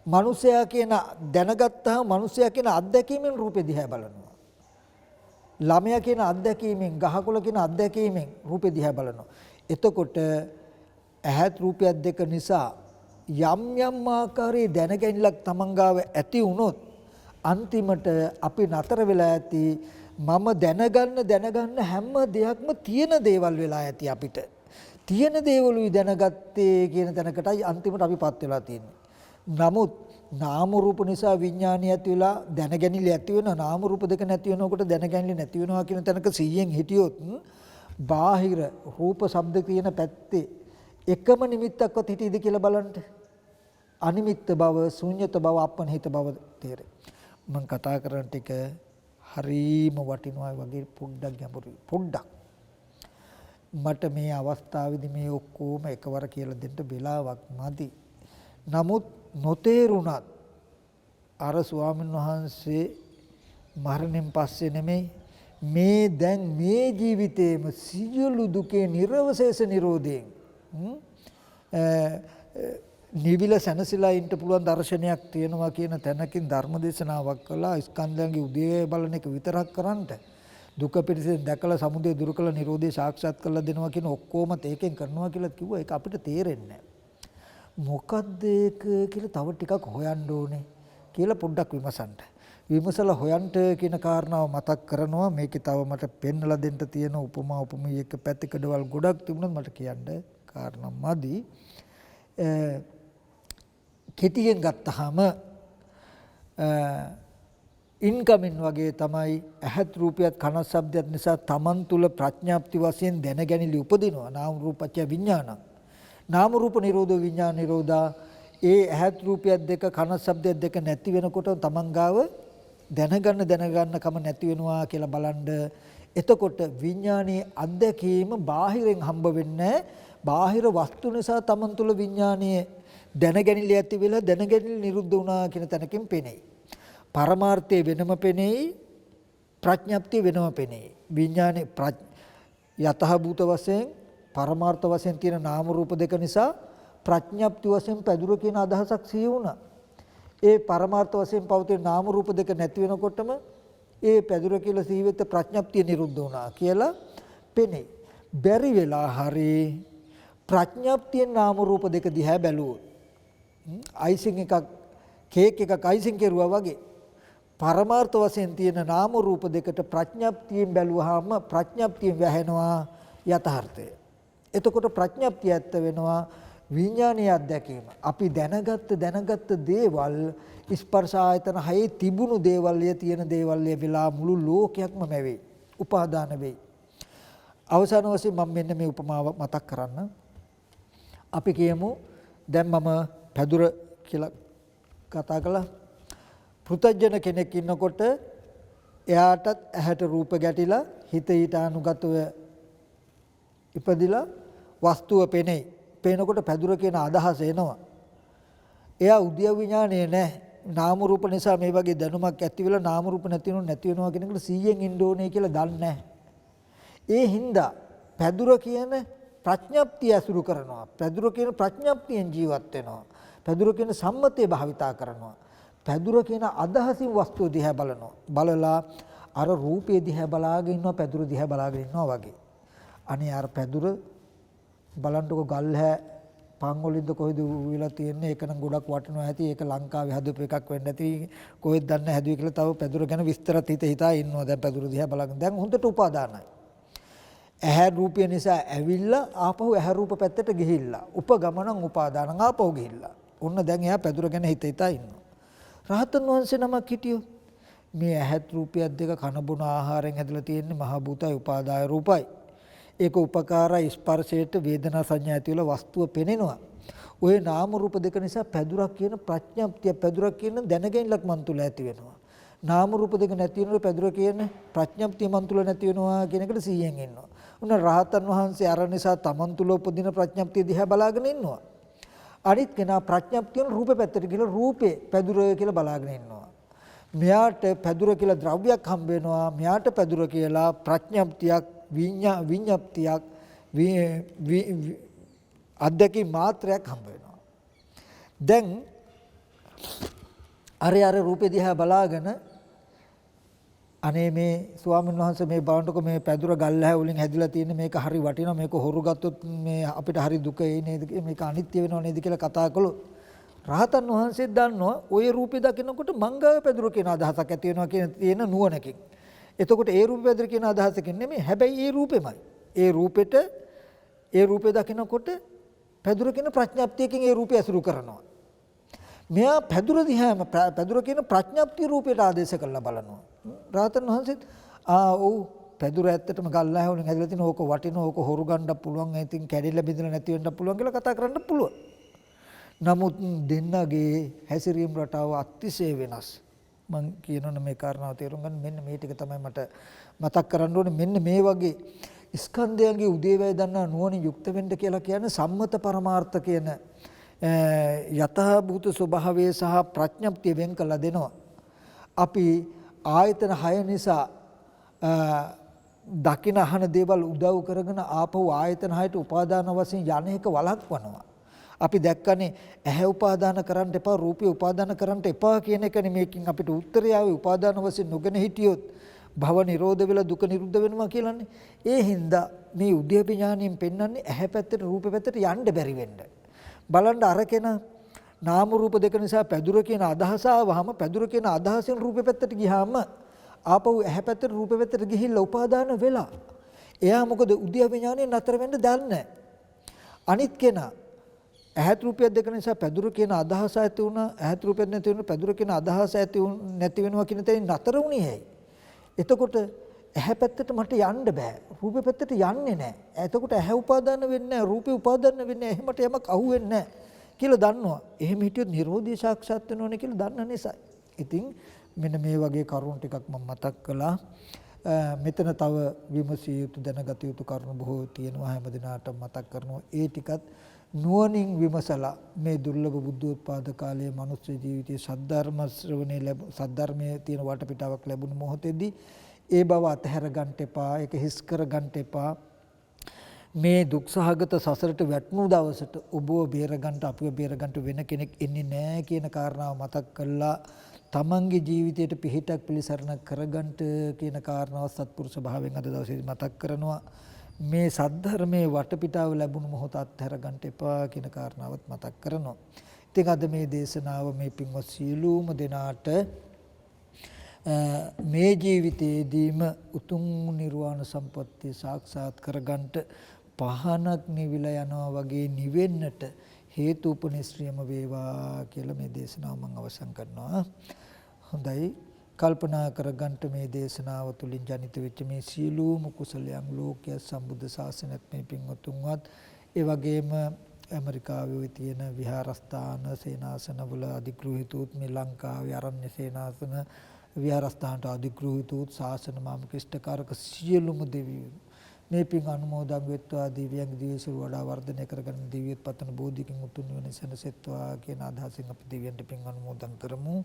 [SPEAKER 1] මිනිසයා කියන දැනගත්තාම මිනිසයා කියන අත්දැකීමෙන් රූපේ දිහා බලනවා. ළමයා කියන අත්දැකීමෙන්, ගහකොළ කියන අත්දැකීමෙන් රූපේ දිහා බලනවා. එතකොට ඇහත් රූපයත් දෙක නිසා යම් යම් ආකාරයේ දැනගැනිල්ලක් තමන් ගාව ඇති වුණොත් අන්තිමට අපි නතර වෙලා ඇති මම දැනගන්න හැම දෙයක්ම තියෙන දේවල් වෙලා ඇති අපිට. තියෙන දේවලුයි දැනගත්තේ කියන තැනකටයි අන්තිමට අපිපත් වෙලා තියෙන්නේ. නමුත් නාම රූප නිසා විඥානය ඇති වෙලා දැනගැනිලි ඇති වෙනවා. නාම රූප දෙක නැති වෙනකොට දැනගැනිලි නැති වෙනවා කියන තැනක 100න් හිටියොත් බාහිර රූප ශබ්ද කියන පැත්තේ එකම නිමිත්තක්වත් හිටියද කියලා බලන්න. අනිමිත්ත බව, ශූන්‍යත බව, අපනිහිත බව තේරෙයි. මම කතා කරන ටික හරීම වටිනවා වගේ පොඩ්ඩක් ගැඹුරුයි. පොඩ්ඩක් මට මේ අවස්ථාවේදී මේ ඔක්කොම එකවර කියලා දෙන්න වෙලාවක් මදි. නමුත් නොතේරුණත් අර ස්වාමීන් වහන්සේ මරණයෙන් පස්සේ නෙමෙයි මේ දැන් මේ ජීවිතේම සියලු දුකේ නිර්වශේෂ නිරෝධයෙන් නිවිල සැනසීලා ඉන්න පුළුවන් දර්ශනයක් තියෙනවා කියන තැනකින් ධර්මදේශනාවක් කළා. ස්කන්ධයන්ගේ උදේ බලන එක විතරක් කරන්ට දුක පිළිසෙන් දැකලා සමුදය දුරු කළ නිරෝධය සාක්ෂාත් කරලා දෙනවා කියන ඔක්කොම ඒකෙන් කරනවා කියලා කිව්වා. ඒක අපිට තේරෙන්නේ නැහැ. මොකද්ද ඒක කියලා තව ටිකක් හොයන්න ඕනේ කියලා පොඩ්ඩක් විමසන්න. විමසලා හොයන්න කියන කාරණාව මතක් කරනවා. මේකේ තව මට පෙන්වලා දෙන්න තියෙන උපමා උපමී එක පැතිකඩවල් ගොඩක් තිබුණත් මට කියන්න කාරණා මදි. කෙටියෙන් ගත්තාම ඉන්කමින් වගේ තමයි ඇහත් රූපයත් කන ශබ්දයත් නිසා තමන් තුල ප්‍රඥාප්ති වශයෙන් දැනගැනිලි උපදිනවා. නාම රූපච්ඡ විඥානං. නාම රූප නිරෝධ විඥාන නිරෝධා. ඒ ඇහත් රූපයත් දෙක කන ශබ්දයත් දෙක නැති වෙනකොට තමන් ගාව දැනගන්න කම නැති වෙනවා කියලා බලන්න. එතකොට විඥානයේ අත්දැකීම බාහිරෙන් හම්බ වෙන්නේ බාහිර වස්තු නිසා තමන් තුල විඥානයේ දැනගැනිලි ඇති වෙලා දැනගැනිලි නිරුද්ධ වුණා කියන තැනකින් පෙනෙයි. පරමාර්ථය වෙනම පෙනෙයි, ප්‍රඥප්තිය වෙනම පෙනෙයි. විඥානේ යතහ භූත වශයෙන් පරමාර්ථ වශයෙන් තියෙන නාම රූප දෙක නිසා ප්‍රඥප්ති වශයෙන් පැදුර කියන අදහසක් සිහි වුණා. ඒ පරමාර්ථ වශයෙන් පවතින නාම රූප දෙක නැති වෙනකොටම ඒ පැදුර කියලා සිහි වෙච්ච ප්‍රඥප්තිය නිරුද්ධ වුණා කියලා පෙනෙයි. බැරි වෙලා හරි ප්‍රඥප්තියෙන් නාම රූප දෙක දිහා බැලුවොත් අයිසිං එකක් කේක් එකක් අයිසිං කෙරුවා වගේ පරමාර්ථ වශයෙන් තියෙන නාම රූප දෙකට ප්‍රඥප්තියෙන් බැලුවාම ප්‍රඥප්තියෙන් වැහෙනවා යථාර්ථය. එතකොට ප්‍රඥප්තිය ඇත්ත වෙනවා විඥානීය අත්දැකීම. අපි දැනගත්ත දේවල් ස්පර්ශ ආයතන හයේ තිබුණු දේවල් තියෙන දේවල් වෙලා මුළු ලෝකයක්ම වෙයි. උපාදාන වෙයි. අවසාන වශයෙන් මම මෙන්න මේ උපමාව මතක් කරන්න. අපි කියමු දැන් මම පැදුර කියලා කතා කළා. පෘථජන කෙනෙක් ඉන්නකොට එයාටත් ඇහැට රූප ගැටිලා හිත ඊට අනුගතව ඉපදිලා වස්තුව පෙනෙයි. පේනකොට පැදුර කියන අදහස එනවා. එයා උද්‍යව විඥානයේ නැහැ. නාම රූප නිසා මේ වගේ දැනුමක් ඇති වෙලා නාම රූප නැති වෙනවා කියන එකට 100න් ඉන්න ඕනේ කියලා දන්නේ නැහැ. ඒ හින්දා පැදුර කියන ප්‍රඥප්තිය අසුරු කරනවා. පැදුර කියන ප්‍රඥප්තියෙන් ජීවත් වෙනවා. පැදුර කියන සම්මතය භාවිතා කරනවා. පැදුර කියන අදහසින් වස්තුව දිහා බලනවා. බලලා අර රූපේ දිහා බලාගෙන ඉන්නවා පැදුර දිහා බලාගෙන ඉන්නවා වගේ. අනේ අර පැදුර බලන්නකො ගල්හැ පන් වලින්ද කොහෙද උවිලා තියෙන්නේ. ඒක නම් ගොඩක් වටිනවා ඇති. ඒක ලංකාවේ හදපු එකක් වෙන්න ඇති. කොහෙද දන්නේ හැදුවේ කියලා තව පැදුර ගැන විස්තරත් හිතා ඉන්නවා. දැන් පැදුර දිහා බලාගෙන දැන් හොඳට උපාදානයි. ඇහැ රූපය නිසා ඇවිල්ලා ආපහු ඇහැ රූප පැත්තට ගිහිල්ලා උපගමනං උපාදානං ආපහු ගිහිල්ලා. ඔන්න දැන් එයා පැදුර ගැන හිතා ඉන්නවා. රහතන් වහන්සේ නමක් හිටියෝ මේ ඇහත් රූපයත් දෙක කන බොන ආහාරයෙන් හැදලා තියෙන්නේ මහ භූතයි උපාදාය රූපයි. ඒක උපකාරයි ස්පර්ශයට වේදනා සංඥා ඇති වෙලා වස්තුව පෙනෙනවා. ওই නාම රූප දෙක නිසා පැදුරක් කියන ප්‍රඥප්තිය පැදුරක් කියන දැනගැනිල්ලක් මන් තුල ඇති වෙනවා. නාම රූප දෙක නැති වෙනකොට පැදුර කියන ප්‍රඥප්තිය මන් තුල නැති වෙනවා කියන එකට 100න් ඉන්නවා. උන රහතන් වහන්සේ අර නිසා තමන් තුල උපදින ප්‍රඥප්තිය දිහා බලාගෙන ඉන්නවා. අනිත් කෙනා ප්‍රඥප්තියන රූපේ පැත්තට ගිහලා රූපේ පැදුර කියලා බලාගෙන ඉන්නවා. මෙයාට පැදුර කියලා ද්‍රව්‍යයක් හම්බ වෙනවා. මෙයාට පැදුර කියලා ප්‍රඥප්තියක් විඤ්ඤාප්තියක් අධ්‍යක්ී මාත්‍රයක් හම්බ වෙනවා. දැන් අර රූපේ දිහා බලාගෙන අනේ මේ ස්වාමීන් වහන්සේ මේ බලන්නකො මේ පැදුර ගල්හැ වලින් හැදිලා තියෙන මේක හරි වටිනවා මේක හොරු ගත්තොත් මේ අපිට හරි දුක එයි නේද මේක අනිත්‍ය වෙනව නේද කියලා කතා කළොත් රහතන් වහන්සේ දන්නවා ওই රූපේ දකිනකොට මංගව පැදුර කියන අදහසක් ඇති වෙනවා කියන තියෙන නුවණකින්. එතකොට ඒ රූපේ පැදුර කියන අදහසකින් නෙමෙයි හැබැයි ඒ රූපෙමයි. ඒ රූපේ දකිනකොට පැදුර කියන ප්‍රඥාප්තියකින් ඒ රූපය අසුරු කරනවා. මෙයා පැදුර දිහාම පැදුර කියන ප්‍රඥාප්තිය රූපයට ආදේශ කරලා බලනවා. රහතන් වහන්සේත් ඔව් පැදුර ඇත්තටම ගල්ලා වලින් හැදලා තියෙන ඕක වටිනවා ඕක හොරු ගන්නත් පුළුවන් ඉතින් කැඩිලා බිඳලා නැති වෙන්නත් පුළුවන් කියලා කතා කරන්න පුළුවන්. නමුත් දෙන්නගේ හැසිරීම රටාව අතිශය වෙනස්. මම කියනවනේ මේ කාරණාව තේරුම් ගන්න මෙන්න මේ ටික තමයි මට මතක් කරන්න ඕනේ මෙන්න මේ වගේ ස්කන්ධයන්ගේ උදේවැය දන්නා නුවණින් යුක්ත වෙන්න කියලා කියන්නේ සම්මත පරමාර්ථ කියන යථාභූත ස්වභාවය සහ ප්‍රඥප්තිය වෙන් කළා දෙනවා. අපි ආයතන 6 නිසා දකින අහන දේවල් උදව් කරගෙන ආපහු ආයතන 6ට උපාදාන වශයෙන් යන එක වළක්වනවා. අපි දැක්කනේ ඇහැ උපාදාන කරන්න එපා රූපය උපාදාන කරන්න එපා කියන එකනේ මේකෙන් අපිට උත්තරය ආවේ උපාදාන වශයෙන් නොගෙන හිටියොත් භව නිරෝධ වෙලා දුක නිරුද්ධ වෙනවා කියලානේ. ඒ හින්දා මේ උද්‍යප්ප ඥාණයෙන් පෙන්වන්නේ ඇහැ පැත්තට රූප පැත්තට යන්න බැරි වෙන්න. බලන්න අරකෙන නාම රූප දෙක නිසා පැදුර කියන අදහස ආවහම පැදුර කියන අදහසෙන් රූපේ පැත්තට ගියාම ආපහු ඇහැ පැත්තට රූපේ පැත්තට ගිහිල්ලා උපාදාන වෙලා. එයා මොකද උද්‍යප්ප ඥාණයෙන් නතර වෙන්න දන්නේ. අනිත් කෙනා ඇහත් රූපය දෙක නිසා පැදුර කියන අදහස ඇති වුණා ඇහත් රූපය නැති වුණා පැදුර කියන අදහස නැති වෙනවා කියන තැනින් නතර වුණේ ඇයි? එතකොට ඇහැ පැත්තට මට යන්න බෑ රූපේ පැත්තට යන්නේ නැහැ. එතකොට ඇහැ උපාදාන වෙන්නේ නැහැ රූපේ උපාදාන වෙන්නේ නැහැ. එහෙමට යමක් අහුවෙන්නේ නැහැ කියලා දන්නවා. එහෙම හිටියොත් නිරෝධය සාක්ෂාත් වෙනවනේ කියලා දන්න නිසා. ඉතින් මෙන්න මේ වගේ කරුණු ටිකක් මම මතක් කළා. මෙතන තව විමසිය යුතු දැනගත යුතු කරුණු බොහෝ තියෙනවා හැම දිනාටම මතක් කරනවා. ඒ ටිකත් නුවණින් විමසලා මේ දුර්ලභ බුද්ධෝත්පාද කාලයේ මනුෂ්‍ය ජීවිතයේ සද්ධර්ම ශ්‍රවණේ සද්ධර්මයේ තියෙන වටපිටාවක් ලැබුණු මොහොතේදී ඒ බව අතහැර ගන්න එපා ඒක හිස් කර ගන්න එපා මේ දුක්සහගත සසරට වැටුණු දවසට ඔබව බේර ගන්න අපිව බේර ගන්න වෙන කෙනෙක් ඉන්නේ නැහැ කියන කාරණාව මතක් කළා තමන්ගේ ජීවිතයට පිහිටක් පිළිසරණ කරගන්න කියන කාරණාව සත්පුරුෂ භාවයෙන් අද දවසේදී මතක් කරනවා මේ සද්ධර්මයේ වටපිටාව ලැබුණු මොහොත අත්හැර ගන්න එපා කියන කාරණාවත් මතක් කරනවා. ඉතින් අද මේ දේශනාව මේ පින්වත් සීලූම දෙනාට මේ ජීවිතයේදීම උතුම් නිර්වාණ සම්පත්තිය සාක්ෂාත් කරගන්නට පහනක් නිවිලා යනවා වගේ නිවෙන්නට හේතු උපනිශ්‍රියම වේවා කියලා මේ දේශනාව මම අවසන් කරනවා. හොඳයි කල්පනා කරගන්න මේ දේශනාව තුළින් ජනිත වෙච්ච මේ සීලූම කුසලයන් ලෝකයේ සම්බුද්ධ ශාසනයත් මේ පින්වතුන්වත් ඒ වගේම ඇමරිකාවේ තියෙන විහාරස්ථාන සේනාසනවල අධිග්‍රහිතූත් මේ ලංකාවේ ආරණ්‍ය සේනාසන විහාරස්ථානට අධිග්‍රහිතූත් ශාසන මාමකිෂ්ඨකාරක සියලුම දෙවියෝ මේ පින් අනුමෝදන් වෙත්වා දිව්‍යංග දිවිසුර වඩා වර්ධනය කරගන්න දිව්‍යත් පතන බෝධිකින් උතුම් නිවන සැනසෙත්වා කියන අදහසින් අපි දිව්‍යන්ට පින් අනුමෝදන් කරමු.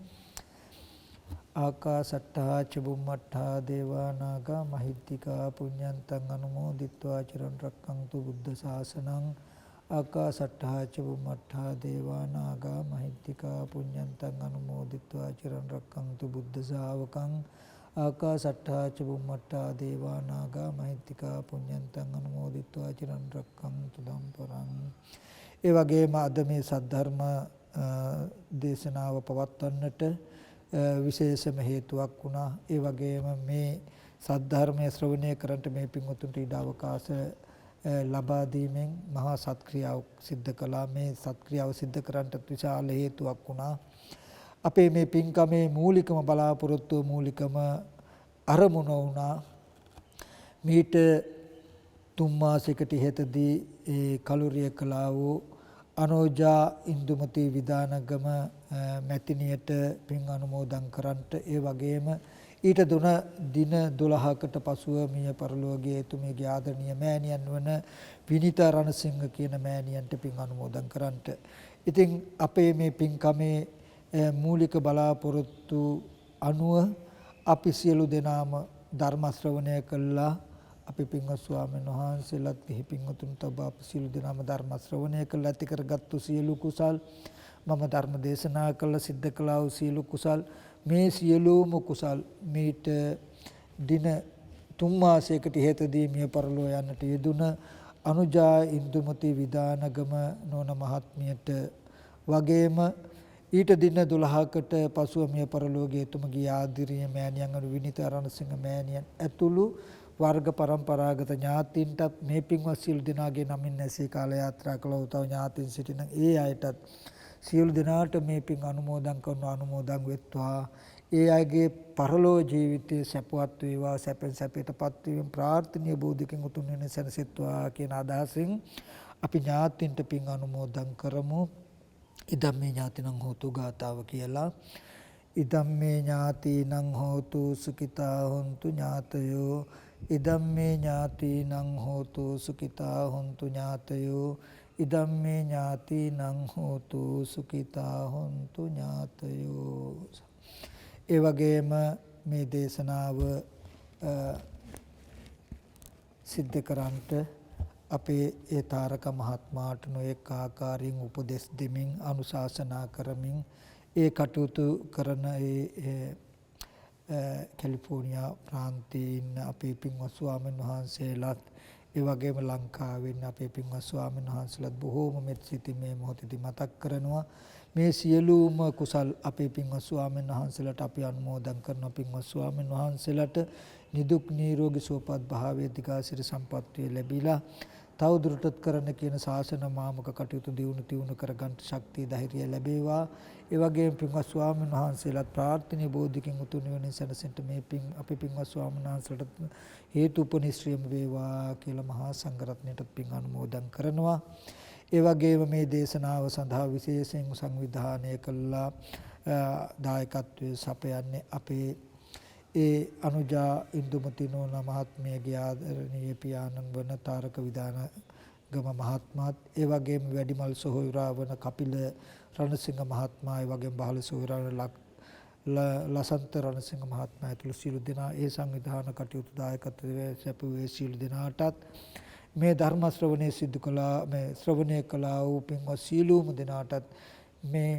[SPEAKER 1] ආකාසට්ටා චුම්මට්ටා දේවා නාග මහිත්‍තිකා පුඤ්ඤන්තං අනුමෝදිත්වා චිරන් රැක්කන්තු බුද්ධ ශාසනං ආකාසට්ටා චුම්මට්ටා දේවා නාග මහිත්‍තිකා පුඤ්ඤන්තං අනුමෝදිත්වා චිරන් රැක්කන්තු බුද්ධ ශාවකං ආකාසට්ටා චුම්මට්ටා දේවා නාග මහිත්‍තිකා පුඤ්ඤන්තං අනුමෝදිත්වා චිරන් රැක්කන්තු දම්පරං. ඒ වගේම අද මේ සද්ධර්ම දේශනාව පවත්වන්නට විශේෂම හේතුවක් වුණා. ඒ වගේම මේ සද්ධර්මයේ ශ්‍රවණය කරන්ට මේ පින්වතුන්ට ඉඩ අවකාශ ලබා දීමෙන් මහා සත්ක්‍රියාවක් සිද්ධ කළා. මේ සත්ක්‍රියාව සිද්ධ කරන්නට විශාල හේතුවක් වුණා. අපේ මේ පින්කමේ මූලිකම බලාපොරොත්තුව මූලිකම අරමුණ වුණා. මීට 3 මාසයකට ඉහතදී ඒ කලුරිය කළා වූ අනෝජා ඉන්දුමති විදානගම මැතිනියට පින් අනුමෝදන් කරන්ට ඒ වගේම ඊට දින 12කට පසුව මිය පරලෝකයේ එතුමියගේ ආදරණීය මෑණියන් වන විනිතා රණසිංහ කියන මෑණියන්ට පින් අනුමෝදන් කරන්ට. ඉතින් අපේ මේ පින්කමේ මූලික බලාපොරොත්තු අනුව අපි සියලු දෙනාම ධර්ම ශ්‍රවණය කළා අපි පින්වත් ස්වාමීන් වහන්සේලාත් පිහි පින්වතුන් තබා අප සියලු දෙනාම ධර්ම ශ්‍රවණය කළ ඇති කරගත්තු සියලු කුසල් මම ධර්ම දේශනා කළ සිද්ධ කළා වූ සියලු කුසල් මේ සියලුම කුසල් මීට දින 3 මාසයකට ඉහතදී මිය පරලෝ යන්නට යෙදුන අනුජා ඉන්දුමති විදානගම නෝන මහත්මියට වගේම ඊට දින 12කට පසුව මිය පරලෝකයේ තුමගේ ආදිරිය මෑණියන් අනු විනිත රණසිංහ මෑණියන් ඇතුළු වර්ග පරම්පරාගත ඥාතීන්ටත් මේ පින්වත් සියලු දෙනාගේ නමින් ඇසේ කාල යාත්‍රා කළ උතව ඥාතීන් සිටින ඒ අයටත් සියලු දෙනාට මේ පින් අනුමෝදන් කරන අනුමෝදන් වෙත්වා ඒ අයගේ පරලෝ ජීවිතයේ සැපවත් වේවා සැපෙන් සැපයටපත් වීම ප්‍රාර්ථනීය බෝධිකින් උතුම් වෙන සැනසෙත්වා කියන අදහසින් අපි ඥාතීන්ට පින් අනුමෝදන් කරමු. ඉදම්මේ ඥාතිනං හෝතු ගාතාව කියලා. ඉදම්මේ ඥාතිනං හෝතු සුඛිතා හොන්තු ඥාතයෝ ඉදම්මේ ඥාතිනං හෝතු සුඛිතා හොන්තු ඥාතයෝ ඉදම්මේ ඥාතිනං හෝතු සුඛිතා හොන්තු ඥාතයෝ. ඒ වගේම මේ දේශනාව සිද්ධ කරන්ට අපේ ඒ තාරක මහත්මයාට නොඑක ආකාරයෙන් උපදෙස් දෙමින් අනුශාසනා කරමින් ඒ කටයුතු කරන කැලිෆෝනියා ප්‍රාන්තයේ ඉන්න අපේ පින්වත් ස්වාමීන් වහන්සේලාත් ඒ වගේම ලංකාවේ ඉන්න අපේ පින්වත් ස්වාමීන් වහන්සේලාත් බොහෝම මෙත් සිතින් මේ මොහොතේදී මතක් කරනවා. මේ සියලුම කුසල් අපේ පින්වත් ස්වාමීන් වහන්සේලාට අපි අනුමෝදන් කරන පින්වත් ස්වාමීන් වහන්සේලාට නිදුක් නිරෝගී සුවපත් භාවයේ දිගාසිරි සම්පත්තිය ලැබිලා තවදුරටත් කරන්න කියන ශාසන මාමක කටයුතු දියුණු කරගන්න ශක්තිය ධෛර්යය ලැබේවා. ඒ වගේම පින්වත් ස්වාමීන් වහන්සේලාත් ප්‍රාර්ථනීය බෝධිකින් උතුම් නිවන සැනසෙන්න මේ පින් අපි පින්වත් ස්වාමීන් වහන්සේලාට හේතු උපනිශ්‍රයම වේවා කියලා මහා සංඝරත්නයටත් පින් අනුමෝදන් කරනවා. ඒ වගේම මේ දේශනාව සඳහා විශේෂයෙන් සංවිධානය කළා දායකත්වයේ සපයන්නේ අපේ ඒ අනුජා ඉන්දුමති නෝනා මහත්මියගේ ආදරණීය පියාණන් වන තාරක විදානගම මහත්මයාත් ඒ වගේම වැඩිමල් සොහොයුරා වන කපිල රණසිංහ මහත්මයා ඒ වගේම බහල සොහොයුරා ලසන්ත රණසිංහ මහත්මයා ඇතුළු සියලු දෙනා ඒ සංවිධාන කටයුතු දායකත්වයේ සැපුවේ සියලු දෙනාටත් මේ ධර්ම ශ්‍රවණය සිදු කළා මේ ශ්‍රවණය කළා වූ පින්වත් සියලුම දෙනාටත් මේ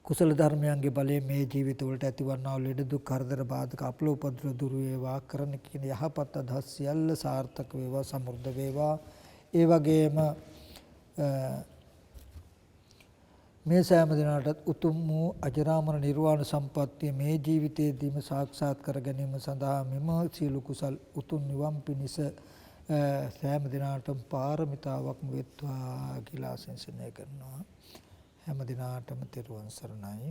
[SPEAKER 1] කුසල ධර්මයන්ගේ බලයෙන් මේ ජීවිත වලට ඇතිවන්නා වූ ලෙඩ දුක් කරදර බාධක අපලෝපද්‍ර දුරු වේවා කරන කියන යහපත් අදහස් සියල්ල සාර්ථක වේවා සමෘද්ධ වේවා. ඒ වගේම මේ සෑම දිනකටත් උතුම් වූ අජරාමර නිර්වාණ සම්පත්තිය මේ ජීවිතයේදීම සාක්ෂාත් කර ගැනීම සඳහා මෙම සියලු කුසල් උතුම් නිවන් පිණිස සෑම දිනකටම පාරමිතාවක්ම වෙත්වා කියලා ආශිර්වාද කරනවා. හැම දිනාටම තෙරුවන් සරණයි.